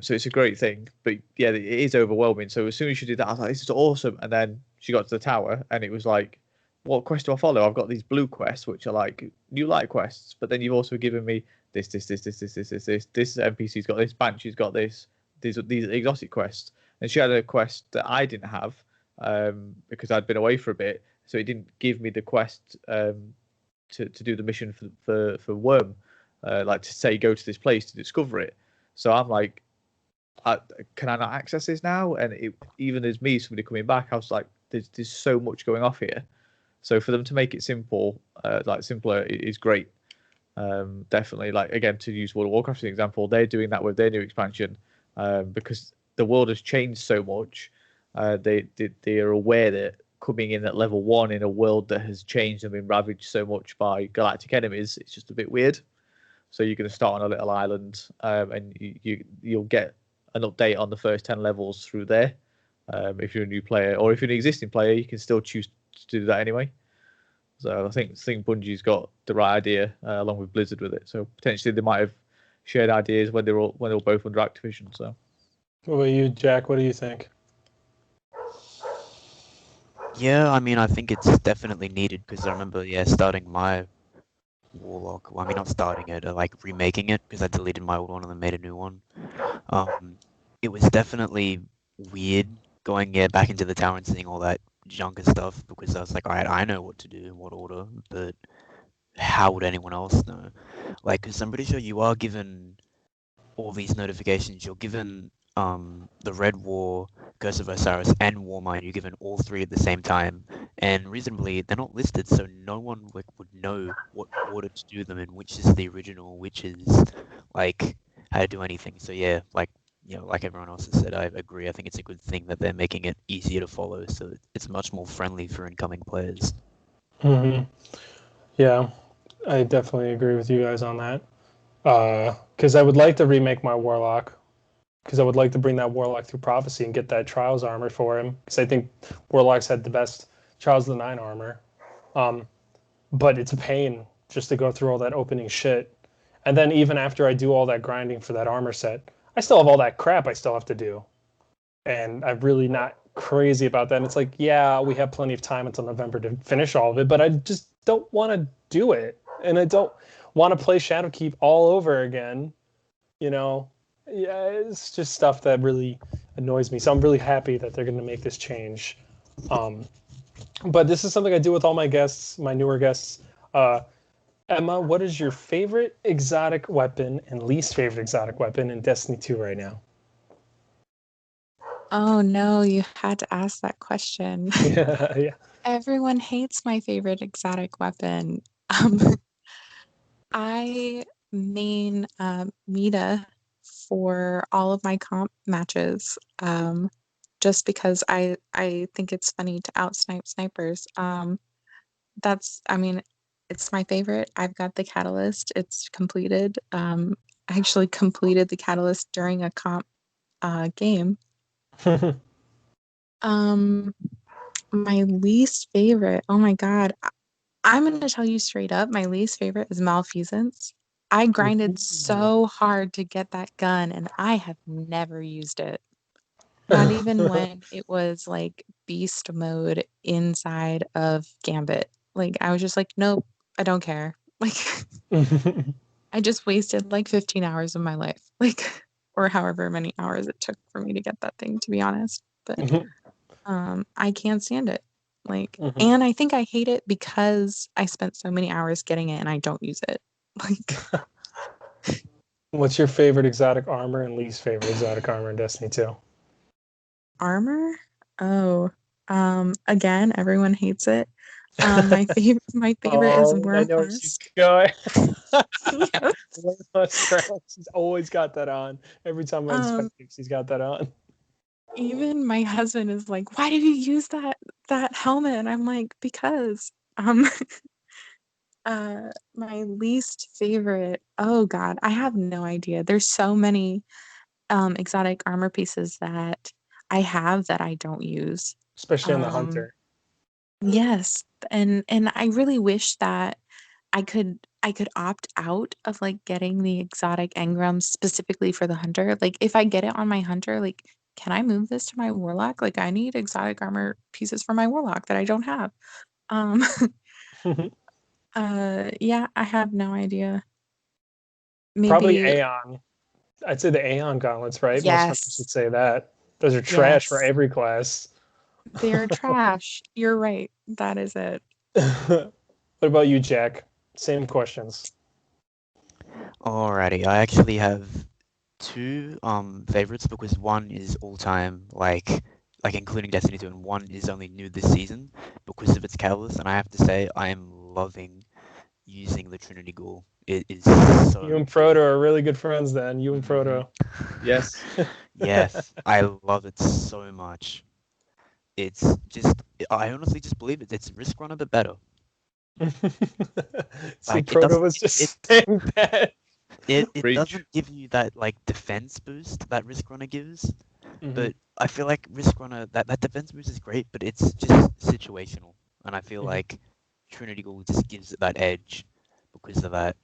S3: So it's a great thing. But yeah, it is overwhelming. So as soon as she did that, I was like, this is awesome. And then she got to the tower, and it was like, what quest do I follow? I've got these blue quests, which are like new light quests, but then you've also given me this NPC's got this, Banshee's got this, these exotic quests. And she had a quest that I didn't have because I'd been away for a bit, so it didn't give me the quest to do the mission for Worm, like to say go to this place to discover it. So I'm like, can I not access this now? And even as me, somebody coming back, I was like, there's so much going off here. So for them to make it simple, like simpler, is great. Definitely, like again, to use World of Warcraft as an example, they're doing that with their new expansion because the world has changed so much. They are aware that coming in at level 1 in a world that has changed and been ravaged so much by galactic enemies, it's just a bit weird. So you're going to start on a little island, and you'll get an update on the first 10 levels through there. If you're a new player, or if you're an existing player, you can still choose to do that anyway. So I think Bungie's got the right idea along with Blizzard with it. So potentially they might have shared ideas when they were both under Activision. So
S1: What about you, Jack? What do you think?
S2: Yeah, I mean, I think it's definitely needed because I remember, starting my Warlock. Well, I mean, not starting it, like remaking it because I deleted my old one and then made a new one. It was definitely weird going back into the tower and seeing all that junk and stuff because I was like, all right, I know what to do in what order, but how would anyone else know? Like, because I'm pretty sure you are given all these notifications. You're given the Red War, Curse of Osiris, and Warmind. You're given all three at the same time, and reasonably they're not listed, so no one would know what order to do them in, which is the original, which is like how to do anything. So yeah, like like everyone else has said, I agree. I think it's a good thing that they're making it easier to follow, so it's much more friendly for incoming players.
S1: Yeah, I definitely agree with you guys on that. Because I would like to remake my Warlock. Because I would like to bring that Warlock through Prophecy and get that Trials armor for him. Because I think Warlocks had the best Trials of the 9 armor. But it's a pain just to go through all that opening shit. And then even after I do all that grinding for that armor set, I still have all that crap I still have to do. And I'm really not crazy about that. And it's like, yeah, we have plenty of time until November to finish all of it, but I just don't want to do it. And I don't want to play Shadowkeep all over again. Yeah, it's just stuff that really annoys me. So I'm really happy that they're going to make this change. But this is something I do with all my guests, my newer guests. Emma, what is your favorite exotic weapon and least favorite exotic weapon in Destiny 2 right now?
S4: Oh no, you had to ask that question.
S1: Yeah.
S4: Everyone hates my favorite exotic weapon. I main Mita for all of my comp matches, just because I think it's funny to outsnipe snipers. It's my favorite. I've got the catalyst. It's completed. I actually completed the catalyst during a comp game. My least favorite. Oh my god. I'm going to tell you straight up, my least favorite is Malfeasance. I grinded so hard to get that gun, and I have never used it. Not even when it was like beast mode inside of Gambit. Like, I was just like, nope, I don't care. Like, I just wasted like 15 hours of my life, like, or however many hours it took for me to get that thing, to be honest. But I can't stand it. Like, and I think I hate it because I spent so many hours getting it and I don't use it. Like,
S1: What's your favorite exotic armor and least favorite exotic armor in Destiny 2?
S4: armor? Oh, again, everyone hates it. My favorite is
S1: I
S4: Worm
S1: know where she's
S4: Husk.
S1: going.
S4: Yes.
S1: She's always got that on. Every time I inspect him, she's got that on.
S4: Even my husband is like, "Why do you use that helmet?" And I'm like, "Because." My least favorite. Oh God, I have no idea. There's so many exotic armor pieces that I have that I don't use.
S1: Especially on the hunter.
S4: Yes, and I really wish that I could opt out of like getting the exotic engrams specifically for the hunter. Like if I get it on my hunter, like can I move this to my warlock? Like I need exotic armor pieces for my warlock that I don't have. Um yeah, I have no idea.
S1: Probably
S4: Maybe
S1: Aeon. I'd say the Aeon gauntlets, right? Most hunters would
S4: yes.
S1: say that. Those are trash for
S4: Yes.
S1: every class.
S4: They're trash. You're right. That is it.
S1: What about you, Jack? Same questions.
S2: Alrighty, I actually have two favorites because one is all time, like including Destiny 2, and one is only new this season because of its catalyst. And I have to say, I am loving using the Trinity Ghoul. It is so
S1: You and
S2: cool.
S1: Proto are really good friends then. You and Proto.
S3: Yes.
S2: Yes, I love it so much. It's just, I honestly just believe it. It's Risk Runner, but better.
S1: See,
S2: It
S1: Proto
S2: doesn't,
S1: was
S2: it, it,
S1: just saying that.
S2: it
S3: Preach.
S2: doesn't give you that like defense boost that Risk Runner gives.
S1: Mhm.
S2: But I feel like Risk Runner, that defense boost is great, but it's just situational. And I feel
S1: Mhm.
S2: like Trinity Ghoul just gives it that edge because of that.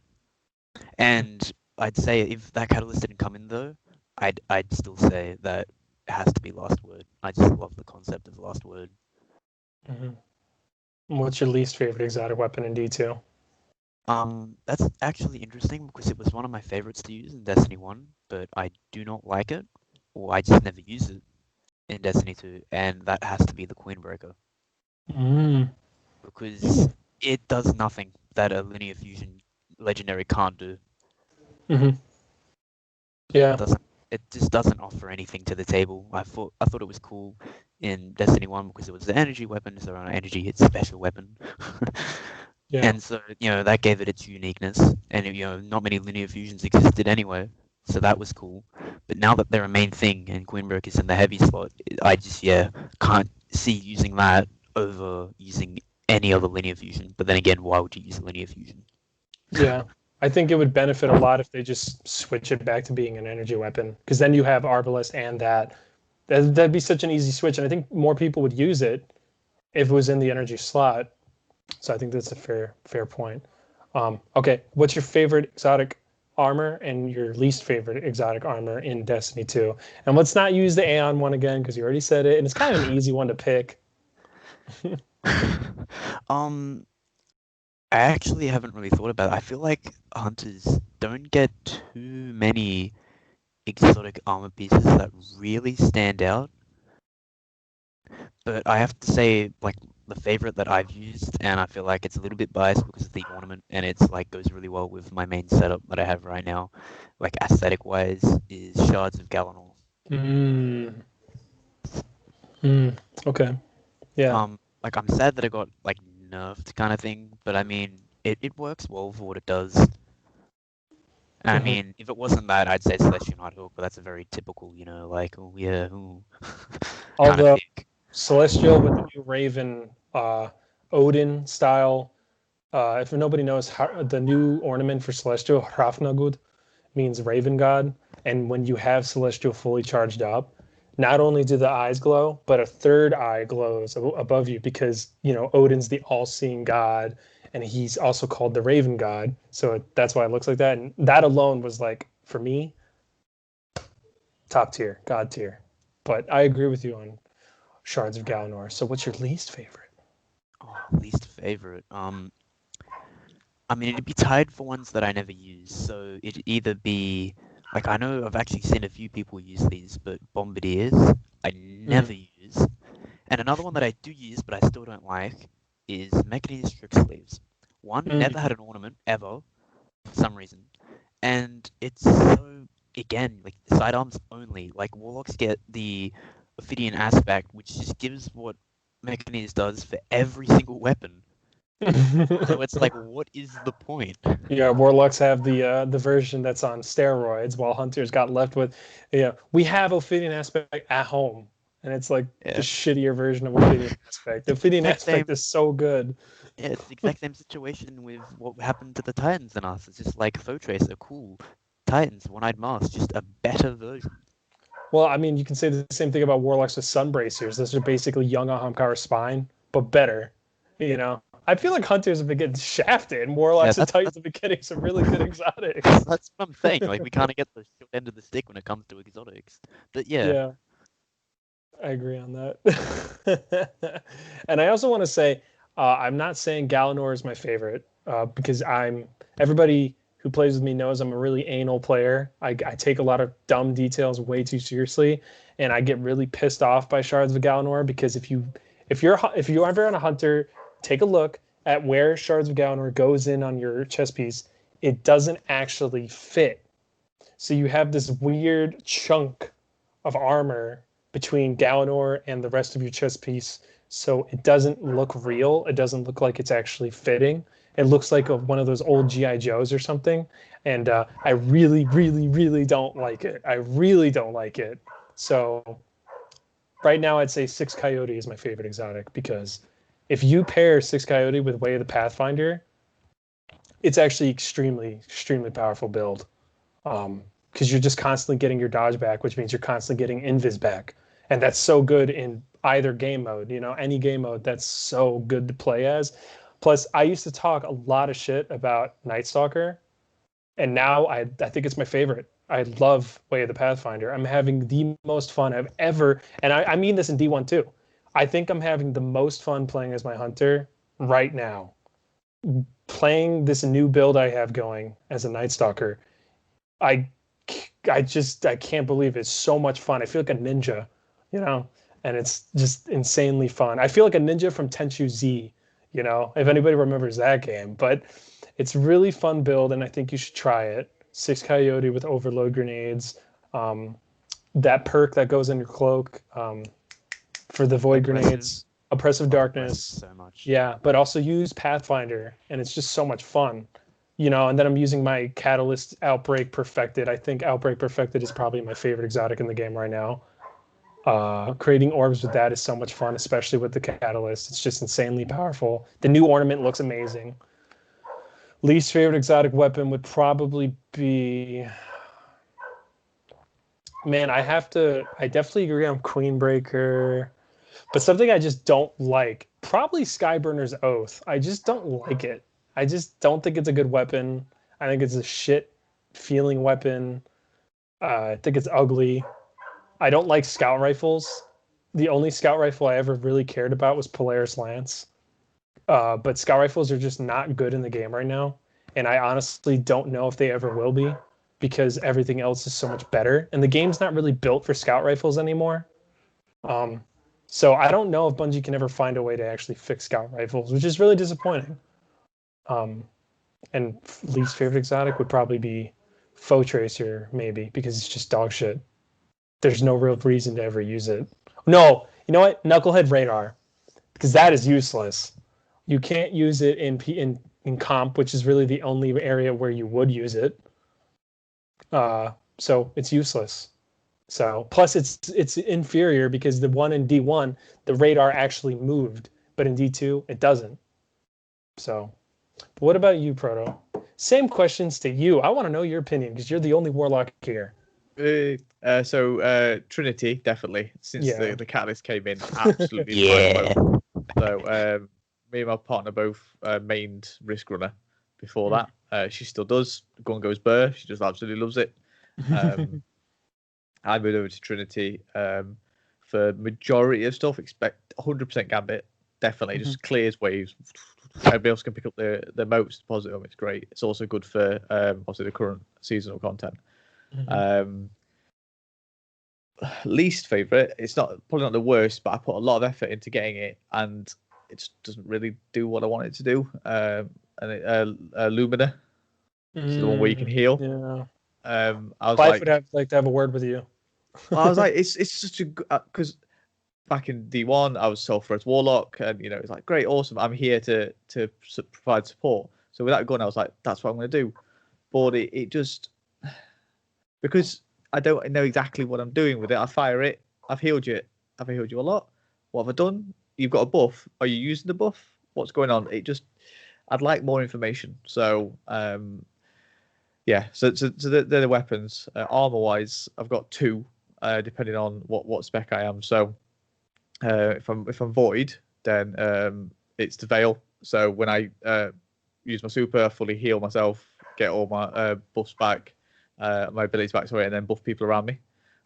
S2: And I'd say if that catalyst didn't come in though, I'd still say that it has to be Last Word. I just love the concept of Last Word.
S1: Mhm. What's your least favorite exotic weapon in D2?
S2: That's actually interesting because it was one of my favorites to use in Destiny 1, but I do not like it, or I just never use it in Destiny 2, and that has to be the Queenbreaker.
S1: Mm.
S2: Because it does nothing that a linear fusion legendary can't do.
S1: Mm-hmm. Yeah.
S2: It just doesn't offer anything to the table. I thought it was cool in Destiny 1 because it was the energy weapon, so an energy hit special weapon.
S1: Yeah.
S2: And so, that gave it its uniqueness. And not many linear fusions existed anyway. So that was cool. But now that they're a main thing and Queenbreaker is in the heavy slot, I just can't see using that over using any other linear fusion. But then again, why would you use a linear fusion?
S1: Yeah. I think it would benefit a lot if they just switch it back to being an energy weapon, because then you have Arbalest and that. That'd be such an easy switch, and I think more people would use it if it was in the energy slot. So I think that's a fair point. Okay, what's your favorite exotic armor and your least favorite exotic armor in Destiny 2? And let's not use the Aeon one again because you already said it, and it's kind of an easy one to pick.
S2: I actually haven't really thought about it. I feel like hunters don't get too many exotic armor pieces that really stand out. But I have to say, like, the favorite that I've used, and I feel like it's a little bit biased because of the ornament, and it's like goes really well with my main setup that I have right now, like aesthetic wise, is Shards of Galanor.
S1: Mm. Okay. Yeah.
S2: Like I'm sad that it got like nerfed kind of thing, but I mean, it works well for what it does. I mean, if it wasn't that, I'd say Celestial Nighthawk, but that's a very typical, like, oh yeah, ooh, kind of
S1: Although
S2: pick.
S1: Celestial with the new Raven Odin style. If nobody knows, the new ornament for Celestial, Hrafnagud, means Raven God. And when you have Celestial fully charged up, not only do the eyes glow, but a third eye glows above you because, Odin's the all-seeing God and he's also called the Raven God, so that's why it looks like that. And that alone was like, for me, top tier, god tier. But I agree with you on Shards of Galanor. So what's your least favorite?
S2: Oh, least favorite. I mean, it'd be tied for ones that I never use. So it'd either be like, I know I've actually seen a few people use these, but Bombardiers I never use. And another one that I do use, but I still don't like, is Mechanese Trick Sleeves. One, never had an ornament ever, for some reason, and it's so, again, like sidearms only. Like Warlocks get the Ophidian aspect, which just gives what Mechanese does for every single weapon. So it's like, what is the point?
S1: Yeah, Warlocks have the version that's on steroids, while Hunters got left with, we have Ophidian aspect at home, and it's like the shittier version of Ophidian aspect. The Ophidian aspect is so good.
S2: Yeah, it's the exact same situation with what happened to the Titans in us. It's just like Foe Tracer, cool. Titans, One-Eyed Mask, just a better version.
S1: Well, I mean, you can say the same thing about Warlocks with Sunbracers. Those are basically young Ahamkara Spine, but better. I feel like Hunters have been getting shafted, and Warlocks and Titans have been getting some really good exotics.
S2: That's what I'm saying. Like, we kind of get the short end of the stick when it comes to exotics. But yeah.
S1: I agree on that. And I also want to say, I'm not saying Galanor is my favorite, because everybody who plays with me knows I'm a really anal player. I take a lot of dumb details way too seriously, and I get really pissed off by Shards of Galanor, because if you're ever on a Hunter, take a look at where Shards of Galanor goes in on your chest piece. It doesn't actually fit. So you have this weird chunk of armor between Galanor and the rest of your chest piece, so it doesn't look real. It doesn't look like it's actually fitting. It looks like one of those old G.I. Joes or something, and I really, really, really don't like it. I really don't like it. So right now I'd say Six Coyote is my favorite exotic, because if you pair Six Coyote with Way of the Pathfinder, it's actually extremely, extremely powerful build. Because you're just constantly getting your dodge back, which means you're constantly getting invis back. And that's so good in either game mode, any game mode, that's so good to play as. Plus, I used to talk a lot of shit about Night Stalker, and now I think it's my favorite. I love Way of the Pathfinder. I'm having the most fun I've ever, and I mean this in D1 too. I think I'm having the most fun playing as my Hunter right now. Playing this new build I have going as a Night Stalker, I can't believe it's so much fun. I feel like a ninja, and it's just insanely fun. I feel like a ninja from Tenchu Z, if anybody remembers that game. But it's really fun build, and I think you should try it. Six Coyote with overload grenades, that perk that goes in your cloak, for the void grenades, oppressive darkness.
S2: So much.
S1: Yeah, but also use Pathfinder, and it's just so much fun. And then I'm using my Catalyst Outbreak Perfected. I think Outbreak Perfected is probably my favorite exotic in the game right now. Creating orbs with that is so much fun, especially with the Catalyst. It's just insanely powerful. The new ornament looks amazing. Least favorite exotic weapon would probably be... Man, I definitely agree on Queenbreaker. But something I just don't like, probably Skyburner's Oath. I just don't like it. I just don't think it's a good weapon. I think it's a shit feeling weapon. I think it's ugly. I don't like scout rifles. The only scout rifle I ever really cared about was Polaris Lance. But scout rifles are just not good in the game right now. And I honestly don't know if they ever will be, because everything else is so much better. And the game's not really built for scout rifles anymore. So I don't know if Bungie can ever find a way to actually fix scout rifles, which is really disappointing. And least favorite exotic would probably be Foe Tracer, maybe, because it's just dog shit. There's no real reason to ever use it. No, you know what? Knucklehead Radar, because that is useless. You can't use it in comp, which is really the only area where you would use it. So it's useless. So plus it's inferior, because the one in D1, the radar actually moved, but in D2 it doesn't. So, but what about you, Proto? Same questions to you. I want to know your opinion, because you're the only warlock here.
S3: So Trinity, definitely, since the catalyst came in, absolutely. So me and my partner both mained Risk Runner before that. She still does. Gun goes Burr. She just absolutely loves it. I moved over to Trinity for majority of stuff. Expect 100% Gambit. Definitely just clears waves. Everybody else can pick up the moats deposit them. It's great. It's also good for obviously the current seasonal content. Least favorite. It's probably not the worst, but I put a lot of effort into getting it, and it just doesn't really do what I want it to do. Lumina, so the one where you can heal.
S1: Yeah.
S3: I was
S1: Life would like to have a word with you.
S3: I was like, it's such a because back in D1 I was self-res warlock, and it's like great, awesome. I'm here to provide support. So with that gun, I was like, that's what I'm going to do. But it just because I don't know exactly what I'm doing with it. I fire it. I've healed you. Have I healed you a lot? What have I done? You've got a buff. Are you using the buff? What's going on? I'd like more information. So yeah. So they're the weapons. Armor wise, I've got 2, depending on what spec I am. So if I'm void, then it's the veil. So when I use my super, I fully heal myself, get all my buffs back. My abilities back, sorry, and then buff people around me.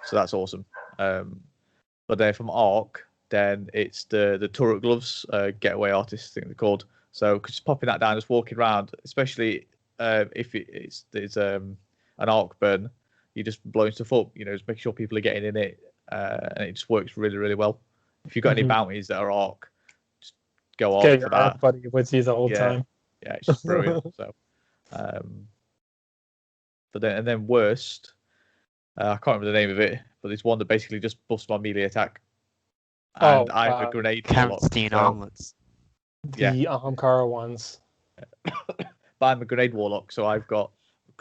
S3: So that's awesome. But then from Arc, then it's the turret gloves, getaway artist, I think they're called. So just popping that down, just walking around, especially if there's an Arc burn, you just blowing stuff up, just make sure people are getting in it, and it just works really, really well. If you've got any bounties that are Arc, just go Arc for that.
S1: Arc buddy with you the whole time.
S3: Yeah, it's just brilliant. So but then worst, I can't remember the name of it, but it's one that basically just busts my melee attack. And I have a grenade
S2: Karnstein armlets.
S1: The Ahamkara ones.
S3: But I'm a grenade warlock, so I've got.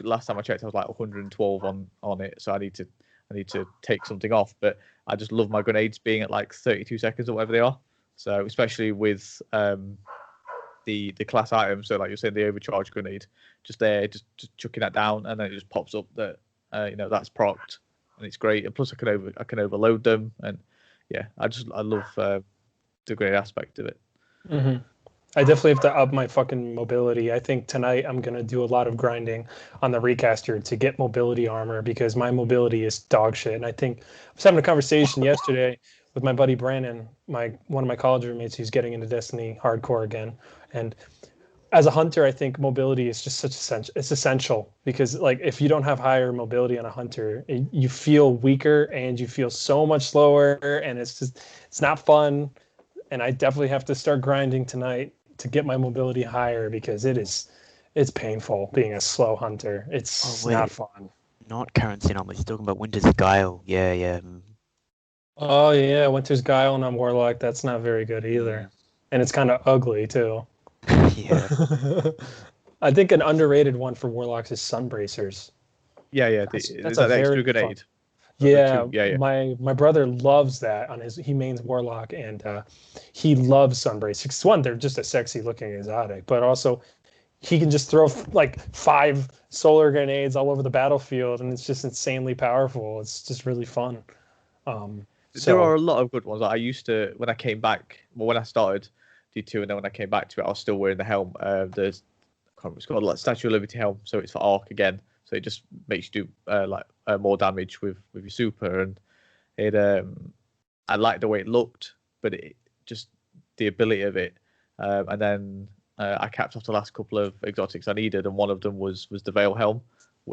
S3: Last time I checked, I was like 112 on it, so I need to take something off. But I just love my grenades being at like 32 seconds or whatever they are. So especially with the class items, so like you're saying, the overcharge grenade, just chucking that down, and then it just pops up that that's procced, and it's great. And plus, I can overload them, and yeah, I love the grenade aspect of it.
S1: I definitely have to up my fucking mobility. I think tonight I'm gonna do a lot of grinding on the recaster to get mobility armor, because my mobility is dog shit. And I think I was having a conversation yesterday with my buddy Brandon, one of my college roommates who's getting into Destiny hardcore again. And as a hunter, I think mobility is just it's essential, because like if you don't have higher mobility on a hunter, you feel weaker and you feel so much slower, and it's not fun. And I definitely have to start grinding tonight to get my mobility higher, because it's painful being a slow hunter. It's not fun.
S2: Not Karnstein armlets. You're talking about Winter's Guile. Yeah.
S1: Oh yeah, Winter's Guile and on Warlock. That's not very good either, and it's kind of ugly too.
S2: Yeah.
S1: I think an underrated one for Warlocks is Sunbracers.
S3: Yeah. That's an extra grenade.
S1: Yeah. My brother loves that on he mains Warlock, and he loves Sunbracers. One, they're just a sexy looking exotic, but also he can just throw like 5 solar grenades all over the battlefield, and it's just insanely powerful. It's just really fun.
S3: There are a lot of good ones. I used to, when I came back, when I started D2, and then when I came back to it, I was still wearing the helm. It's called like Statue of Liberty helm, so it's for Arc again. So it just makes you do more damage with your super, and it I liked the way it looked, but it just the ability of it. And then I capped off the last couple of exotics I needed, and one of them was the Veil helm,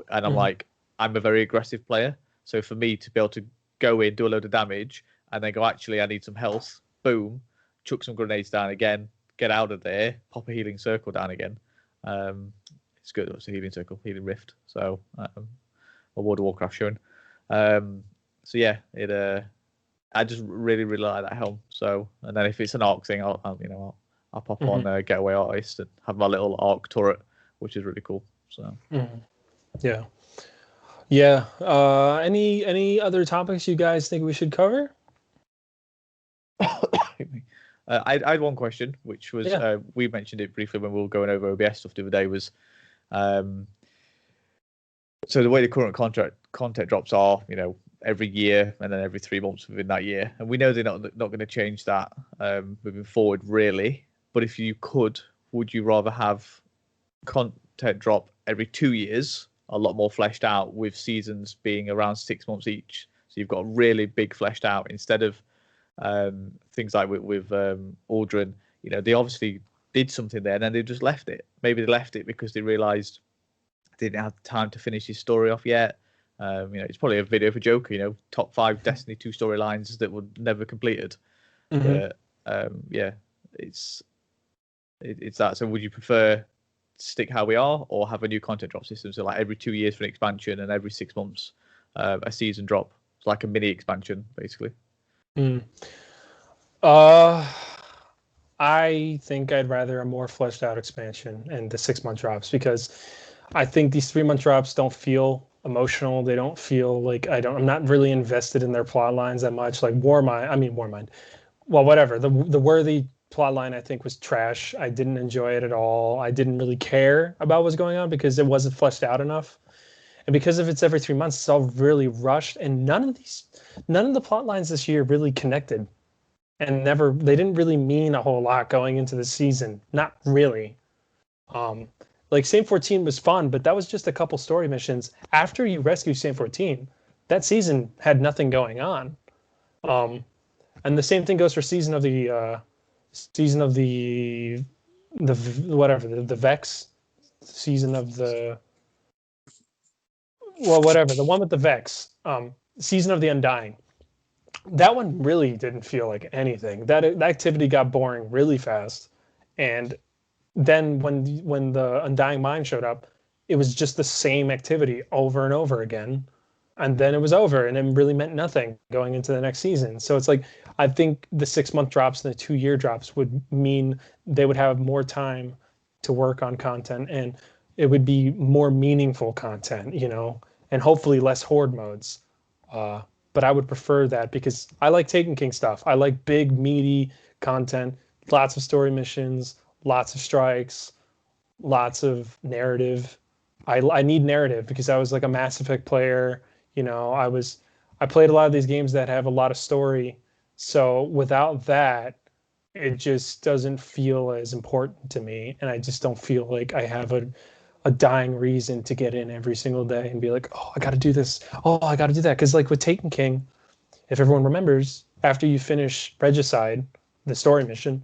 S3: and I'm like, I'm a very aggressive player, so for me to be able to go in, do a load of damage, and then go, actually, I need some health. Boom, chuck some grenades down again, get out of there, pop a healing circle down again. It's good. It's a healing circle, healing rift. So, a World of Warcraft showing. So yeah, I just really like that helm. So, and then if it's an Arc thing, I'll pop on Getaway Artist and have my little Arc turret, which is really cool. So,
S1: yeah. Any other topics you guys think we should cover?
S3: I had one question, which was we mentioned it briefly when we were going over OBS stuff the other day. Was so the way the current content drops are, every year and then every 3 months within that year, and we know they're not going to change that moving forward, really. But if you could, would you rather have content drop every 2 years, a lot more fleshed out, with seasons being around 6 months each? So you've got really big fleshed out instead of things like with Aldrin. They obviously did something there, and then they just left it. Maybe they left it because they realised they didn't have time to finish his story off yet. It's probably a video for Joker. Top 5 Destiny 2 storylines that were never completed.
S1: Mhm.
S3: But yeah, it's that. So would you prefer stick how we are, or have a new content drop system? So like every 2 years for an expansion, and every 6 months a season drop. It's like a mini expansion, basically.
S1: I think I'd rather a more fleshed out expansion and the 6-month drops, because I think these 3-month drops don't feel emotional. They don't feel like I'm not really invested in their plot lines that much. Like Warmind. Well, whatever. The Worthy plot line I think was trash. I didn't enjoy it at all. I didn't really care about what's going on because it wasn't fleshed out enough. And because if it's every 3 months, it's all really rushed, and none of the plot lines this year really connected. And they didn't really mean a whole lot going into the season. Not really. Like Saint 14 was fun, but that was just a couple story missions. After you rescue Saint 14, that season had nothing going on. And the same thing goes for season of the the Vex season of the whatever, the one with the Vex, season of the Undying. That one really didn't feel like anything. That activity got boring really fast, and then when the Undying Mind showed up, it was just the same activity over and over again, and then it was over, and it really meant nothing going into the next season. So it's like, I think the 6-month drops and the 2-year drops would mean they would have more time to work on content, and it would be more meaningful content, and hopefully less horde modes. But I would prefer that because I like Taken King stuff. I like big, meaty content, lots of story missions, lots of strikes, lots of narrative. I need narrative because I was like a Mass Effect player. I played a lot of these games that have a lot of story. So without that, it just doesn't feel as important to me, and I just don't feel like I have a dying reason to get in every single day and be like, oh, I got to do this. Oh, I got to do that. Because like with Taken King, if everyone remembers, after you finish Regicide, the story mission,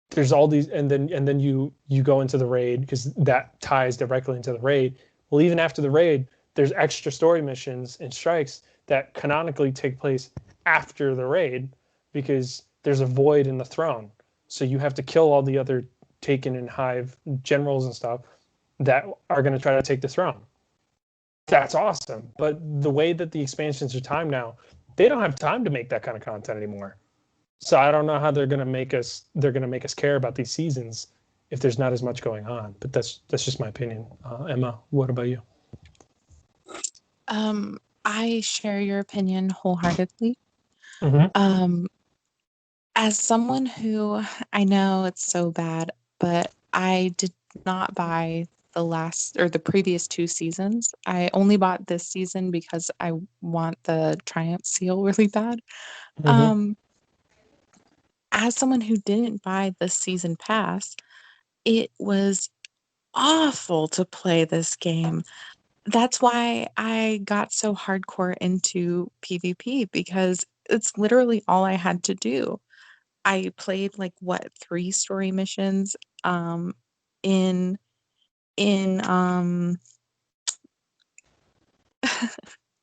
S1: there's all these, and then you go into the raid because that ties directly into the raid. Well, even after the raid, there's extra story missions and strikes that canonically take place after the raid because there's a void in the throne. So you have to kill all the other Taken and Hive generals and stuff that are going to try to take the throne. That's awesome. But the way that the expansions are timed now, they don't have time to make that kind of content anymore. So I don't know how they're going to make us care about these seasons if there's not as much going on. But that's just my opinion. Emma, what about you?
S4: I share your opinion wholeheartedly.
S1: Mm-hmm.
S4: As someone who, I know it's so bad, but I did not buy the previous 2 seasons. I only bought this season because I want the Triumph seal really bad.
S1: Mm-hmm.
S4: As someone who didn't buy the season pass, it was awful to play this game. That's why I got so hardcore into PvP, because it's literally all I had to do. I played 3 story missions in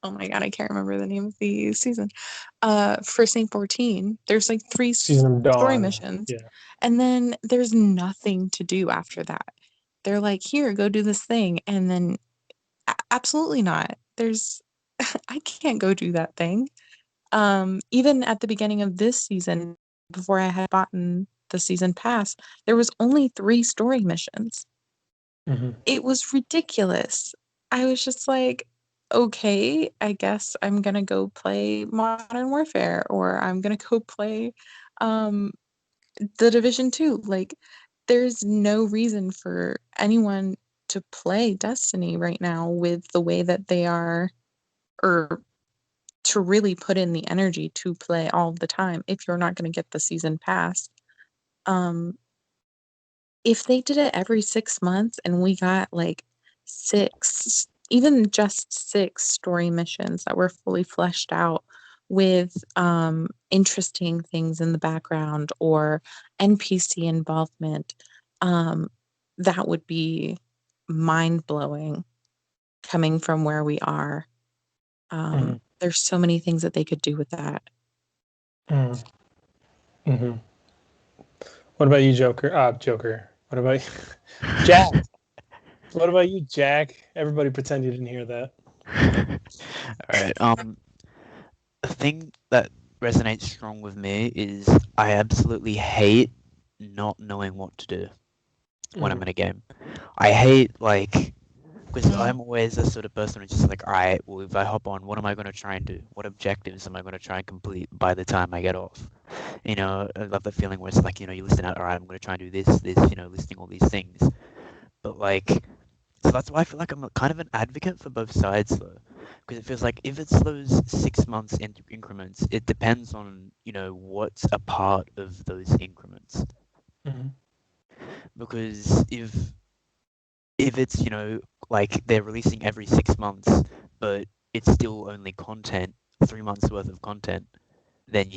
S4: oh my god, I can't remember the name of the season. For Saint 14, there's 3
S1: Season of
S4: story
S1: Dawn.
S4: missions,
S1: Yeah.
S4: and then there's nothing to do after that. They're like, here, go do this thing, and then absolutely not. I can't go do that thing. Even at the beginning of this season, before I had bought the season pass, there was only 3 story missions.
S1: Mm-hmm.
S4: It was ridiculous. I was just like, okay, I guess I'm gonna go play Modern Warfare, or I'm gonna go play the Division 2. There's no reason for anyone to play Destiny right now with the way that they are, or to really put in the energy to play all the time if you're not going to get the season pass. if they did it every 6 months and we got like 6, even just 6 story missions that were fully fleshed out with interesting things in the background or NPC involvement, that would be mind blowing coming from where we are. There's so many things that they could do with that.
S1: Mm-hmm. What about you, Joker? Joker. What about you? Jack? What about you, Jack? Everybody pretend you didn't hear that.
S2: All right. The thing that resonates strong with me is I absolutely hate not knowing what to do when I'm in a game. I hate because I'm always the sort of person who's just like, all right, well, if I hop on, what am I going to try and do? What objectives am I going to try and complete by the time I get off? I love that feeling where it's like, you listen out, all right, I'm going to try and do this, listing all these things. But so that's why I feel like I'm kind of an advocate for both sides, though. Because it feels like if it's those 6 months increments, it depends on, what's a part of those increments.
S1: Mm-hmm.
S2: Because if it's, they're releasing every 6 months, but it's still only content, 3 months worth of content, then,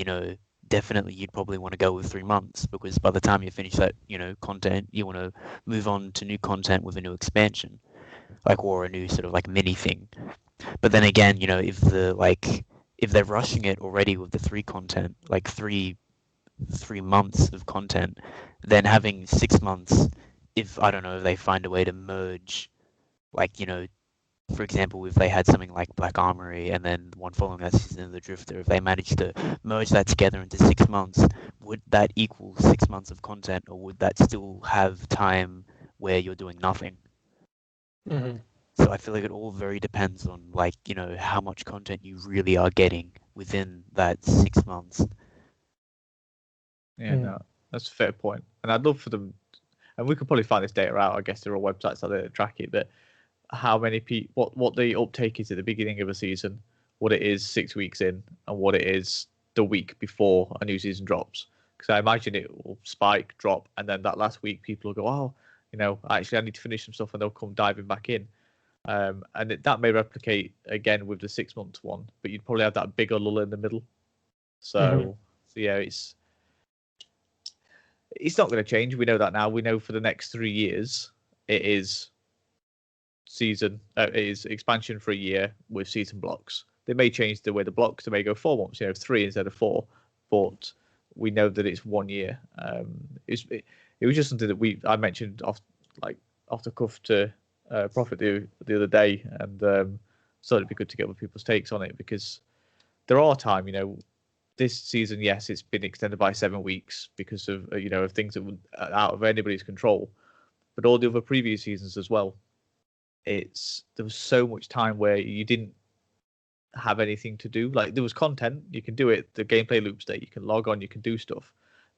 S2: definitely you'd probably want to go with 3 months, because by the time you finish that, content, you want to move on to new content with a new expansion, or a new sort of mini thing. But then again, if they're rushing it already with the 3 content, 3 months of content, then having 6 months, if I don't know, if they find a way to merge, for example, if they had something like Black Armory and then one following that season of the Drifter, if they managed to merge that together into 6 months, would that equal 6 months of content, or would that still have time where you're doing nothing?
S1: Mm-hmm.
S2: So I feel like it all very depends on how much content you really are getting within that 6 months.
S3: Yeah, no, that's a fair point. And I'd love for them, and we could probably find this data out. I guess there are websites out there that track it, but how many people, what the uptake is at the beginning of a season, what it is 6 weeks in, and what it is the week before a new season drops. Because I imagine it will spike, drop, and then that last week people will go, oh, actually I need to finish some stuff, and they'll come diving back in. And that may replicate again with the 6 month one, but you'd probably have that bigger lull in the middle. So yeah, it's not going to change. We know that now. We know for the next 3 years it is season. It is expansion for a year with season blocks. They may change the way the blocks. They may go 4 months, 3 instead of 4. But we know that it's 1 year. It was just something that I mentioned off the cuff to Prophet the other day, and so it'd be good to get other people's takes on it, because there are time. This season, yes, it's been extended by 7 weeks because of of things that were out of anybody's control, but all the other previous seasons as well. There was so much time where you didn't have anything to do. There was content, you can do it. The gameplay loops there, you can log on, you can do stuff,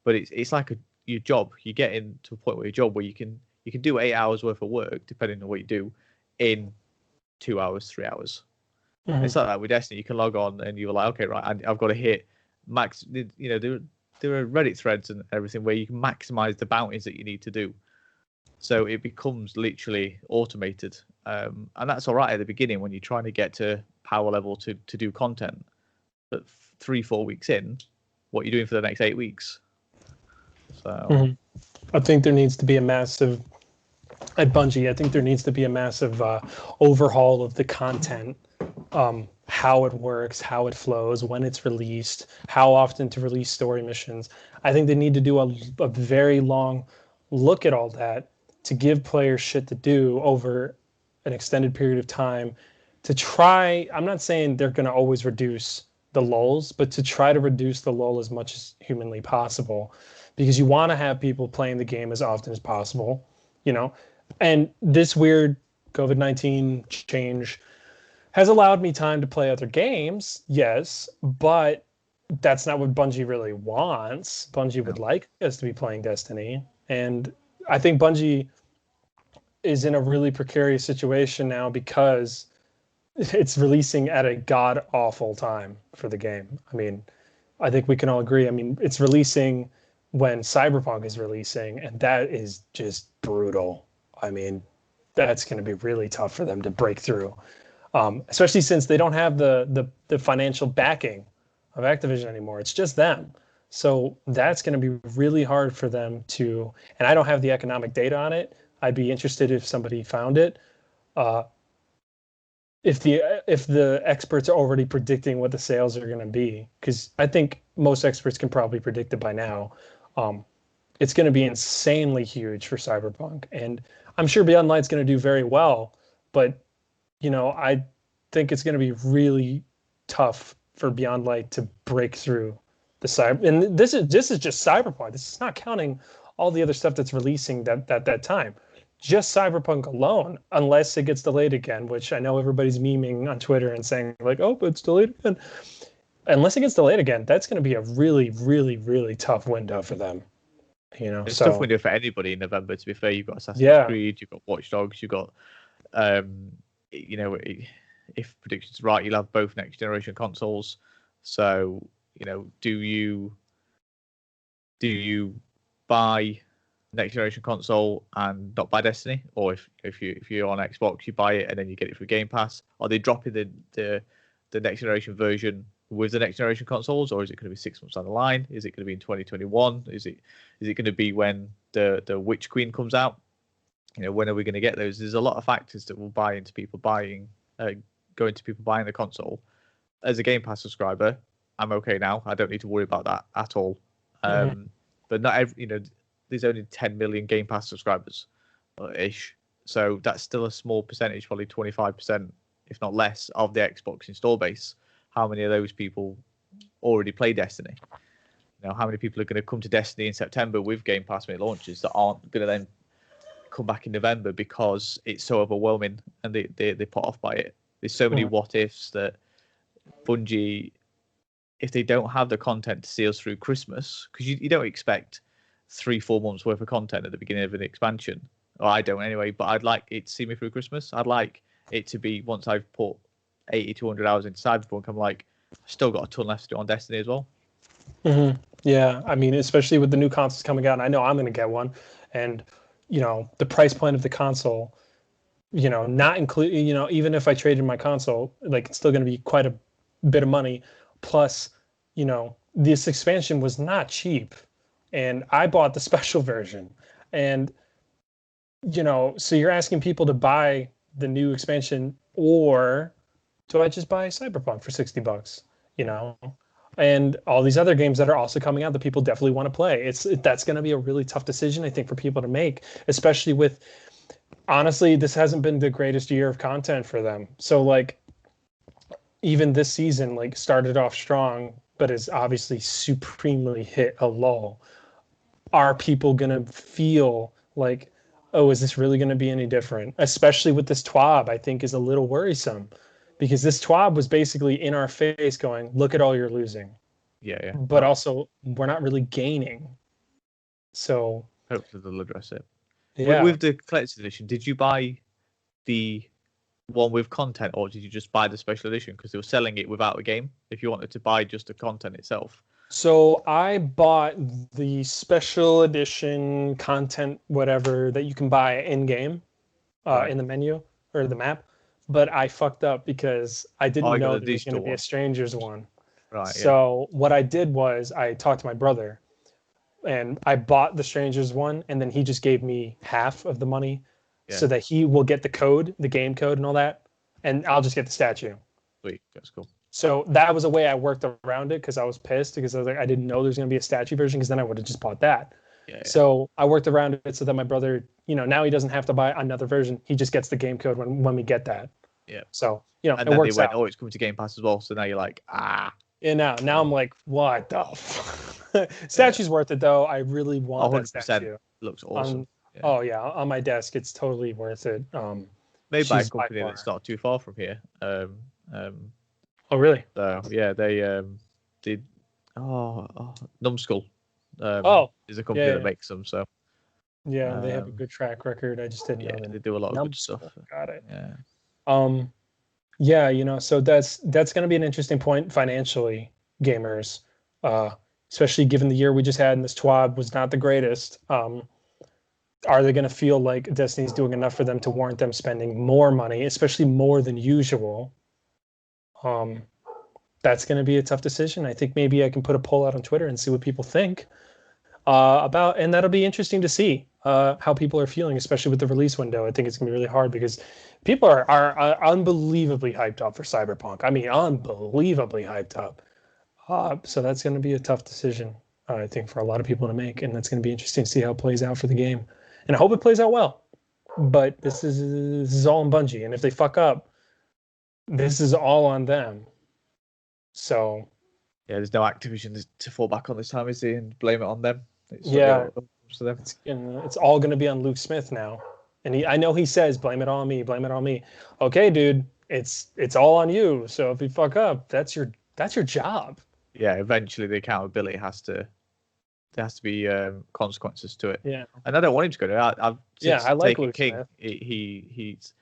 S3: but it's like your job. You get into a point where your job where you can do 8 hours worth of work, depending on what you do, in 2 hours, 3 hours. It's like that with Destiny. You can log on and you're like, okay, right, I've got to hit max. There are Reddit threads and everything where you can maximize the bounties that you need to do. So it becomes literally automated. And that's all right at the beginning when you're trying to get to power level to do content. But 3-4 weeks in, what are you doing for the next 8 weeks? So
S1: I think there needs to be a massive, at Bungie, I think there needs to be a massive overhaul of the content, how it works, how it flows, when it's released, how often to release story missions. I think they need to do a very long look at all that to give players shit to do over an extended period of time, to try, I'm not saying they're going to always reduce the lulls, but to try to reduce the lull as much as humanly possible, because you want to have people playing the game as often as possible, and this weird COVID-19 change has allowed me time to play other games, yes, but that's not what Bungie really wants. Bungie would like us to be playing Destiny, and I think Bungie is in a really precarious situation now because it's releasing at a god-awful time for the game. I mean, I think we can all agree. I mean, it's releasing when Cyberpunk is releasing, and that is just brutal. I mean, that's going to be really tough for them to break through, especially since they don't have the financial backing of Activision anymore. It's just them. So that's going to be really hard for them to, and I don't have the economic data on it. I'd be interested if somebody found it. If the experts are already predicting what the sales are going to be, because I think most experts can probably predict it by now. It's going to be insanely huge for Cyberpunk, and I'm sure Beyond Light's going to do very well, but I think it's going to be really tough for Beyond Light to break through the cyber. And this is just Cyberpunk. This is not counting all the other stuff that's releasing that time. Just Cyberpunk alone, unless it gets delayed again, which I know everybody's memeing on Twitter and saying like, "Oh, but it's delayed again." Unless it gets delayed again, that's going to be a really, really, really tough window for them.
S3: It's a tough window for anybody in November. To be fair, you've got Assassin's Creed, you've got Watch Dogs, you've got, if predictions are right, you'll have both next generation consoles. So do you buy next generation console and not buy Destiny, or if you're on Xbox, you buy it and then you get it through Game Pass? Are they dropping the next generation version with the next generation consoles, or is it going to be 6 months down the line? Is it going to be in 2021? Is it going to be when the Witch Queen comes out? When are we going to get those? There's a lot of factors that will go into people buying the console. As a Game Pass subscriber, I'm okay now. I don't need to worry about that at all. But not every, there's only 10 million Game Pass subscribers ish, so that's still a small percentage, probably 25%, if not less, of the Xbox install base. How many of those people already play Destiny? How many people are going to come to Destiny in September with Game Pass when it launches that aren't going to then come back in November because it's so overwhelming and they put off by it? There's so many what ifs that Bungie, if they don't have the content to see us through Christmas, because you don't expect 3-4 months worth of content at the beginning of an expansion. Or I don't anyway, but I'd like it to see me through Christmas. I'd like it to be, once I've put 80 to 100 hours into Cyberpunk, I'm like, I've still got a ton left to do on Destiny as well.
S1: Yeah, I mean, especially with the new consoles coming out, and I know I'm going to get one, and the price point of the console, not include, even if I traded my console, like, it's still going to be quite a bit of money. Plus, this expansion was not cheap, and I bought the special version, and so you're asking people to buy the new expansion, or do I just buy Cyberpunk for $60? And all these other games that are also coming out that people definitely want to play. That's going to be a really tough decision, I think, for people to make, especially with, honestly, this hasn't been the greatest year of content for them. So like, even this season, like, started off strong, but has obviously supremely hit a lull. Are people going to feel like, oh, is this really going to be any different? Especially with this TWAB, I think is a little worrisome, because this TWAB was basically in our face going, look at all you're losing.
S3: Yeah.
S1: But also, we're not really gaining. So
S3: hopefully they'll address it.
S1: Yeah.
S3: With the collector's edition, did you buy the one with content, or did you just buy the special edition because they were selling it without a game? If you wanted to buy just the content itself.
S1: So I bought the special edition content, whatever, that you can buy in game, in the menu or the map. But I fucked up because I didn't know there was going to be a Strangers one.
S3: Right.
S1: So what I did was I talked to my brother, and I bought the Strangers one, and then he just gave me half of the money, so that he will get the code, the game code, and all that, and I'll just get the statue.
S3: Sweet, that's cool.
S1: So that was a way I worked around it, because I was pissed because I was like, I didn't know there was going to be a statue version, because then I would have just bought that. So I worked around it so that my brother, now he doesn't have to buy another version. He just gets the game code when we get that.
S3: Yeah.
S1: So,
S3: and
S1: it
S3: then
S1: works
S3: they went,
S1: out.
S3: oh, it's coming to Game Pass as well. So now you're like, ah.
S1: Yeah, now I'm like, what the fuck? Statue's worth it, though. I really want that statue.
S3: Looks awesome.
S1: Oh, yeah. On my desk, it's totally worth it.
S3: Made by a company that's not too far from here.
S1: Oh, really?
S3: So, yeah, they did. Numbskull. Is a company that makes them. So.
S1: Yeah, they have a good track record. I just didn't know that.
S3: They do a lot of good stuff.
S1: Got it.
S3: Yeah.
S1: So that's going to be an interesting point financially, gamers. especially given the year we just had and this TWAB was not the greatest. Are they going to feel like Destiny's doing enough for them to warrant them spending more money, especially more than usual? That's going to be a tough decision. I think maybe I can put a poll out on Twitter and see what people think about, and that'll be interesting to see how people are feeling, especially with the release window. I think it's going to be really hard because people are unbelievably hyped up for Cyberpunk. I mean, unbelievably hyped up. So that's going to be a tough decision, I think, for a lot of people to make, and that's going to be interesting to see how it plays out for the game. And I hope it plays out well. But this is all on Bungie, and if they fuck up, this is all on them. So
S3: yeah, there's no Activision to fall back on this time, is there, and blame it on them.
S1: It's all going to be on Luke Smith now, and I know he says blame it on me, blame it on me. Okay, dude, it's all on you. So if you fuck up, that's your job.
S3: Yeah, eventually the accountability there has to be consequences to it.
S1: Yeah,
S3: and I don't want him to go there.
S1: I like Luke
S3: King.
S1: Smith.
S3: He's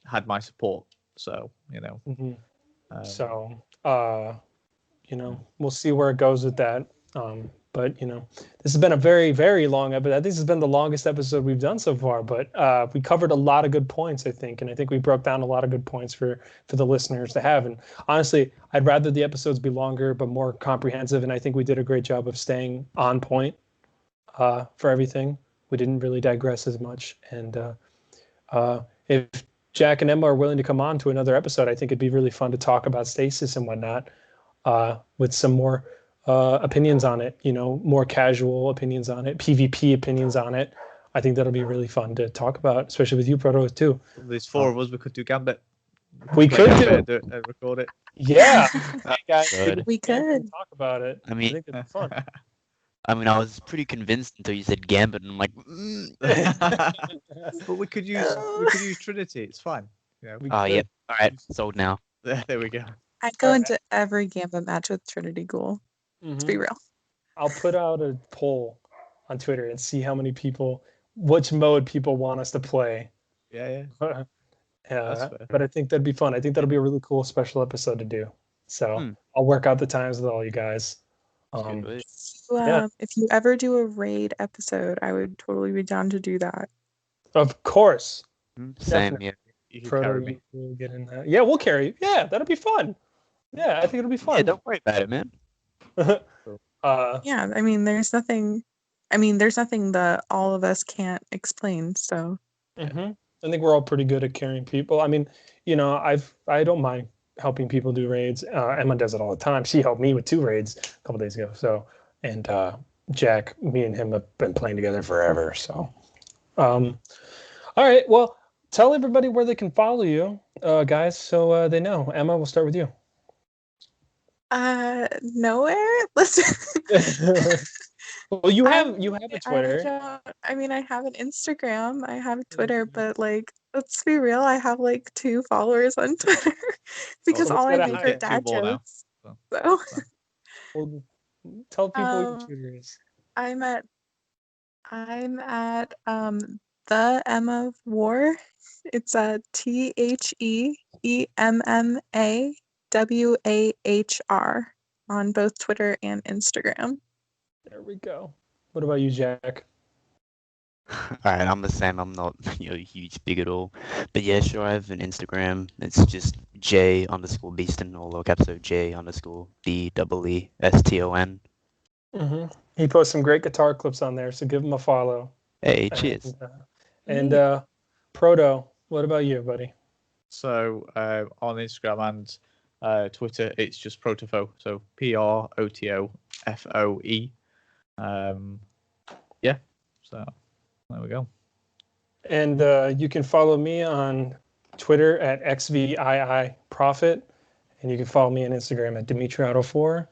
S3: had my support, so
S1: Mm-hmm. We'll see where it goes with that. But this has been a very, very long episode. I think this has been the longest episode we've done so far. But we covered a lot of good points, I think, and I think we broke down a lot of good points for the listeners to have. And honestly, I'd rather the episodes be longer but more comprehensive. And I think we did a great job of staying on point for everything. We didn't really digress as much. And if Jack and Emma are willing to come on to another episode, I think it'd be really fun to talk about stasis and whatnot with some more opinions on it, more casual opinions on it, PvP opinions on it. I think that'll be really fun to talk about, especially with you, Proto, too.
S3: There's 4 of us. We could do Gambit.
S1: We could do
S3: it and record it.
S1: Yeah, guys,
S4: we could
S1: talk about it.
S2: I mean,
S1: think it'd be fun.
S2: I was pretty convinced until you said Gambit, and I'm like,
S3: But we could use Trinity. It's fine.
S2: yeah. All right, sold now.
S3: There we go.
S5: I'd go into every Gambit match with Trinity Ghoul. Let's be real.
S1: I'll put out a poll on Twitter and see how many which mode people want us to play.
S3: Yeah.
S1: But I think that'd be fun. I think that'll be a really cool special episode to do. So I'll work out the times with all you guys.
S5: If you ever do a raid episode, I would totally be down to do that.
S1: Of course.
S2: Same, yeah.
S3: You can carry me.
S1: We'll get in that. Yeah, we'll carry you. Yeah, that'll be fun. Yeah, I think it'll be fun.
S2: Yeah, don't worry about it, man.
S5: Yeah, there's nothing that all of us can't explain. So
S1: I think we're all pretty good at carrying people. I don't mind helping people do raids. Emma does it all the time. She helped me with 2 raids a couple days ago. So, and Jack, me and him have been playing together forever. So, all right. Well, tell everybody where they can follow you, guys, so they know. Emma, we'll start with you.
S5: Nowhere. Listen.
S1: Well, you have a Twitter.
S5: I have an Instagram. I have Twitter, but let's be real. I have 2 followers on Twitter because all I make are dad jokes. So.
S1: Well, tell people what your Twitter is.
S5: I'm at the Emma War. It's TheEmmawar on both Twitter and Instagram.
S1: There we go. What about you, Jack?
S2: Alright, I'm the same. I'm not a huge big at all. But yeah, sure, I have an Instagram. It's just J_Beaston, all lowercase, so J_BEESTON.
S1: He posts some great guitar clips on there, so give him a follow.
S2: Hey, cheers.
S1: And Proto, what about you, buddy?
S3: So on Instagram and Twitter, it's just Protofoe. So PROTOFOE. So there we go.
S1: And you can follow me on Twitter at XVIIProfit, and you can follow me on Instagram at DimitriOtto4.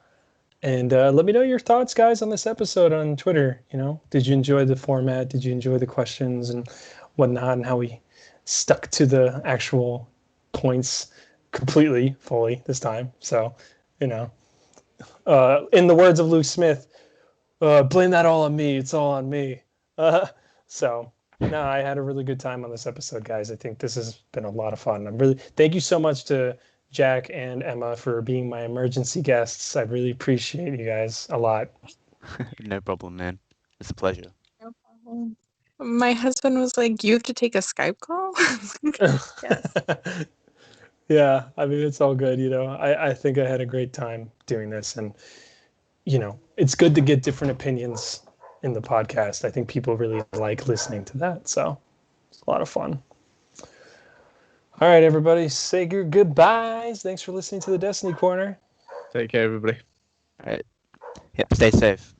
S1: And let me know your thoughts, guys, on this episode on Twitter. Did you enjoy the format? Did you enjoy the questions and whatnot, and how we stuck to the actual points fully this time? So, in the words of Luke Smith, blame that all on me. It's all on me. I had a really good time on this episode, guys. I think this has been a lot of fun. Thank you so much to Jack and Emma for being my emergency guests. I really appreciate you guys a lot.
S2: No problem, man. It's a pleasure.
S5: No problem. My husband was like, "You have to take a Skype call?" Yes.
S1: Yeah, I mean, it's all good. I think I had a great time doing this. And, it's good to get different opinions in the podcast. I think people really like listening to that. So it's a lot of fun. All right, everybody, say your goodbyes. Thanks for listening to the Destiny Corner.
S3: Take care, everybody.
S2: All right. Yep. Stay safe.